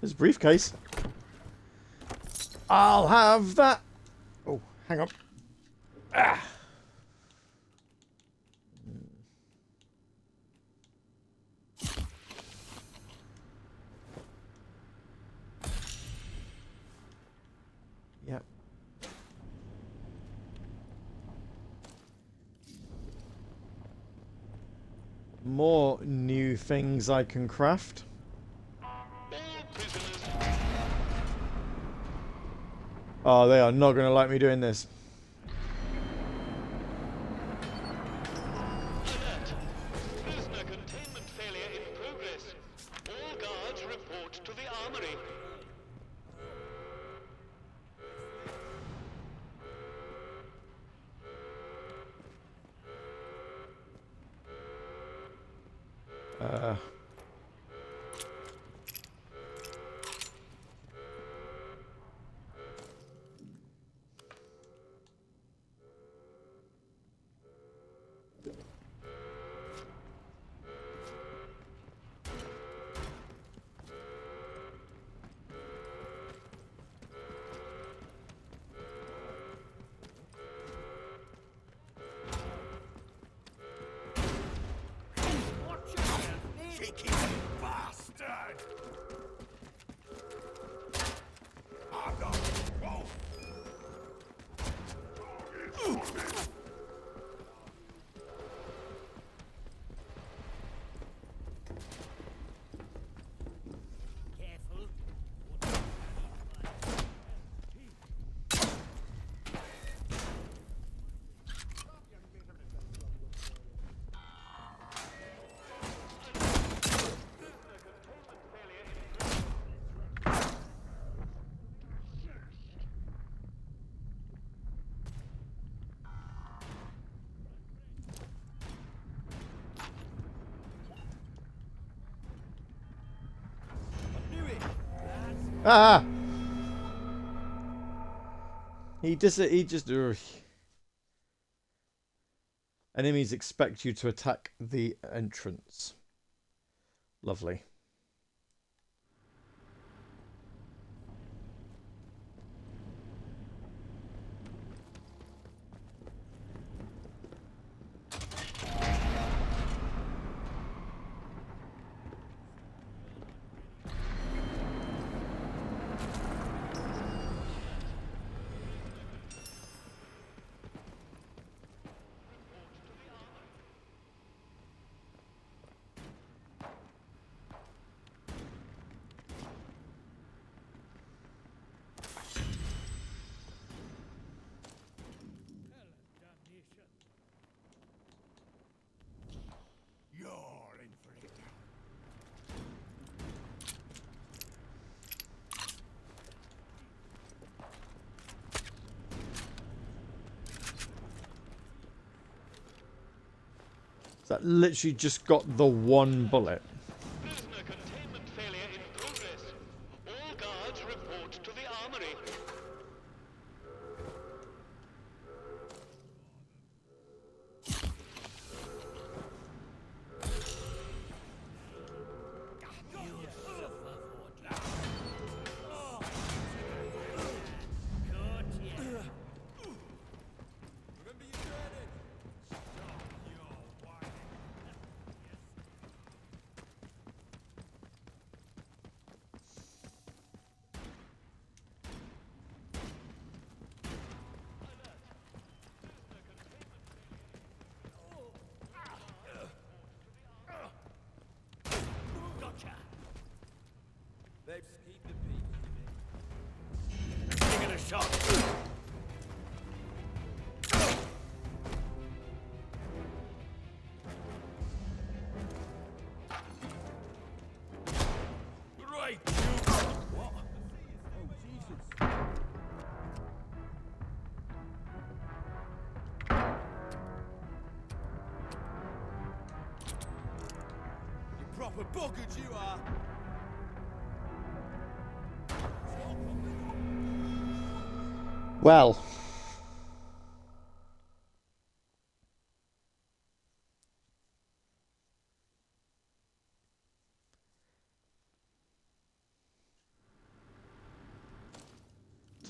There's a briefcase. I'll have that. Oh, hang on. Ah. Yep. More new things I can craft. Oh, they are not going to like me doing this. prisoner containment failure in progress. All guards report to the armory. Ah! He just... Ugh. Enemies expect you to attack the entrance. Lovely. You're in for it. That literally just got the one bullet. Prisoner containment failure in progress. All guards report to the armory. Babes, keep the peace. Taking a shot. Right, you. What? Oh, Jesus. You proper buggered, you are. Well.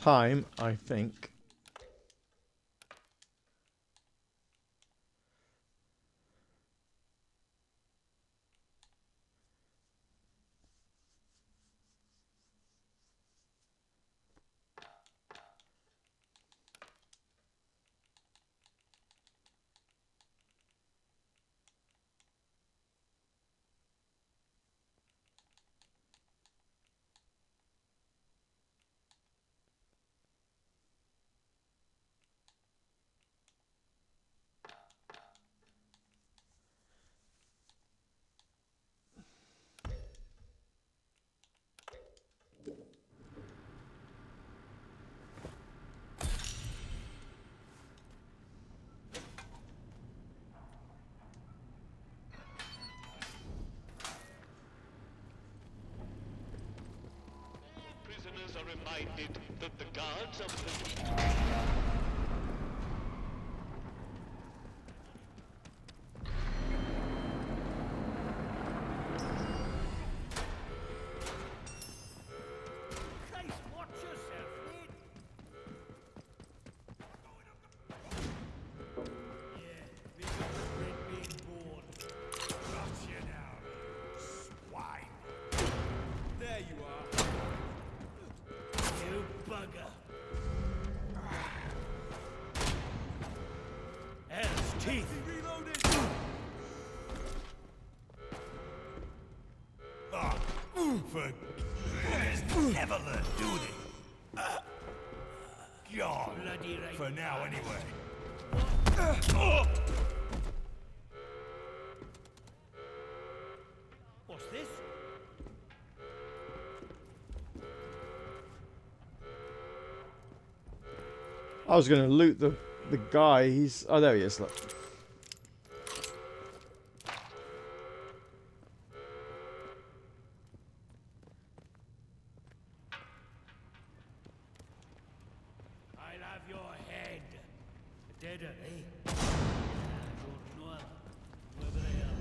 Time, I think. Prisoners are reminded that the guards of the... Christ, watch yourself, mate. Yeah, big red being born. Got you now, you swine. There you are. You bugger. Hell's teeth. Reloaded. Ah, for never learn, do they? God, Bloody right. for now anyway. What's this? I was going to loot the guy. He's... Oh, there he is. Look. your head. Dead, eh? I don't know them. Whoever they are.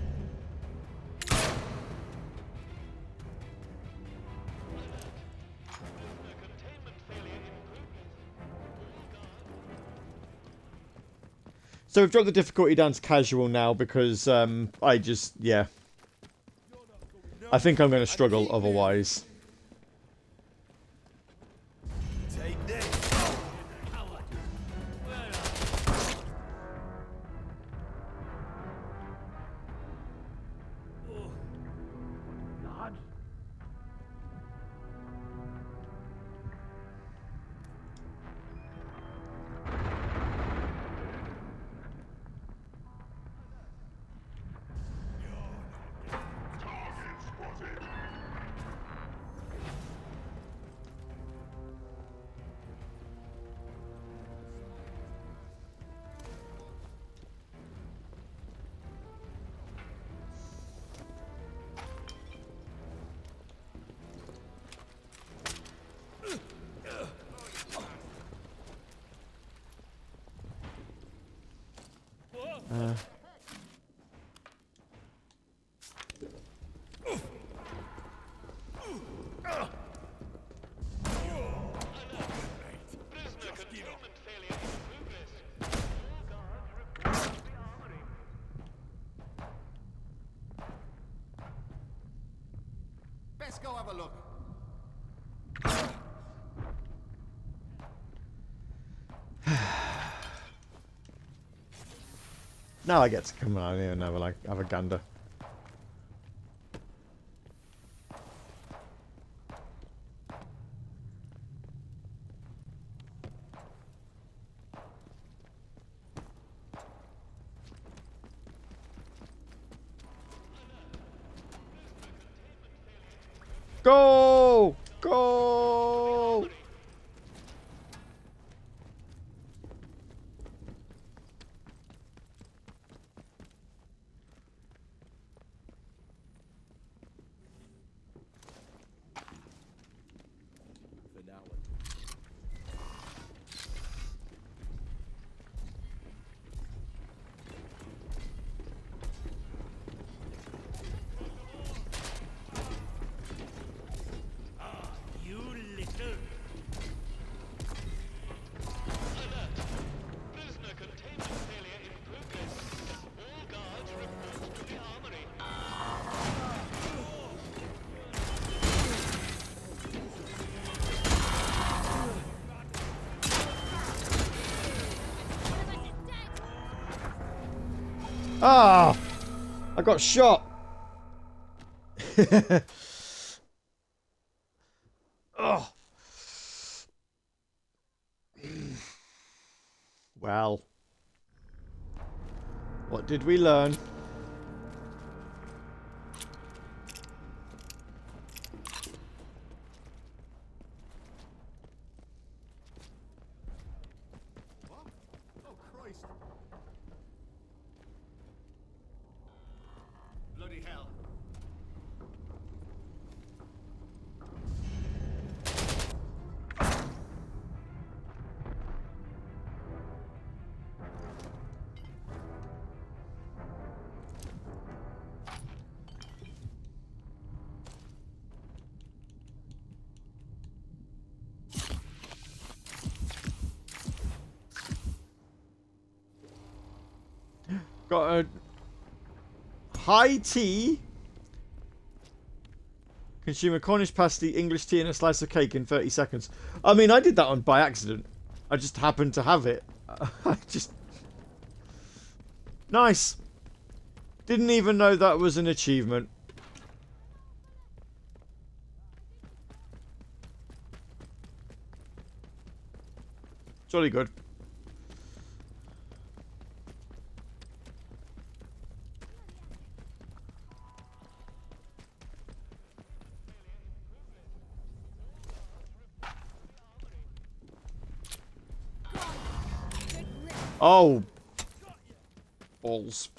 So we've dropped the difficulty down to casual now because I just, yeah. I think I'm going to struggle otherwise. Take this. Lads? Let's go have a look. Now I get to come out here and have a gander. Go! Go! You little... Alert! Prisoner containment failure in progress. All guards report to the armory. Ah! I got shot! Oh. Well. What did we learn? What? Oh, Christ. Bloody hell. Got a high tea. Consume a Cornish pasty, English tea, and a slice of cake in 30 seconds. I mean, I did that on by accident. I just happened to have it. I just... Nice. Didn't even know that was an achievement. Jolly good. Oh. Balls.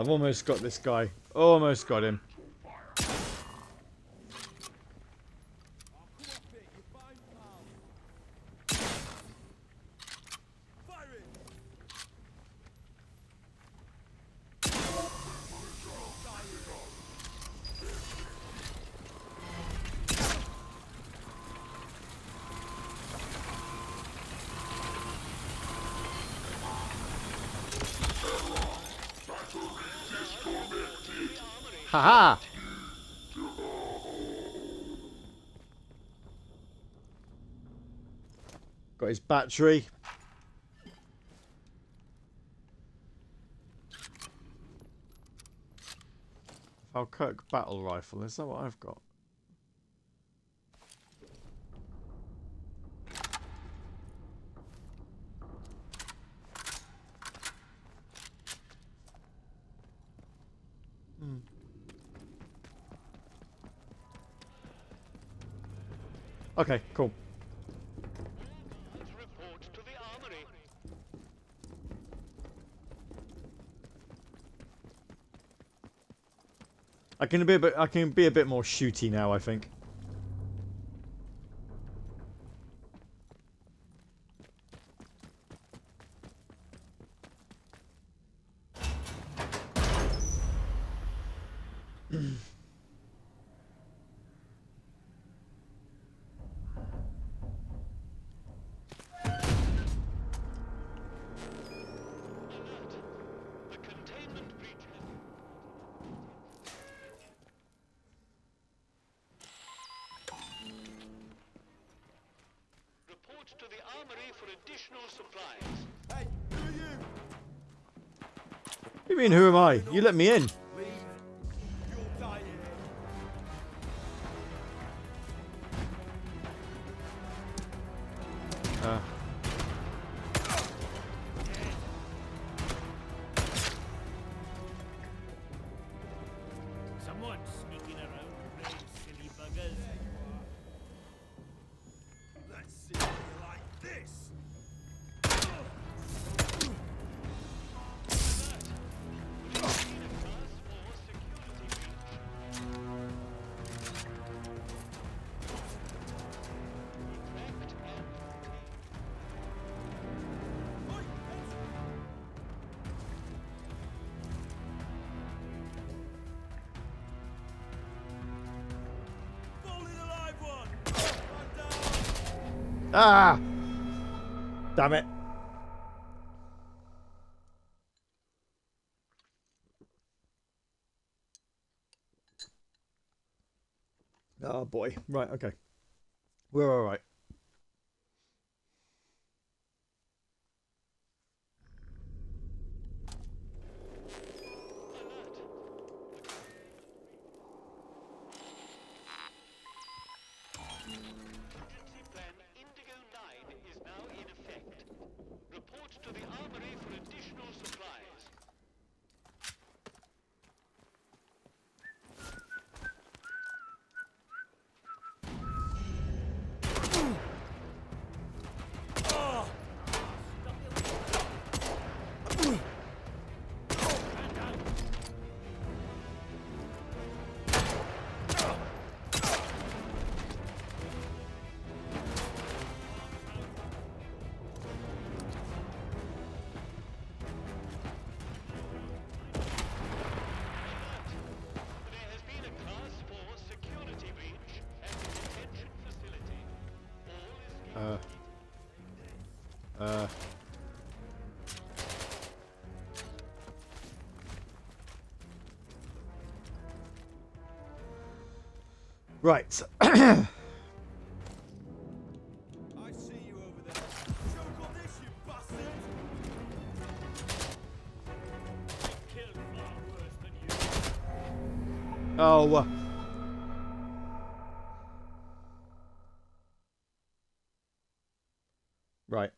I've almost got this guy. Almost got him. Haha! Got his battery. Falkirk battle rifle. Is that what I've got? Hmm. Okay, cool. Report to the armory. I can be a bit more shooty now, I think. Report to the armory for additional supplies. Hey, who are you? What do you mean, who am I? You let me in. Leave. You'll die here. Someone sneaking around, you silly buggers. Let's see how you like this. Falling alive one. Man down. Ah! Damn it. Oh boy. Right, okay. We're alright. Emergency plan Indigo 9 is now in effect. Report to the armory for additional supplies. There has been a Class 4 security breach at the detention facility. All is Right. I see you over there. Choke on this, you bastard! Killed far worse than you. Oh. Right.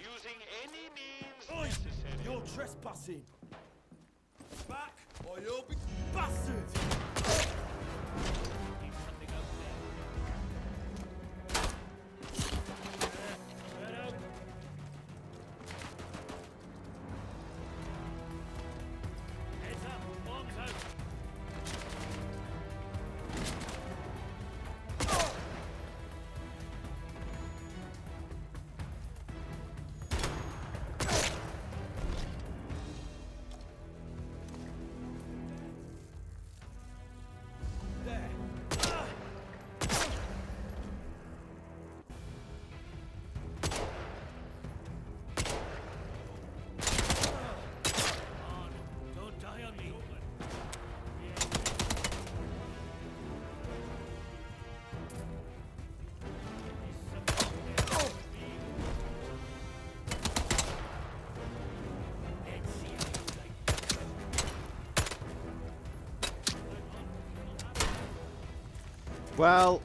using any means Oi! necessary. You're trespassing! Back, or you'll be bastard! Don't die on me. Well,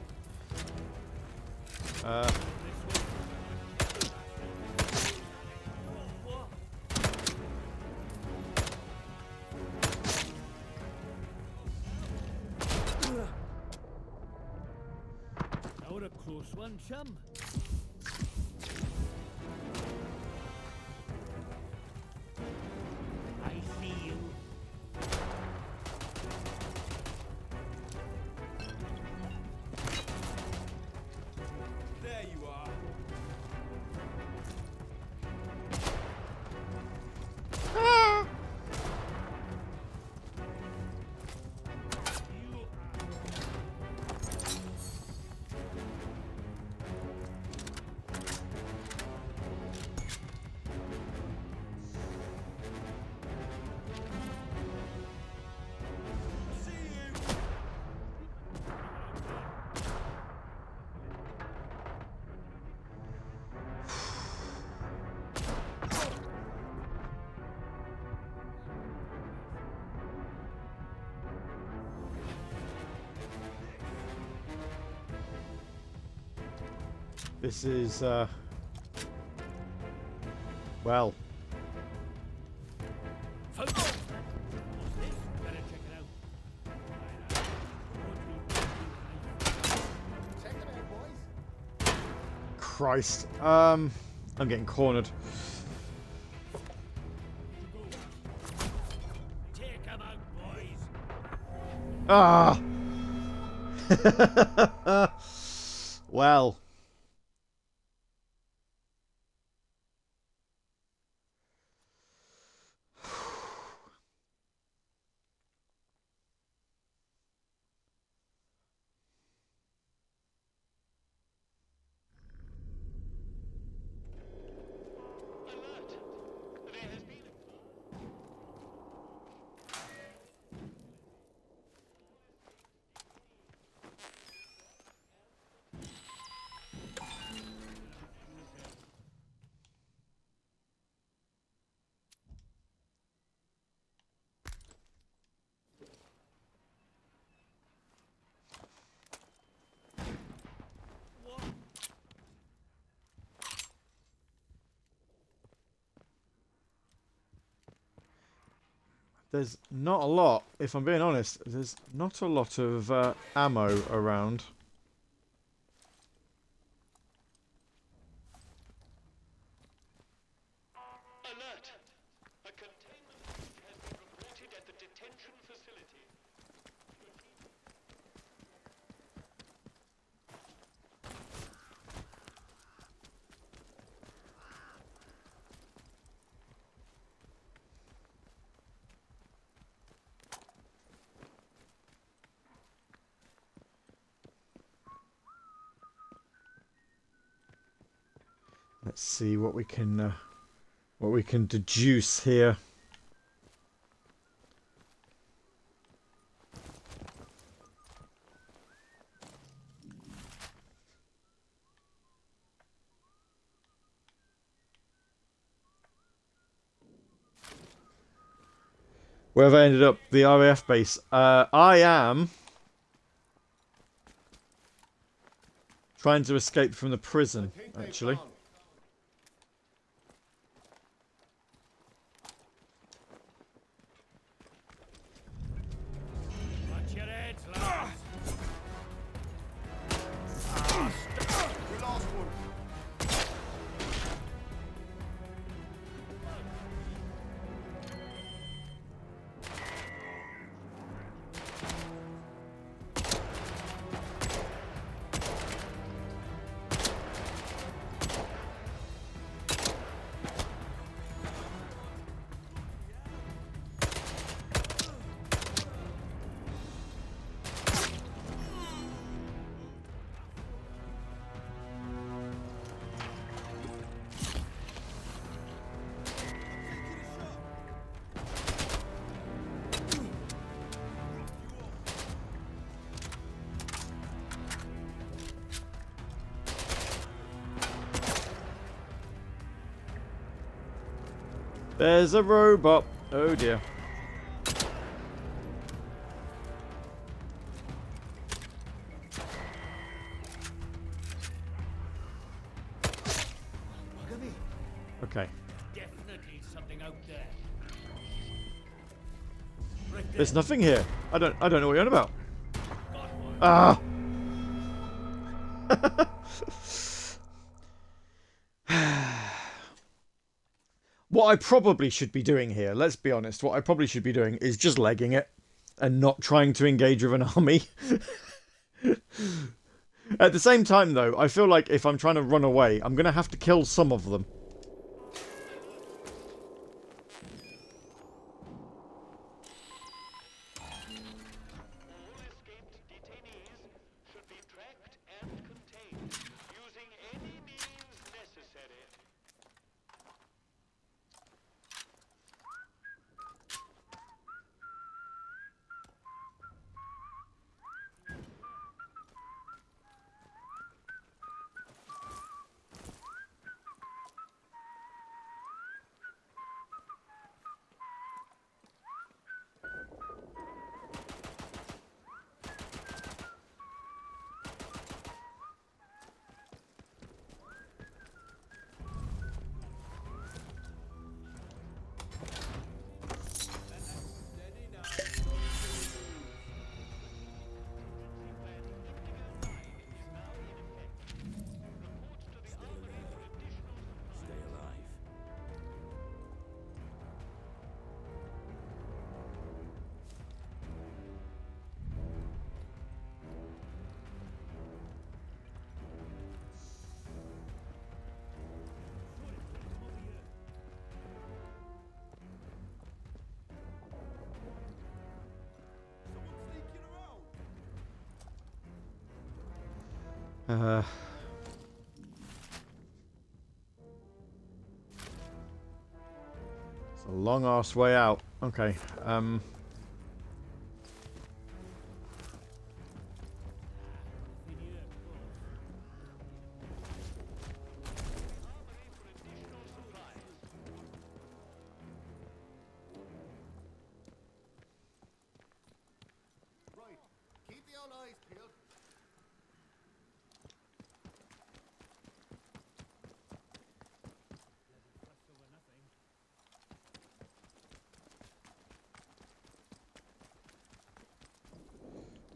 That was a close one, chum. I see you. There you are. this is well. Folks, what's this? Better check it out. Check it out, boys. Christ. I'm getting cornered. Take 'em out, boys. Ah. Well. There's not a lot, if I'm being honest. There's not a lot of ammo around. Alert! A containment breach has been reported at the detention facility. Let's see what we can deduce here. Where have I ended up? The RAF base. I am trying to escape from the prison, actually. There's a robot. Oh dear. Okay. Definitely something out there. There's nothing here. I don't know what you're on about. Ah. What I probably should be doing here, let's be honest, what I probably should be doing is just legging it and not trying to engage with an army. At the same time, though, I feel like if I'm trying to run away, I'm going to have to kill some of them. It's a long ass way out. Okay. Right. Keep the old eyes peeled.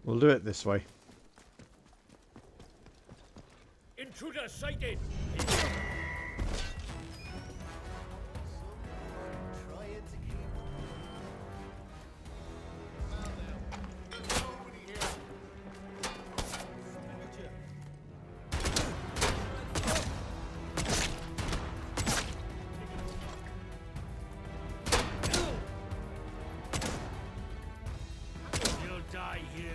We'll do it this way. Intruder sighted! Trying to keep You'll die here.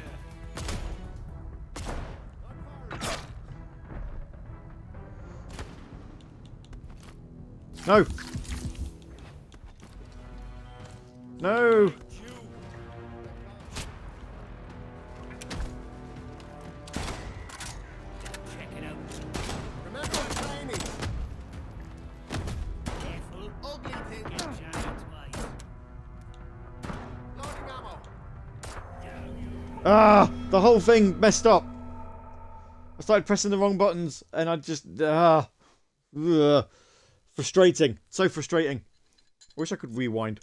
No! No! Check it out. Remember our training. Careful. Ugly thing. Get jammed twice. Loading ammo. Ah! The whole thing messed up! I started pressing the wrong buttons and I just... Ugh. Frustrating. So frustrating. I wish I could rewind.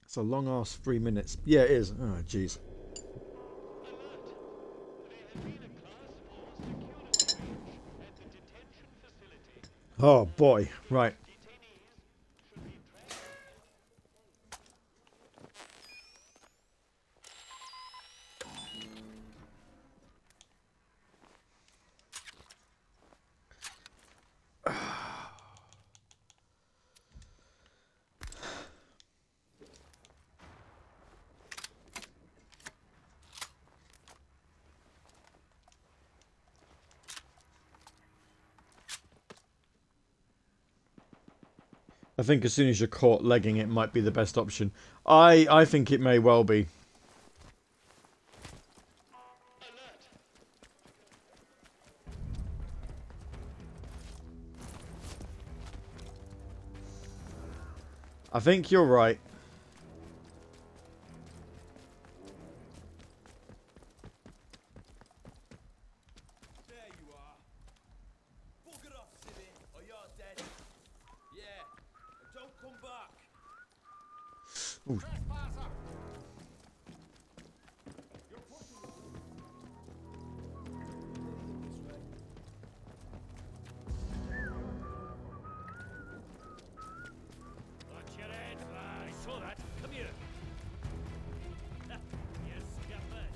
It's a long ass 3 minutes. Yeah, it is. Oh, jeez. Oh, boy. Right. I think as soon as you're caught legging it might be the best option. I think it may well be. I think you're right. There you are. Bugger off, City, or you're dead. Yeah, and don't come back. Ooh. Watch your head. I saw that. Come here. Yes, Gavvie.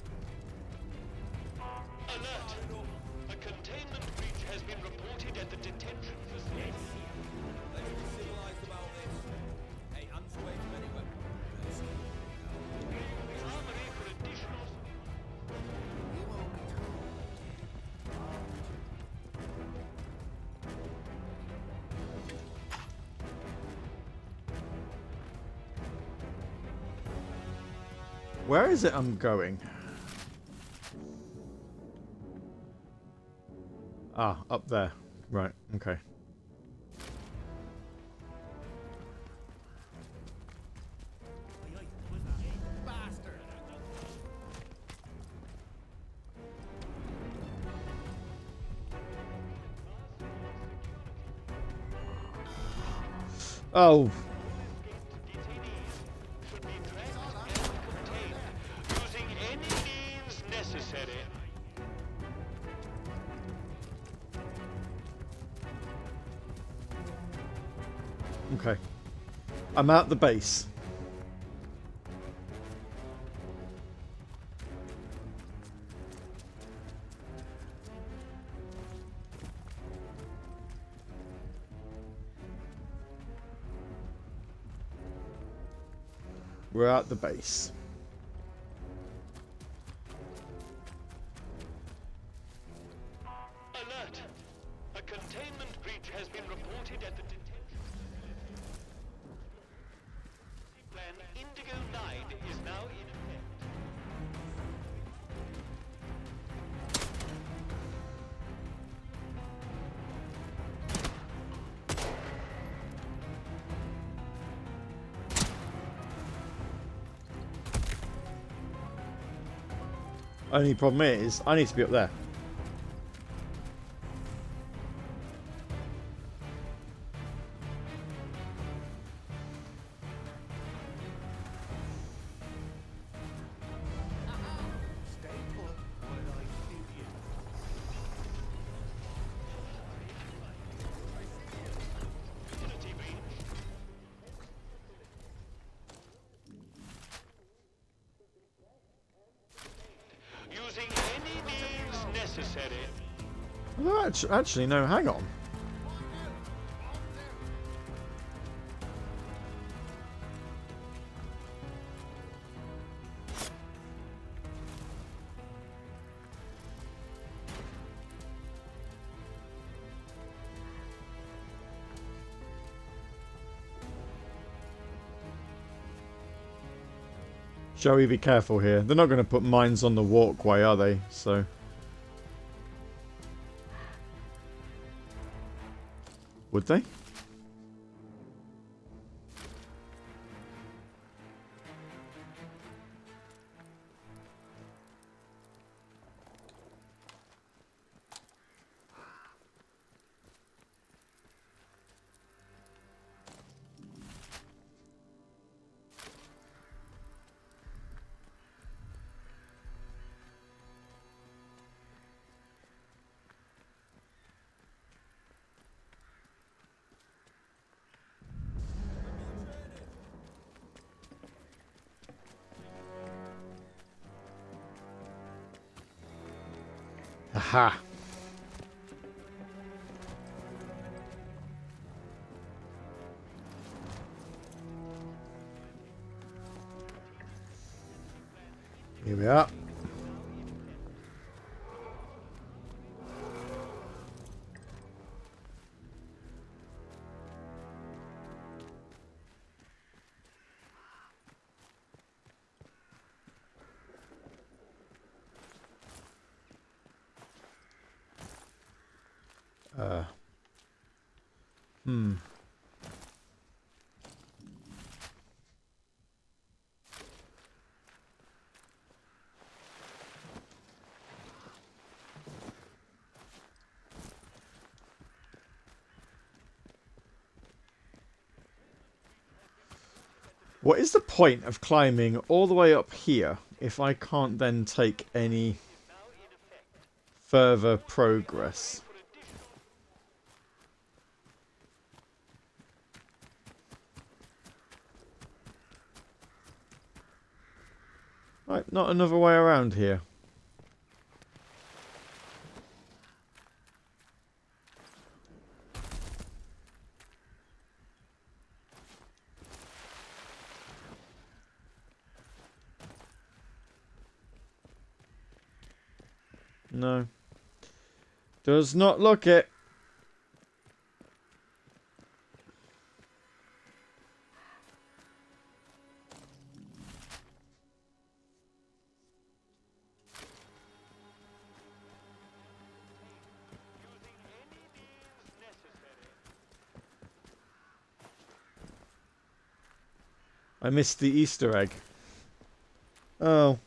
Alert! A containment breach has been reported at the detention facility. Let's be civilized about this. Hey, hands away from any weapons. Armory for additional... Where is it I'm going? Ah, up there. Right, okay. Oh. Using any means necessary. Okay. I'm at the base. We're at the base. Alert! A containment breach has been reported at the detention. Plan Indigo 9 is now in effect. Only problem is, I need to be up there. Using any means necessary. Oh, actually, no, hang on. Shall we be careful here? They're not going to put mines on the walkway, are they? So... Would they? Aha! Here we are. What is the point of climbing all the way up here if I can't then take any further progress? Right, not another way around here. No. Does not look it. I missed the Easter egg. Oh.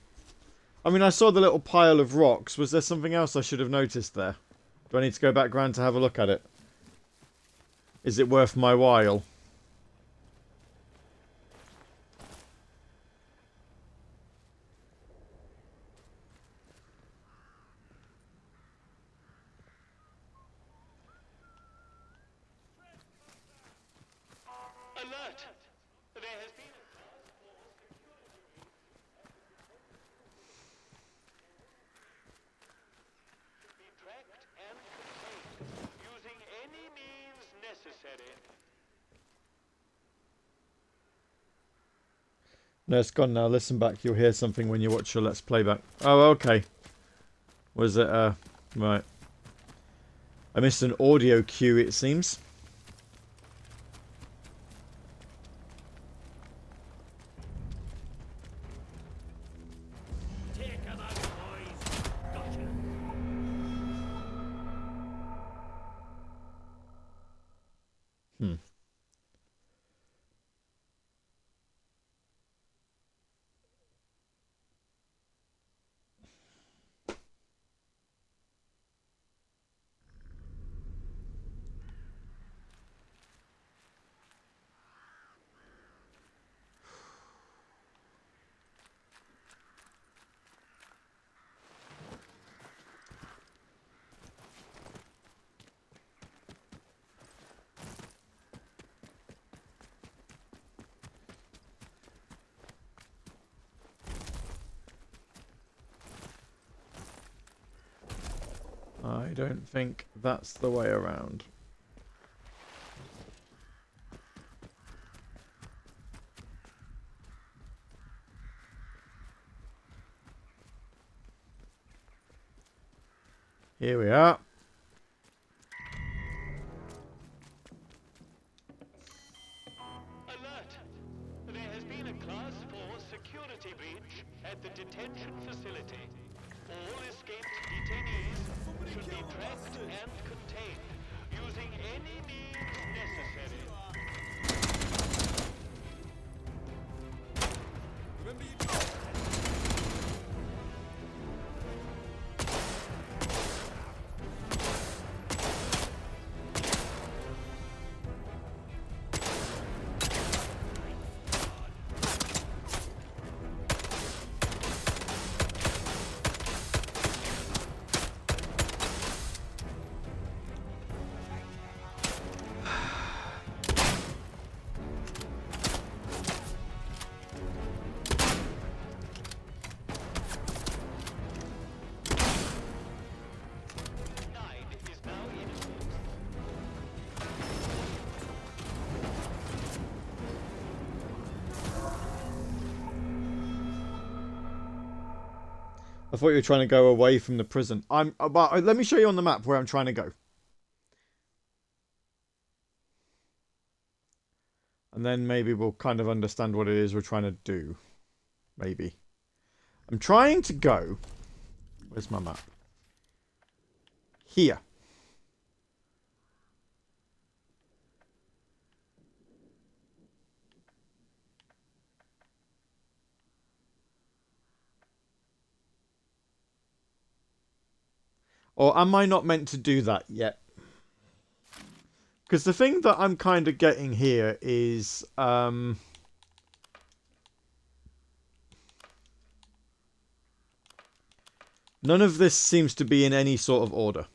I mean, I saw the little pile of rocks. Was there something else I should have noticed there? Do I need to go back round to have a look at it? Is it worth my while? Alert! There has been be tracked and contained using any means necessary. No, it's gone now. Listen back. You'll hear something when you watch your Let's Play back. Oh, okay. Was it, right. I missed an audio cue, it seems. Hmm. I don't think that's the way around. Here we are. Alert! There has been a Class 4 security breach at the detention facility. All escaped detainees should be tracked and contained using any means necessary. Remember you I thought you were trying to go away from the prison. But let me show you on the map where I'm trying to go. And then maybe we'll kind of understand what it is we're trying to do. Maybe. I'm trying to go... Where's my map? Here. Or am I not meant to do that yet? Because the thing that I'm kind of getting here is... None of this seems to be in any sort of order.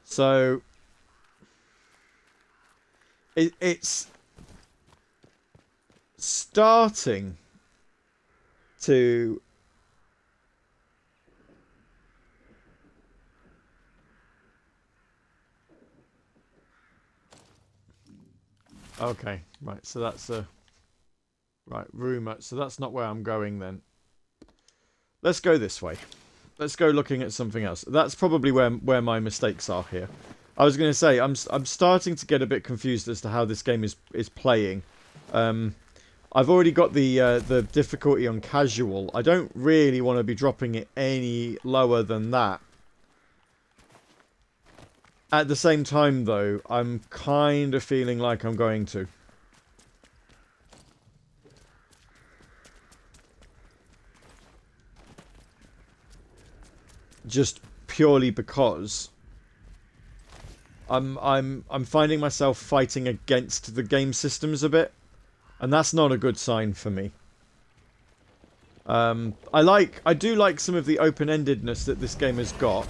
So it's starting to okay, right, so that's a right rumor, so that's not where I'm going then. Let's go this way. Let's go looking at something else. That's probably where my mistakes are here. I was going to say I'm starting to get a bit confused as to how this game is playing. I've already got the difficulty on casual. I don't really want to be dropping it any lower than that. At the same time, though, I'm kind of feeling like I'm going to. Just purely because I'm finding myself fighting against the game systems a bit, and that's not a good sign for me. I do like some of the open-endedness that this game has got.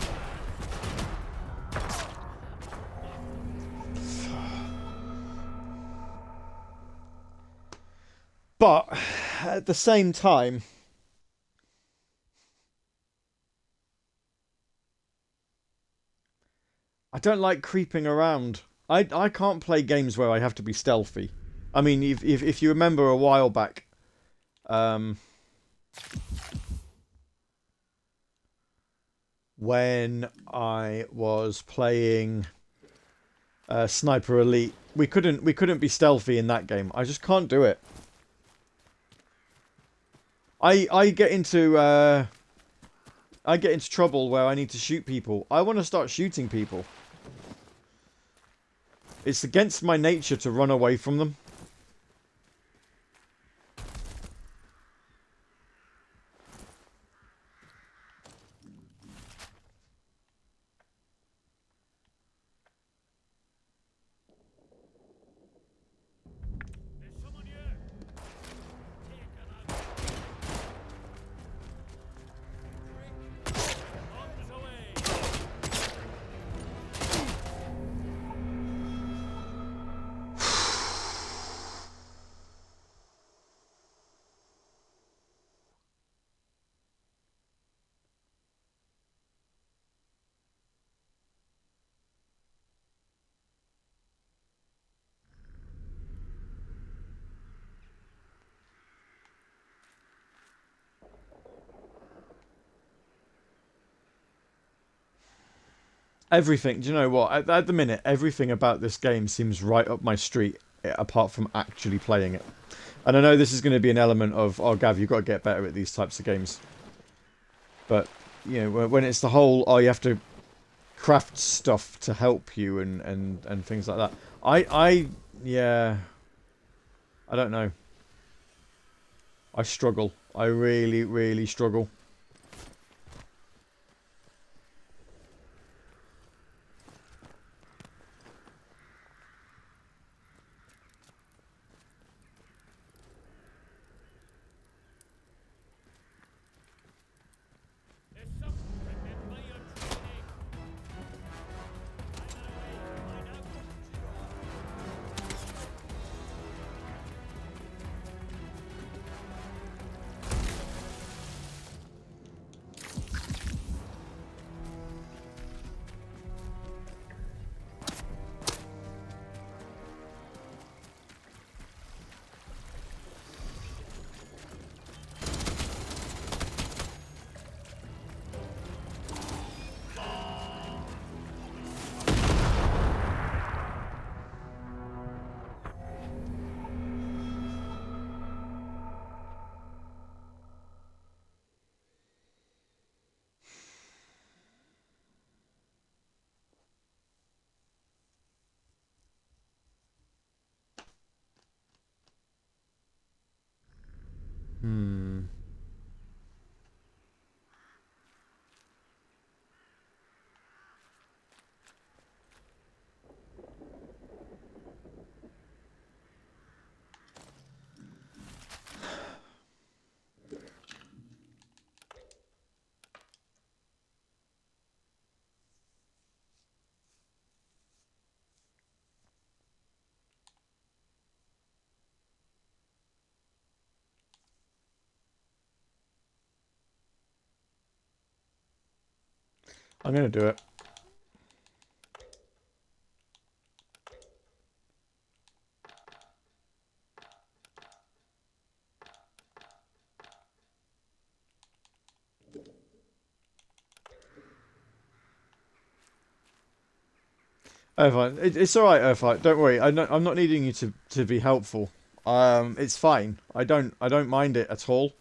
But at the same time, I don't like creeping around. I can't play games where I have to be stealthy. I mean, if you remember a while back, when I was playing Sniper Elite, we couldn't be stealthy in that game. I just can't do it. I get into trouble where I need to shoot people. I want to start shooting people. It's against my nature to run away from them. Everything, do you know what? At the minute, everything about this game seems right up my street, apart from actually playing it. And I know this is going to be an element of, oh, Gav, you've got to get better at these types of games. But, you know, when it's the whole, oh, you have to craft stuff to help you and things like that. Yeah, I don't know. I struggle. I really, really struggle. I'm going to do it. Irvine, it's all right, Irvine. Don't worry. I'm not needing you to be helpful. It's fine. I don't mind it at all.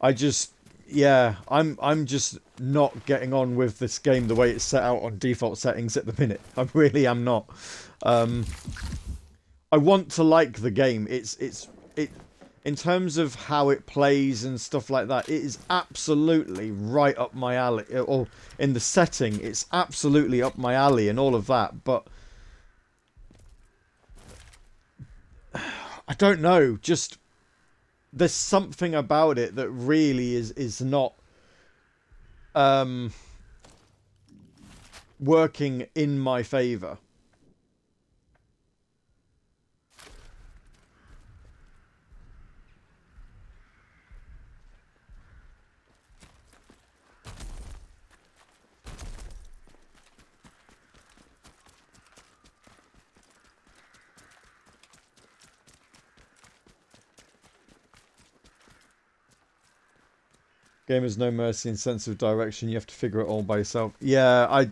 I just, yeah, I'm just not getting on with this game the way it's set out on default settings at the minute. I really am not. I want to like the game. It in terms of how it plays and stuff like that, it is absolutely right up my alley. Or in the setting, it's absolutely up my alley and all of that. But I don't know. Just there's something about it that really is not working in my favour. Game has no mercy and sense of direction. You have to figure it all by yourself. Yeah,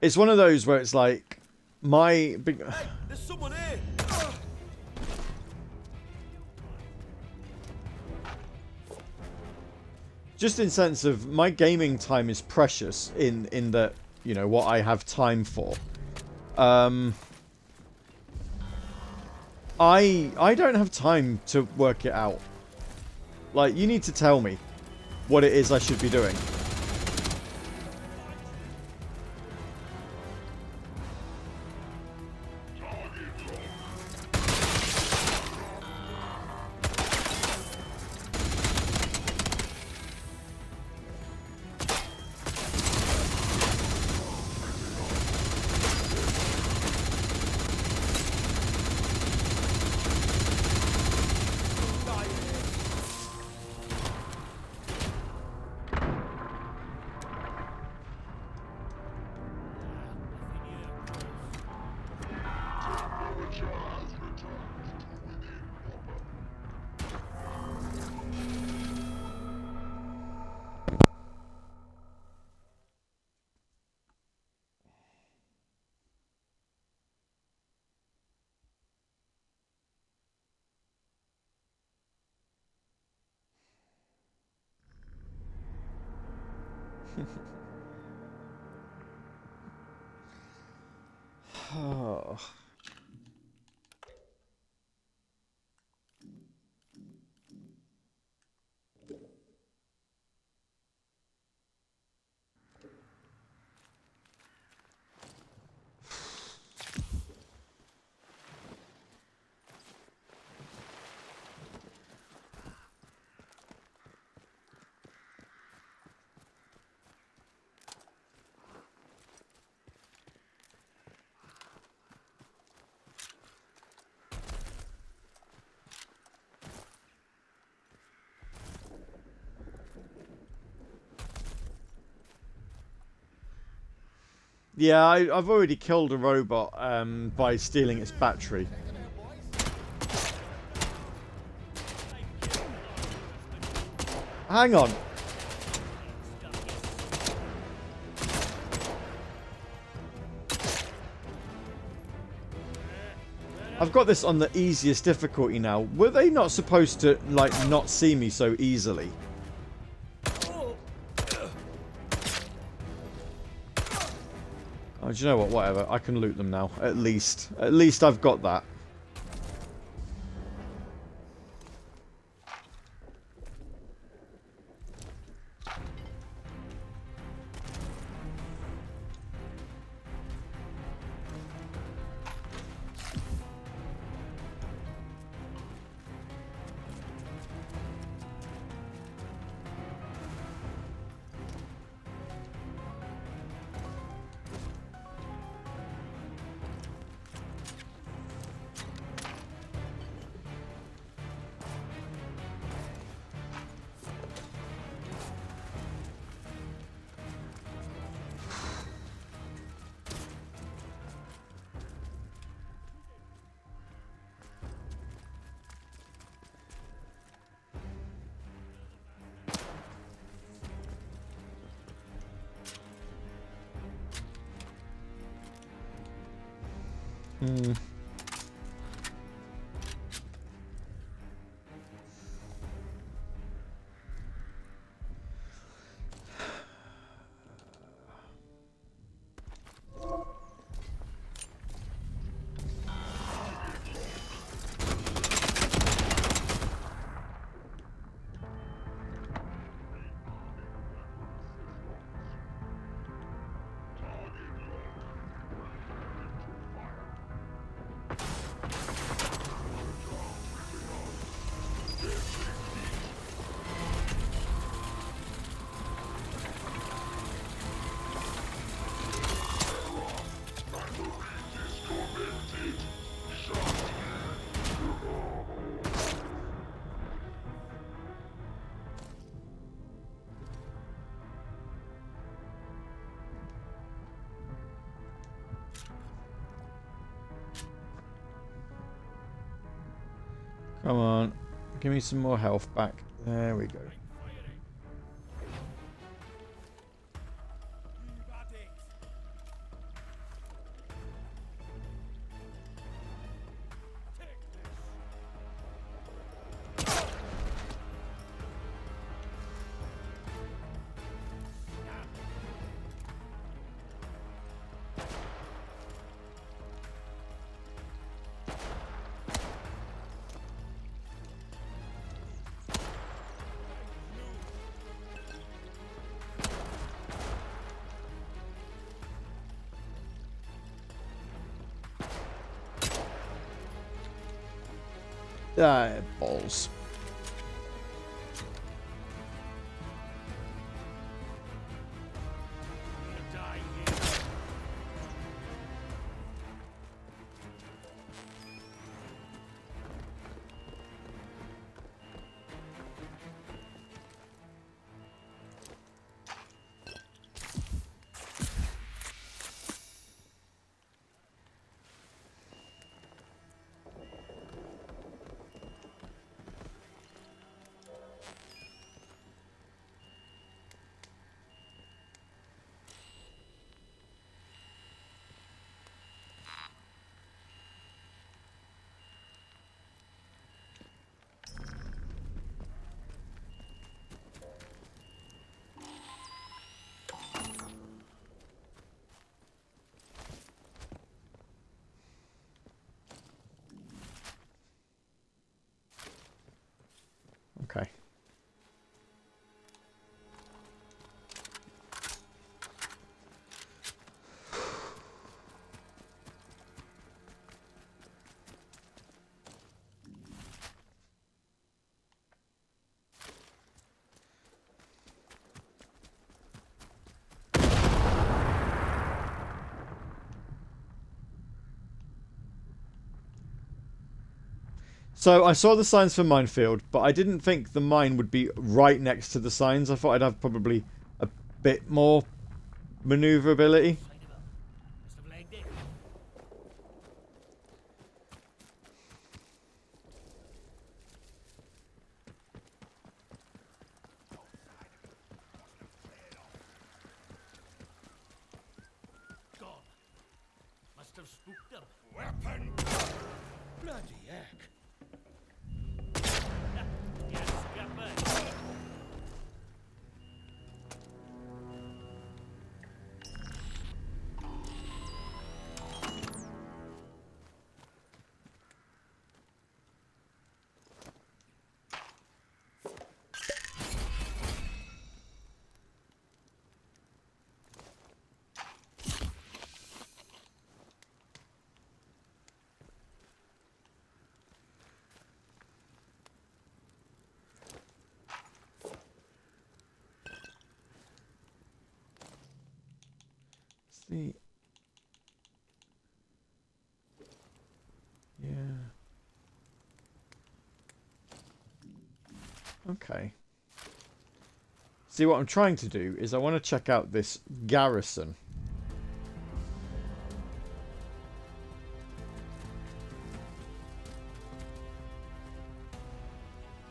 it's one of those where it's like my big. Hey, there's someone here. Just in sense of my gaming time is precious in that, you know, what I have time for. I don't have time to work it out. Like, you need to tell me what it is I should be doing. Oh. Yeah, I've already killed a robot by stealing its battery. Hang on. I've got this on the easiest difficulty now. Were they not supposed to, like, not see me so easily? Oh, do you know what? Whatever. I can loot them now. At least. At least I've got that. Hmm. Come on. Give me some more health back. There we go. Balls. Okay. So I saw the signs for minefield, but I didn't think the mine would be right next to the signs. I thought I'd have probably a bit more maneuverability. Must have spooked them. Weapon! Bloody heck! Yes, Gavvie. See. Yeah. Okay. See, what I'm trying to do is I want to check out this garrison.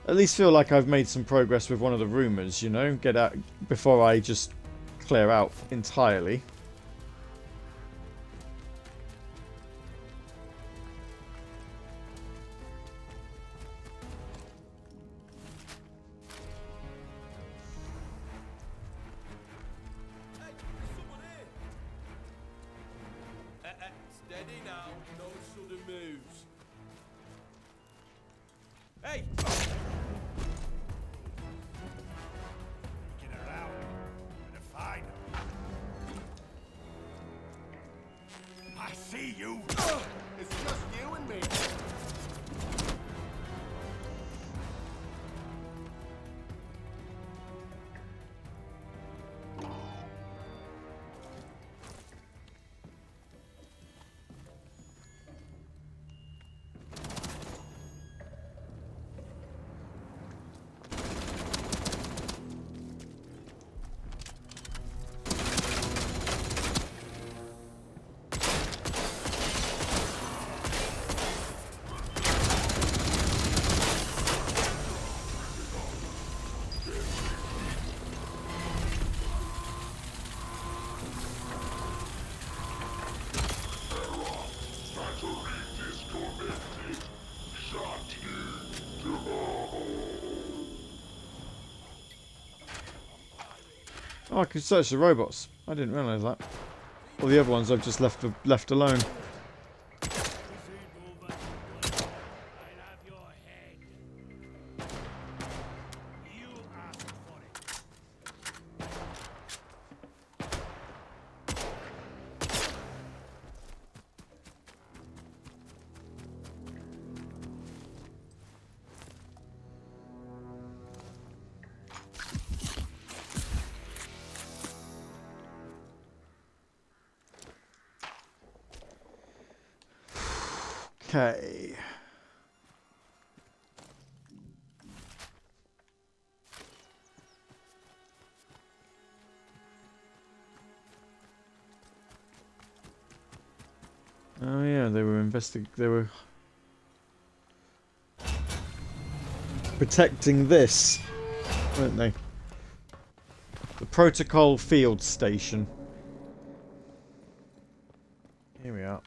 At least feel like I've made some progress with one of the rumours, you know? Get out before I just clear out entirely. Steady now, no sudden moves. Hey! Get around. Gonna find him. I see you. It's just you and me. Oh, I can search the robots. I didn't realise that. All the other ones I've just left alone. Okay. Oh yeah, they were protecting this, weren't they? The protocol field station. Here we are.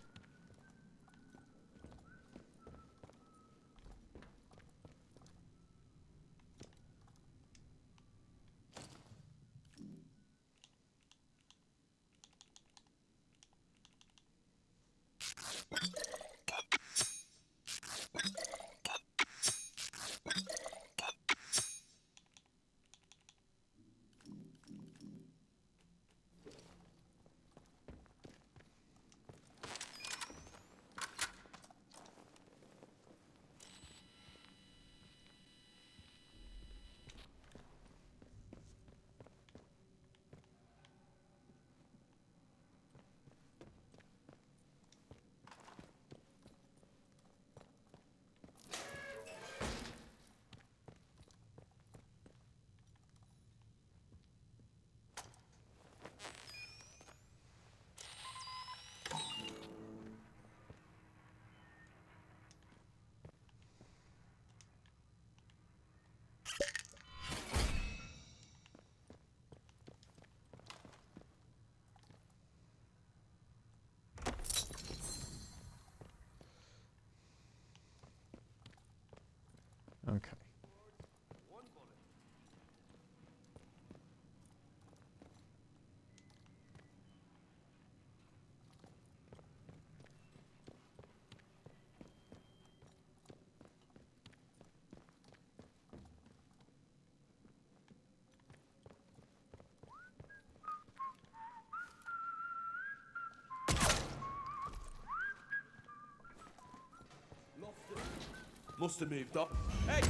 Okay. Must have moved up. Hey!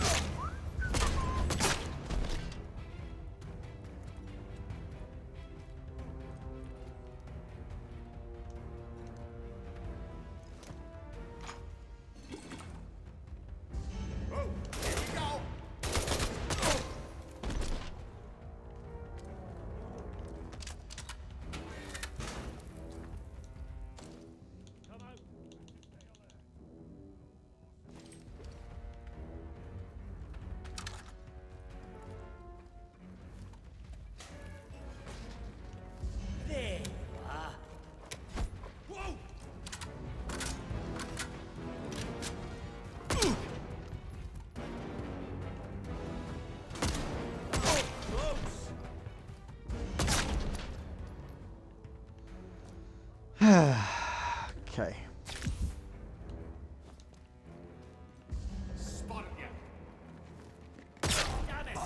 Okay. Spotted you. Damn it!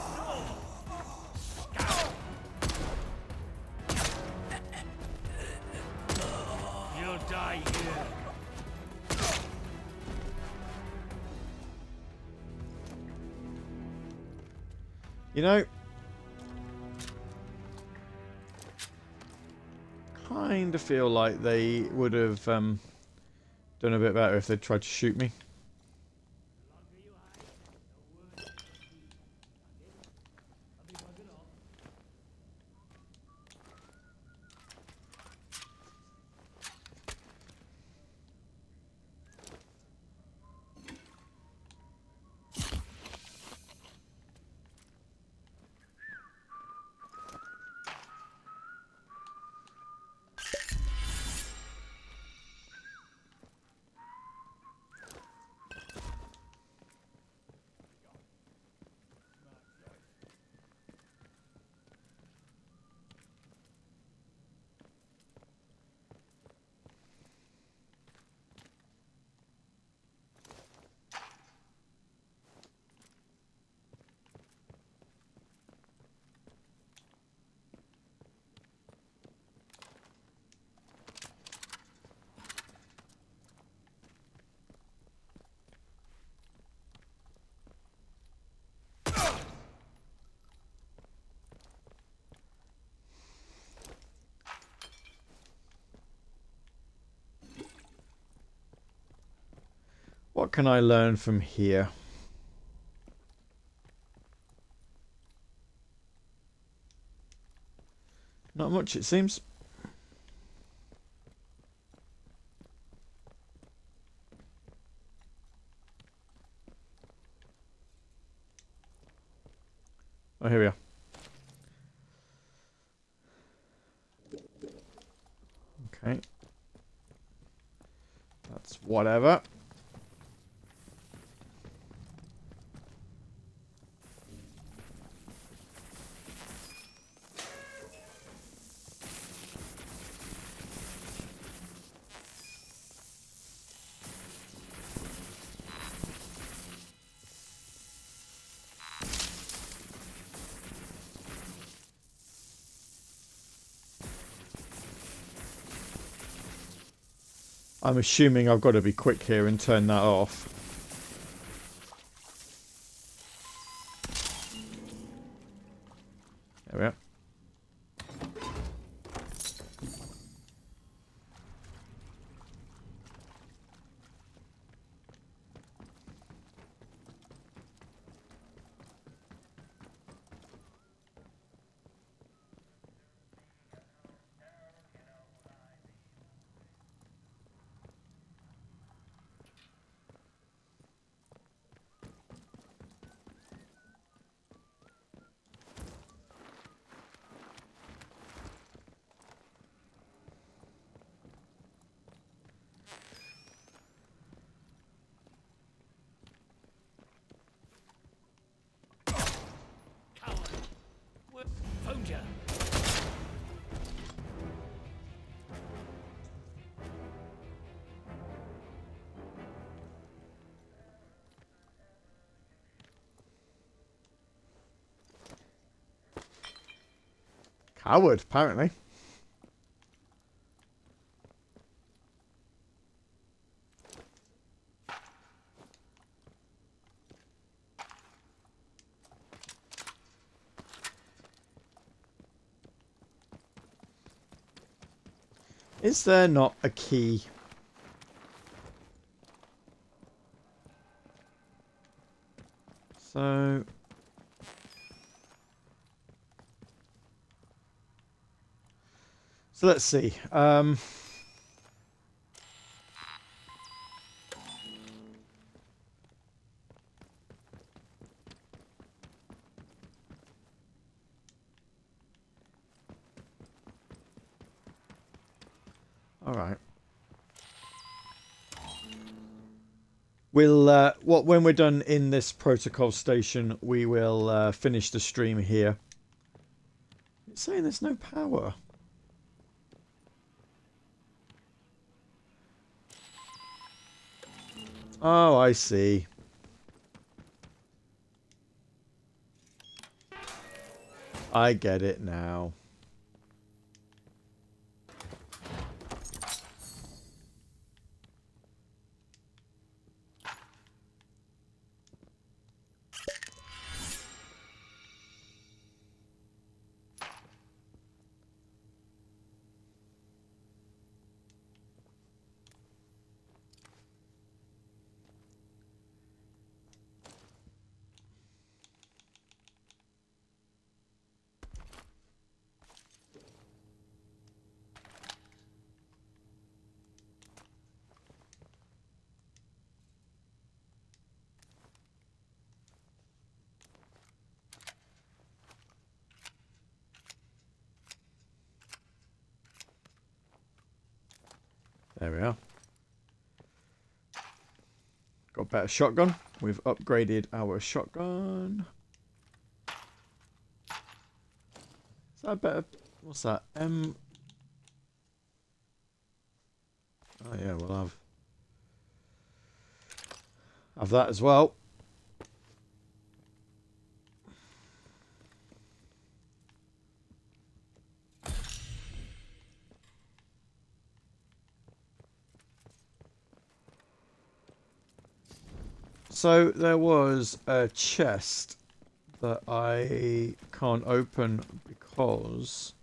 No! You'll die here. You know, kind of feel like they would have done a bit better if they tried to shoot me. What can I learn from here? Not much, it seems. Oh, here we are. Okay. That's whatever. I'm assuming I've got to be quick here and turn that off. There we are. Found ya. Coward, apparently. Is there not a key? So... So let's see. All right. We'll when we're done in this protocol station, we will finish the stream here. It's saying there's no power. Oh, I see. I get it now. There we are. Got a better shotgun. We've upgraded our shotgun. Is that better? What's that? Oh yeah, we'll have that as well. So there was a chest that I can't open because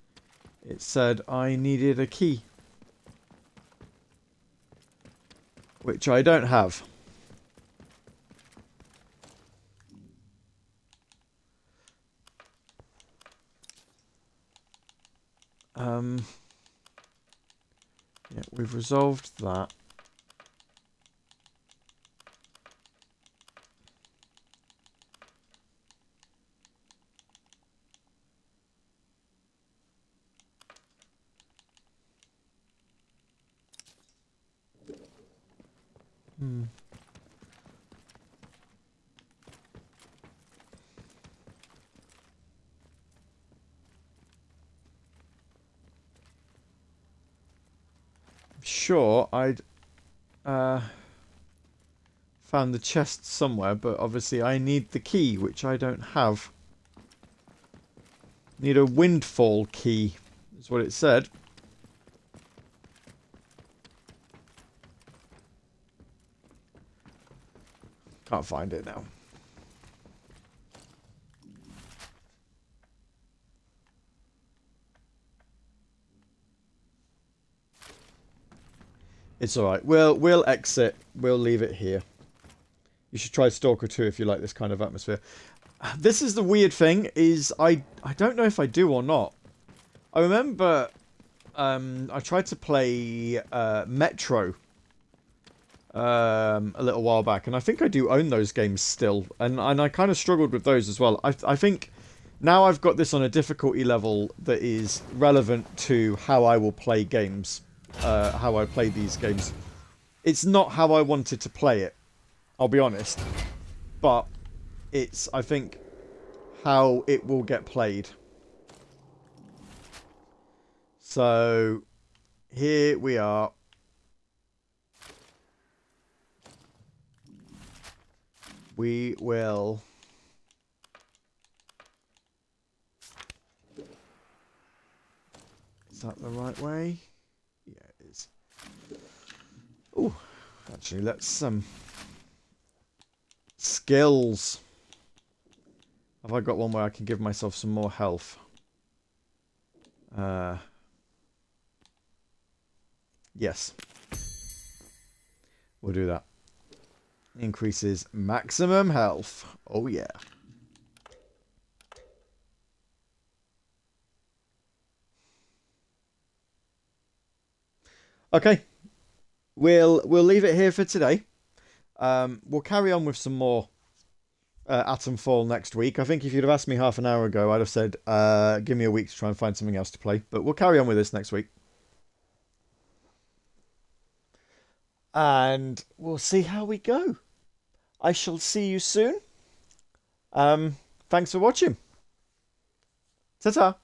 it said I needed a key, which I don't have. Yeah, we've resolved that. Sure, I'd found the chest somewhere, but obviously I need the key, which I don't have. Need a windfall key, is what it said. Can't find it now. It's alright. We'll exit. We'll leave it here. You should try Stalker 2 if you like this kind of atmosphere. This is the weird thing, is I don't know if I do or not. I remember I tried to play Metro a little while back, and I think I do own those games still, and I kind of struggled with those as well. I think now I've got this on a difficulty level that is relevant to how I will play games, how I play these games. It's not how I wanted to play it, I'll be honest, but it's, I think, how it will get played. So here we are. We will is that the right way? Yeah, it is. Oh, actually, let's skills. Have I got one where I can give myself some more health? Yes. We'll do that. Increases maximum health. Oh yeah. Okay. We'll leave it here for today. We'll carry on with some more Atomfall next week. I think if you'd have asked me half an hour ago, I'd have said, give me a week to try and find something else to play. But we'll carry on with this next week. And we'll see how we go. I shall see you soon. Thanks for watching. Ta-ta.